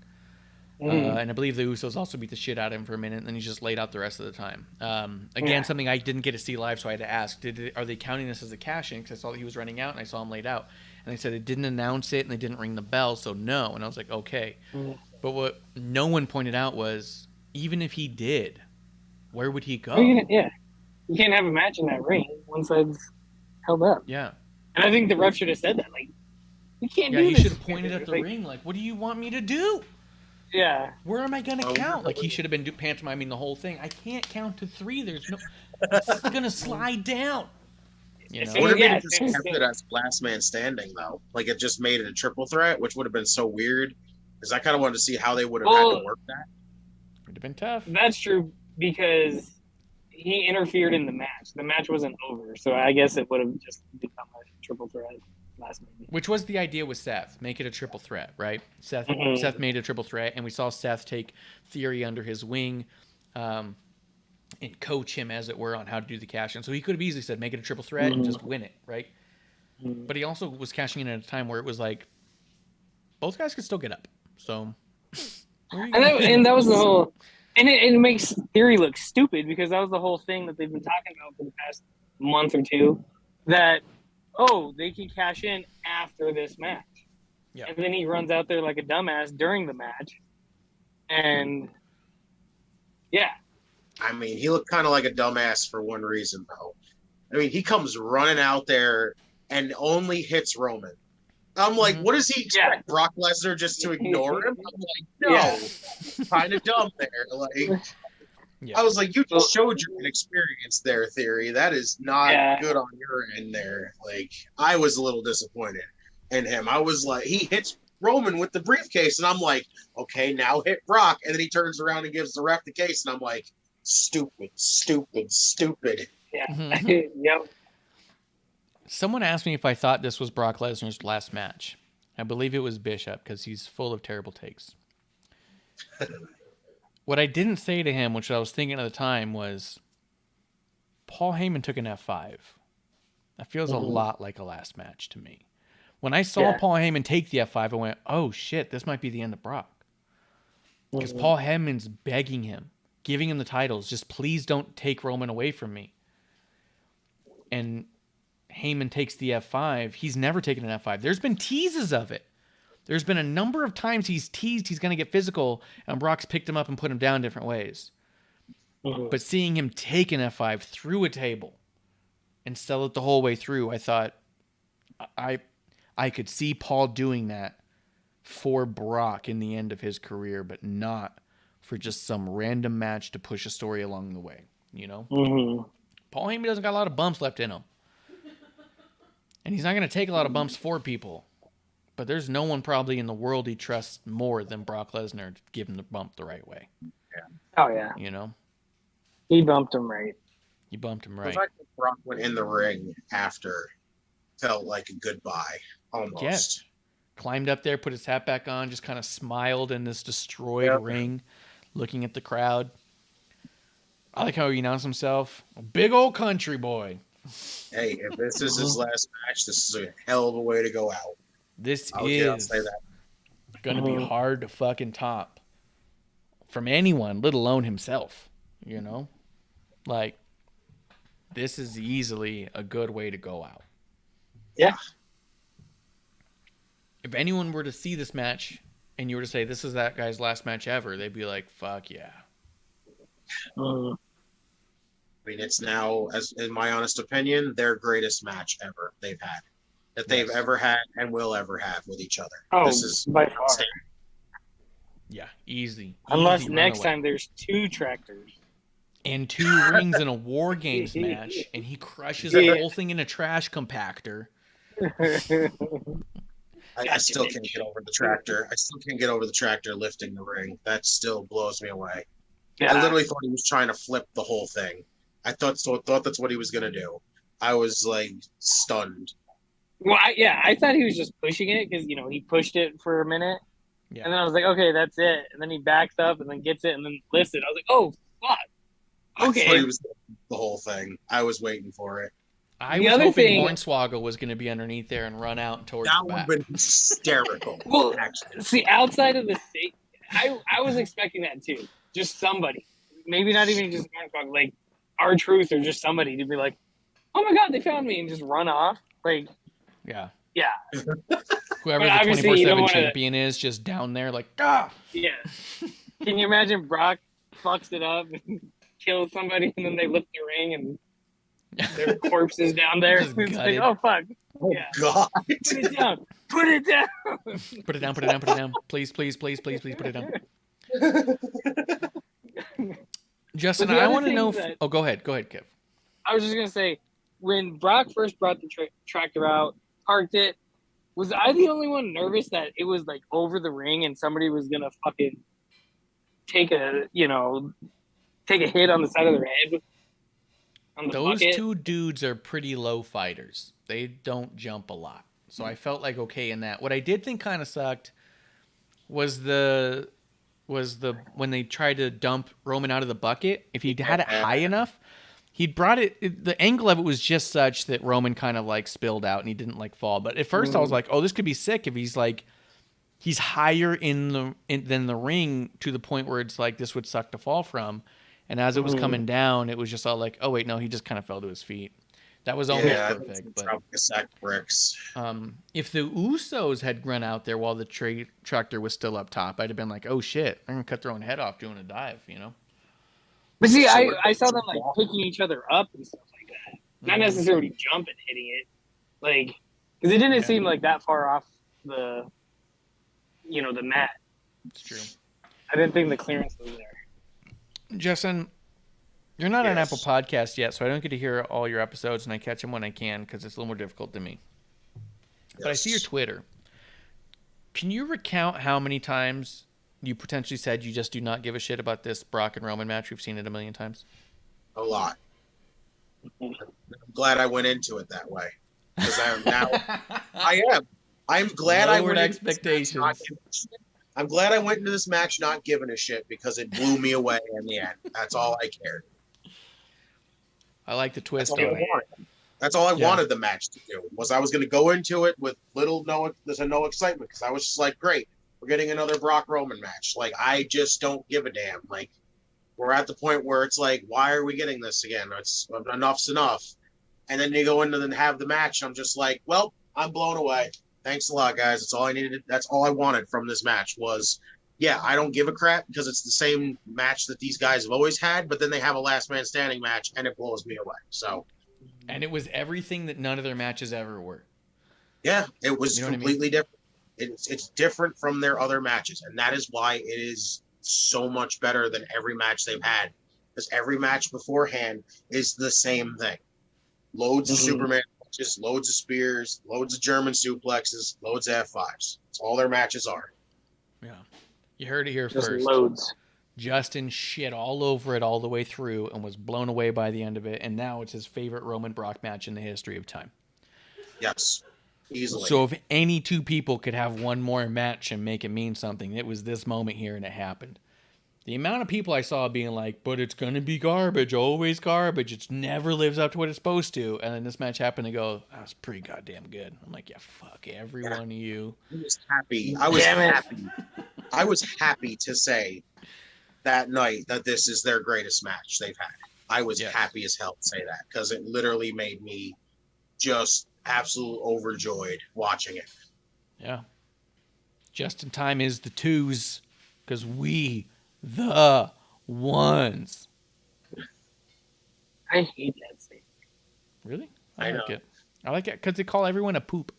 And I believe the Usos also beat the shit out of him for a minute, and then he's just laid out the rest of the time. Something I didn't get to see live, so I had to ask, are they counting this as a cash-in? Because I saw that he was running out, and I saw him laid out. And they said they didn't announce it, and they didn't ring the bell, so no. And I was like, okay. But what no one pointed out was, even if he did, where would he go? You can't have a match in that ring. One side's held up. Yeah. And I think the ref should have said that. Like, you can't do this. Yeah, he should have pointed at the ring. Like, what do you want me to do? Yeah. Where am I going to count? Like, he should have been pantomiming the whole thing. I can't count to 3. There's no... It's going to slide down. Would have been just kept it as last man standing, though. Like, it just made it a triple threat, which would have been so weird. Because I kind of wanted to see how they would have had to work that. Would have been tough. That's true, because he interfered in the match. The match wasn't over, so I guess it would have just become a triple threat last minute. Which was the idea with Seth. Make it a triple threat, right? Seth made a triple threat, and we saw Seth take Theory under his wing and coach him, as it were, on how to do the cash-in. So he could have easily said, make it a triple threat and just win it, right? But he also was cashing in at a time where it was like, both guys could still get up. So... And that was the whole... And it makes Theory look stupid, because that was the whole thing that they've been talking about for the past month or two, that, they can cash in after this match. Yeah. And then he runs out there like a dumbass during the match. And, yeah. I mean, he looked kind of like a dumbass for one reason, though. I mean, he comes running out there and only hits Roman. I'm like, what does he expect? Brock Lesnar just to ignore him? I'm like, no, kind of dumb there. Like, I was like, you just showed your inexperience there, Theory. That is not good on your end there. Like, I was a little disappointed in him. I was like, he hits Roman with the briefcase, and I'm like, okay, now hit Brock. And then he turns around and gives the ref the case, and I'm like, stupid. Yeah. Yep. Someone asked me if I thought this was Brock Lesnar's last match. I believe it was Bishop because he's full of terrible takes. What I didn't say to him, which I was thinking at the time, was Paul Heyman took an F5. That feels a lot like a last match to me. When I saw Paul Heyman take the F5, I went, oh shit, this might be the end of Brock. Because Paul Heyman's begging him, giving him the titles, just please don't take Roman away from me. And Heyman takes the F5. He's never taken an F5. There's been teases of it. There's been a number of times he's teased he's going to get physical, and Brock's picked him up and put him down different ways. But seeing him take an F5 through a table and sell it the whole way through, I thought I could see Paul doing that for Brock in the end of his career, but not for just some random match to push a story along the way, you know? Paul Heyman doesn't got a lot of bumps left in him. And he's not going to take a lot of bumps for people. But there's no one probably in the world he trusts more than Brock Lesnar to give him the bump the right way. Oh, yeah. You know? He bumped him right. He bumped him right. The fact that Brock went in the ring after felt like a goodbye, almost. Yes. Climbed up there, put his hat back on, just kind of smiled in this destroyed ring, looking at the crowd. I like how he announced himself, a big old country boy. Hey, if this is his last match, this is a hell of a way to go out. This I'll is say that. going to be hard to fucking top from anyone, let alone himself, you know? Like, this is easily a good way to go out. Yeah. If anyone were to see this match and you were to say, this is that guy's last match ever, they'd be like, fuck yeah. I mean, it's now, as in my honest opinion, their greatest match ever they've had. That they've ever had and will ever have with each other. Oh, this is by far. insane. Yeah, easy. Unless Easy next runaway. time there's 2 tractors. And 2 rings in a War Games match, and he crushes the whole thing in a trash compactor. I still can't get over the tractor. I still can't get over the tractor lifting the ring. That still blows me away. Yeah. I literally thought he was trying to flip the whole thing. I thought that's what he was going to do. I was like stunned. Well, I thought he was just pushing it because, he pushed it for a minute. Yeah. And then I was like, okay, that's it. And then he backs up and then gets it and then lifts it. I was like, oh, fuck. Okay. I thought he was the whole thing. I was waiting for it. I was hoping Hornswoggle was going to be underneath there and run out towards that the back. would have been hysterical. Well, actually. see, outside of the state, I was expecting that too. Just somebody. Maybe not even just Hornswoggle, like R-Truth or just somebody to be like, oh my God, they found me, and just run off. Like, yeah. Whoever But the obviously you don't 24/7 wanna- champion is, just down there like, ah! Yeah. Can you imagine Brock fucks it up and kills somebody, and then they lift the ring and their corpse is down there? Just It's like, gutted. oh fuck. Oh Yeah. God! Put it down. Put it down. Put it down, put it down, put it down. Please, please, please, please, please put it down. Justin, But the I other want to thing know... that- Oh, go ahead, Kev. I was just gonna say, when Brock first brought the tractor out, parked it, was I the only one nervous that it was like over the ring and somebody was gonna fucking take a hit on the side of their head? On the Those bucket? 2 dudes are pretty low fighters. They don't jump a lot. So I felt like okay in that. What I did think kind of sucked was the when they tried to dump Roman out of the bucket. If he had it high enough, he'd brought it. The angle of it was just such that Roman kind of like spilled out and he didn't like fall. But at first I was like, oh, this could be sick if he's higher than the ring to the point where it's like this would suck to fall from. And as it was coming down, it was just all like, oh wait, no, he just kind of fell to his feet. That was almost perfect. But Probably a sack of bricks. if the Usos had run out there while the tractor was still up top, I'd have been like, oh shit, they're gonna cut their own head off doing a dive, you know? But see, I saw them like picking each other up and stuff like that. Not necessarily jumping, hitting it, like because it didn't seem like that far off the mat. It's true. I didn't think the clearance was there. Justin, you're not on Yes. Apple Podcast yet, so I don't get to hear all your episodes, and I catch them when I can because it's a little more difficult than me. But I see your Twitter. Can you recount how many times you potentially said you just do not give a shit about this Brock and Roman match? We've seen it a million times. A lot. I'm glad I went into it that way because I am now. I am. I'm glad I Lowered went into expectations. this match not giving a shit. I'm glad I went into this match not giving a shit because it blew me away in the end. That's all I cared. I like the twist That's all on I it. wanted. That's all I wanted the match to do. Was I was going to go into it with no excitement because I was just like, great, we're getting another Brock Roman match. Like, I just don't give a damn. Like, we're at the point where it's like, why are we getting this again? Enough's enough. And then you go in and then have the match. I'm just like, well, I'm blown away. Thanks a lot, guys. That's all I needed. That's all I wanted from this match was, yeah, I don't give a crap because it's the same match that these guys have always had, but then they have a last man standing match and it blows me away. So, And it was everything that none of their matches ever were. yeah, it was You know what I mean? completely different. It's different from their other matches, and that is why it is so much better than every match they've had. Because every match beforehand is the same thing. Loads of Superman punches, loads of spears, loads of German suplexes, loads of F5s. That's all their matches are. Yeah. You heard it here Just first. loads. Justin shit all over it all the way through and was blown away by the end of it, and now it's his favorite Roman Brock match in the history of time. Yes, easily. So if any two people could have one more match and make it mean something, it was this moment here, and it happened. The amount of people I saw being like, but it's going to be garbage, always garbage. It never lives up to what it's supposed to. And then this match happened to go, that was pretty goddamn good. I'm like, yeah, fuck every one of you. I was happy. I was happy. I was happy to say that night that this is their greatest match they've had. I was happy as hell to say that because it literally made me just absolutely overjoyed watching it. Yeah. Just in time is the twos because we the ones. I hate that thing. Really? I like know. it. I like it because they call everyone a poop.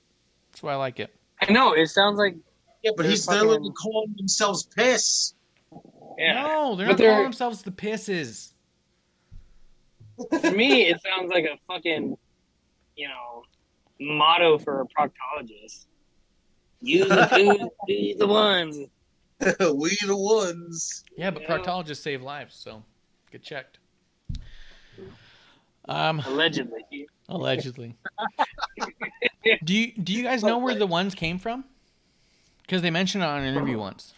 That's why I like it. I know, it sounds like Yeah, but they're literally calling themselves piss. No, they're But not they're- calling themselves the pisses. to me it sounds like a fucking, motto for a proctologist. You the two, we the ones. We the ones. Yeah, but Yeah. proctologists save lives, so get checked. Allegedly. Allegedly. Do you guys know where the ones came from? Because they mentioned it on an interview once.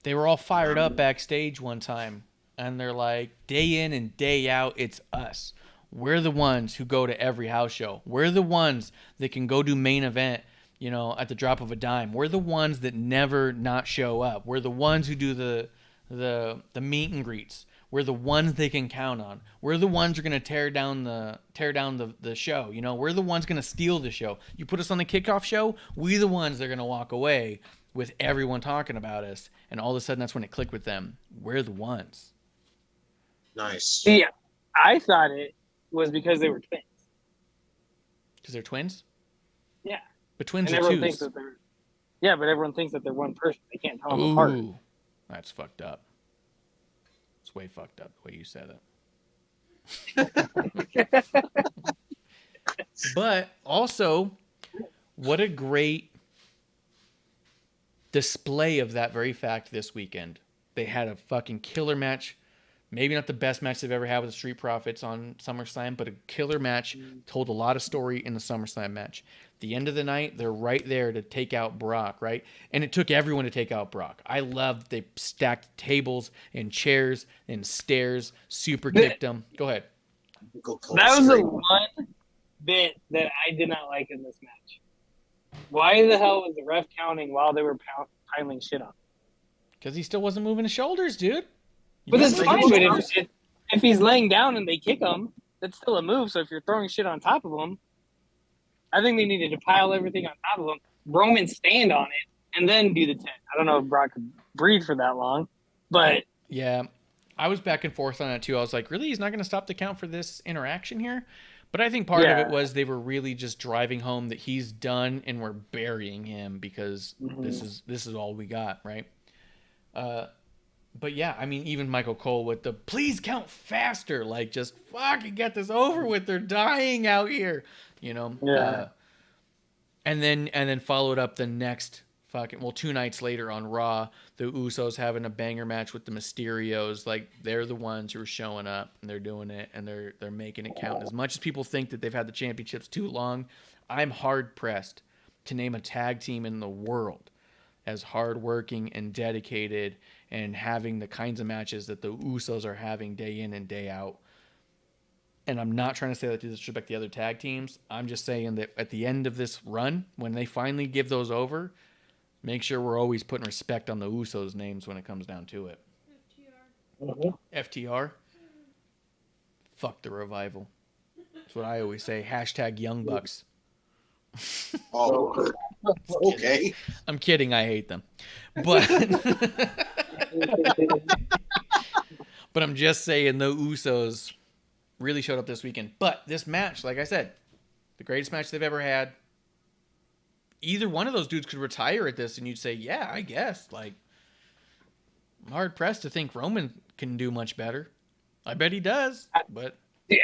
They were all fired up backstage one time, and they're like, day in and day out, it's us. We're the ones who go to every house show. We're the ones that can go do main event, at the drop of a dime. We're the ones that never not show up. We're the ones who do the meet and greets. We're the ones they can count on. We're the ones who are going to tear down the show. We're the ones going to steal the show. You put us on the kickoff show, we the ones that are going to walk away with everyone talking about us. And all of a sudden, that's when it clicked with them. We're the ones. Nice. See, I thought it was because they were twins. Because they're twins? Yeah. But twins And are everyone twos. thinks that they're. Yeah, but everyone thinks that they're one person. They can't tell them apart. Ooh, that's fucked up. It's way fucked up the way you said it. But also, what a great display of that very fact this weekend. They had a fucking killer match. Maybe not the best match they've ever had with the Street Profits on SummerSlam, but a killer match. Told a lot of story in the SummerSlam match. The end of the night, they're right there to take out Brock, right? And it took everyone to take out Brock. I loved they stacked tables and chairs and stairs, super kicked them. Go ahead. That was the one bit that I did not like in this match. Why the hell was the ref counting while they were piling shit on? Because he still wasn't moving his shoulders, dude. But that's Yeah, fine. But if he's laying down and they kick him, that's still a move. So if you're throwing shit on top of him, I think they needed to pile everything on top of him. Roman stand on it and then do the 10. I don't know if Brock could breathe for that long, but Yeah, I was back and forth on it too. I was like, really? He's not going to stop the count for this interaction here? But I think part of it was they were really just driving home that he's done and we're burying him because this is all we got, right? But yeah, I mean, even Michael Cole with the please count faster, like just fucking get this over with. They're dying out here, you know. Yeah. And then followed up the next fucking 2 nights later on Raw, the Usos having a banger match with the Mysterios. Like they're the ones who are showing up and they're doing it and they're making it count. As much as people think that they've had the championships too long, I'm hard pressed to name a tag team in the world as hardworking and dedicated and having the kinds of matches that the Usos are having day in and day out. And I'm not trying to say that to disrespect the other tag teams. I'm just saying that at the end of this run, when they finally give those over, make sure we're always putting respect on the Usos' names when it comes down to it. FTR? Fuck the Revival. That's what I always say. # Young Bucks. Oh, okay. I'm kidding. I hate them. But but I'm just saying the Usos really showed up this weekend. But this match, like I said, the greatest match they've ever had. Either one of those dudes could retire at this and you'd say, yeah, I guess. Like, I'm hard pressed to think Roman can do much better. I bet he does. But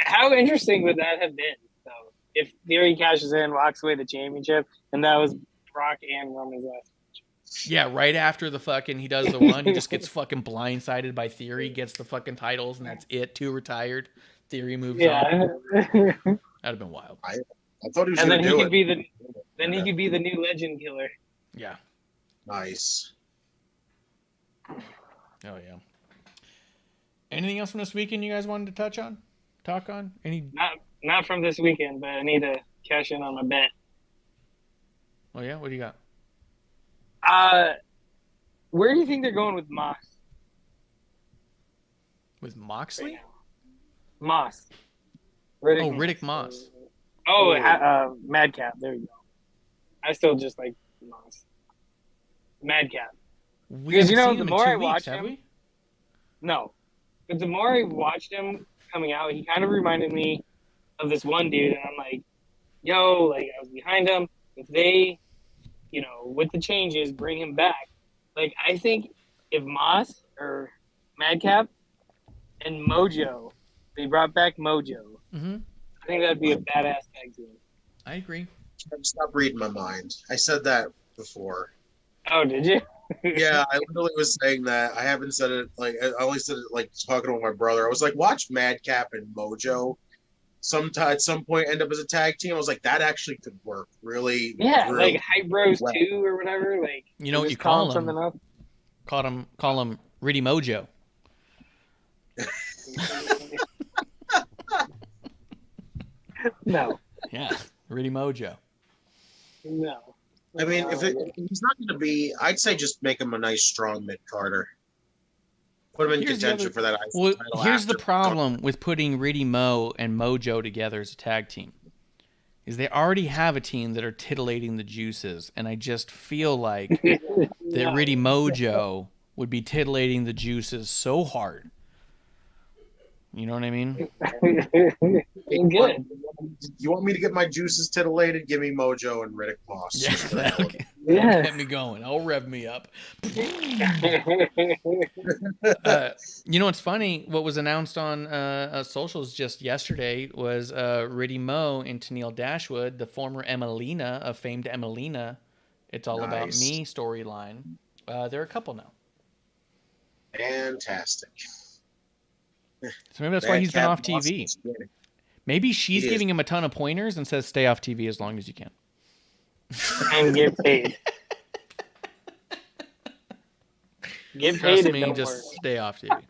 how interesting would that have been, though, if Theory cashes in, walks away the championship, and that was Brock and Roman's last match? yeah, right after the fucking he does the one, he just gets fucking blindsided by Theory, gets the fucking titles, and that's it. 2 retired. Theory moves on. That'd have been wild. I thought he was and going then to he do could it. be the he could be the new legend killer. Yeah. Nice. Oh yeah. Anything else from this weekend you guys wanted to talk on? Any? Not from this weekend, but I need to cash in on my bet. Oh yeah, what do you got? Where do you think they're going with Moss? With Moxley? Moss. Riddick Moss. Madcap. There you go. I still just like Moss. Madcap. Because, the more I watch him... No. But the more I watched him coming out, he kind of reminded me of this one dude. And I'm like, yo, I was behind him. If they, with the changes, bring him back. I think if Moss or Madcap and Mojo, they brought back Mojo, I think that'd be a badass tag team. I agree. Stop reading my mind. I said that before. Oh, did you? Yeah, I literally was saying that. I haven't said it, I only said it, talking with my brother. I was like, watch Madcap and Mojo at some point end up as a tag team. I was like, that actually could work. Really? Yeah, really Hype Bros 2 or whatever. You know what you call them? Call him Riddy Mojo. No. Yeah, Riddy Mojo. No. I mean, if he's not going to be, I'd say just make him a nice, strong mid-carder. Put him in contention for that IC title. Here's the problem with putting Riddy Mo and Mojo together as a tag team. Is they already have a team that are titillating the juices, and I just feel like that Riddy Mojo would be titillating the juices so hard. You know what I mean? Good. You want me to get my juices titillated? Give me Mojo and Riddick Moss. Yeah, that'll get me going. I'll rev me up. You know what's funny? What was announced on socials just yesterday was Riddy Mo and Tennille Dashwood, the former Emelina, of famed Emelina. It's All About Me storyline. They're a couple now. Fantastic. So maybe that's why he's been off TV. Maybe she's giving him a ton of pointers and says, stay off TV as long as you can. And get paid. Get paid. Trust me, just stay off TV.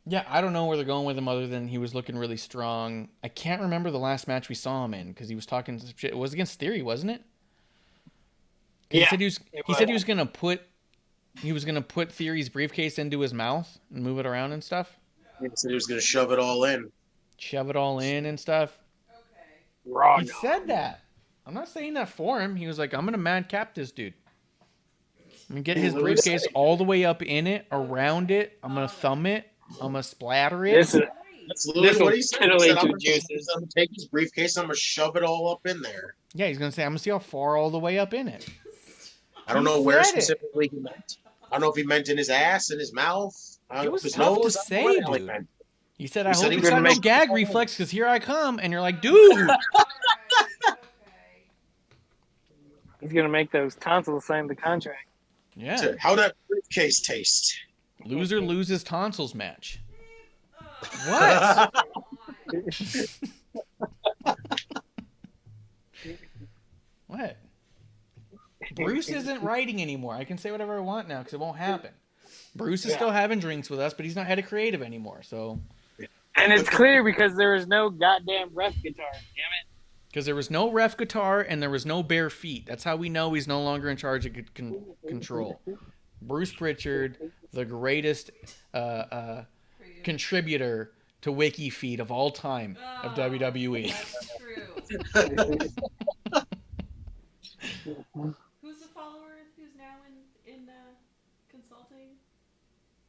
Yeah, I don't know where they're going with him other than he was looking really strong. I can't remember the last match we saw him in because he was talking shit. It was against Theory, wasn't it? Yeah, he said he was gonna put Theory's briefcase into his mouth and move it around and stuff. He said he was gonna shove it all in and stuff. Okay. He said that. I'm not saying that for him. He was like, I'm gonna madcap this dude. I'm gonna get his briefcase all the way up in it, around it. I'm gonna thumb it. I'm gonna splatter it. That's literally what he said. He said, I'm juices. gonna take his briefcase. I'm gonna shove it all up in there. Yeah, he's gonna say, I'm gonna see how far all the way up in it. I don't know where specifically he meant. I don't know if he meant in his ass, in his mouth. It was tough to say, dude. He said, I hope it's not no gag reflex, because here I come. And you're like, dude. He's going to make those tonsils sign the contract. Yeah. So how'd that briefcase taste? Loser loses tonsils match. What? What? Bruce isn't writing anymore. I can say whatever I want now because it won't happen. Bruce is still having drinks with us, but he's not head of creative anymore. So, and it's clear because there is no goddamn ref guitar. Damn it! Because there was no ref guitar and there was no bare feet. That's how we know he's no longer in charge of control. Bruce Pritchard, the greatest contributor to Wiki Feed of all time of WWE. That's true. Who's the follower who's now in consulting?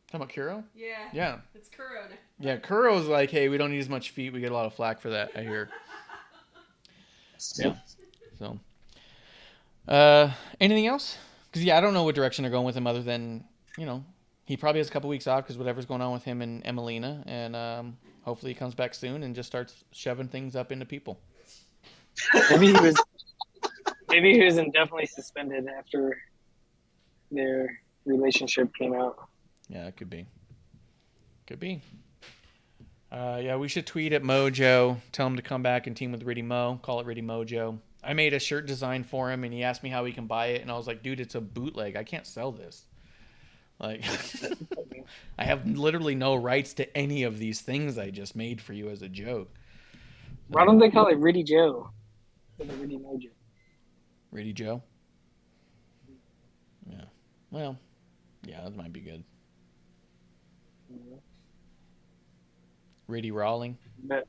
Talking about Kuro? Yeah. Yeah. It's Kuro now. Yeah, Kuro's like, hey, we don't need as much feet. We get a lot of flack for that, I hear. Yeah. So, anything else? Because, I don't know what direction they're going with him other than, he probably has a couple weeks off because whatever's going on with him and Emelina. And hopefully he comes back soon and just starts shoving things up into people. Maybe he was indefinitely suspended after their relationship came out. Yeah, it could be. Could be. We should tweet at Mojo. Tell him to come back and team with Riddy Mo. Call it Riddy Mojo. I made a shirt design for him, and he asked me how he can buy it, and I was like, dude, it's a bootleg. I can't sell this. Like, I have literally no rights to any of these things I just made for you as a joke. Why don't they call it Riddy Joe? Riddy Mojo. Riddy Joe? Yeah. Well, yeah, that might be good. Riddy Rawling. But,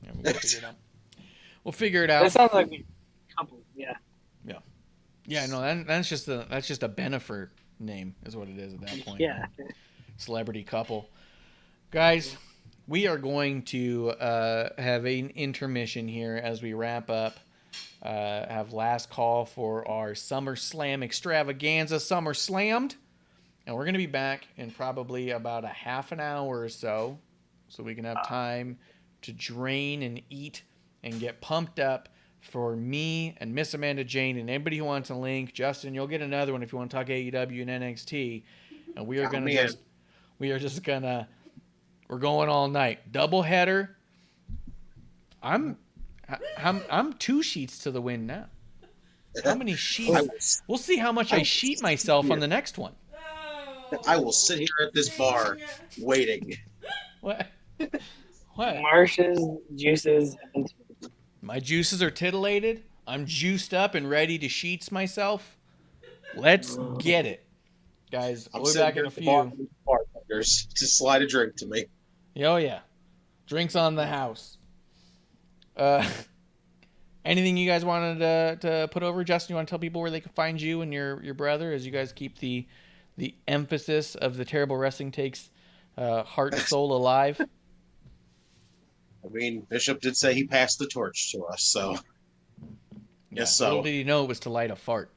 yeah, we'll figure it out. That sounds like a couple. Yeah. Yeah. Yeah. No, that's just a Bennifer name, is what it is at that point. Yeah. Celebrity couple, guys. We are going to have an intermission here as we wrap up. Have last call for our SummerSlam extravaganza, SummerSlammed, and we're going to be back in probably about a half an hour or so we can have time to drain and eat and get pumped up for me and Miss Amanda Jane and anybody who wants a link. Justin, you'll get another one if you want to talk AEW and NXT. And we are going to we're going all night. Double header. I'm 2 sheets to the win now. How many sheets? We'll see how much I sheet myself on the next one. I will sit here at this bar waiting. What? What? Marsh's juices. My juices are titillated. I'm juiced up and ready to sheets myself. Let's get it. Guys, we'll be back in a few. Bartenders to slide a drink to me. Oh, yeah. Drinks on the house. Anything you guys wanted to put over? Justin, you want to tell people where they can find you and your brother as you guys keep the emphasis of the Terrible Wrestling Takes heart and soul alive? I mean, Bishop did say he passed the torch to us, so yes. So little did he know it was to light a fart.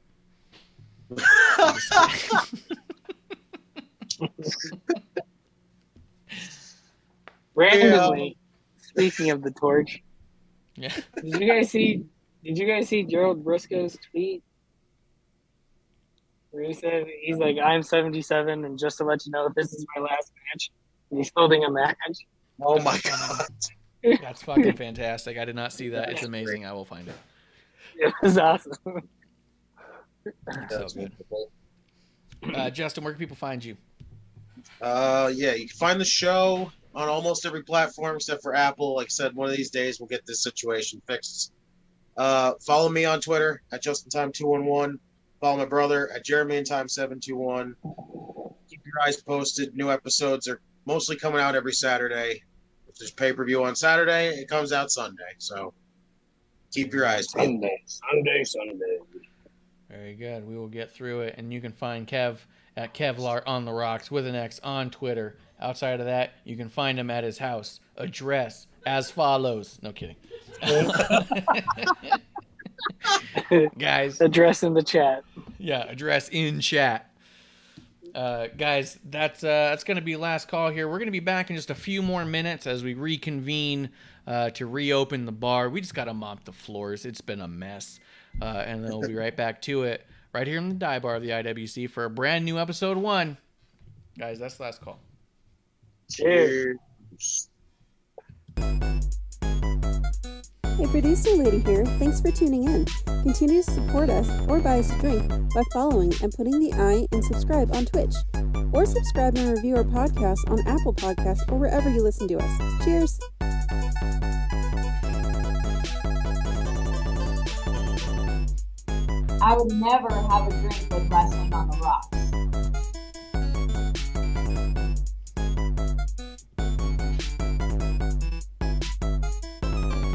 Randomly, speaking of the torch, Yeah. did you guys see Gerald Briscoe's tweet? Where he said he's like, I'm 77, and just to let you know, this is my last match. And he's holding a match. oh my god. That's fucking fantastic. I did not see that. It's amazing. I will find it. It was awesome. So good. Justin, where can people find you? You can find the show on almost every platform except for Apple. Like I said, one of these days we'll get this situation fixed. Follow me on Twitter at JustinTime211. Follow my brother at JeremyInTime721. Keep your eyes posted. New episodes are mostly coming out every Saturday. If there's pay-per-view on Saturday, it comes out Sunday. So keep your eyes peeled. Sunday. Very good. We will get through it, and you can find Kev at Kevlar on the Rocks with an X on Twitter. Outside of that, you can find him at his house. Address as follows. No kidding. Guys. Address in the chat. Yeah, address in chat. Guys, that's going to be last call here. We're going to be back in just a few more minutes as we reconvene to reopen the bar. We just got to mop the floors. It's been a mess. And then we'll be right back to it right here in the dive bar of the IWC for a brand new episode 1. Guys, that's the last call. Cheers. Hey, producer lady here. Thanks for tuning in. Continue to support us or buy us a drink by following and putting the I in subscribe on Twitch. Or subscribe and review our podcast on Apple Podcasts or wherever you listen to us. Cheers! I would never have a drink with wrestling on the rocks.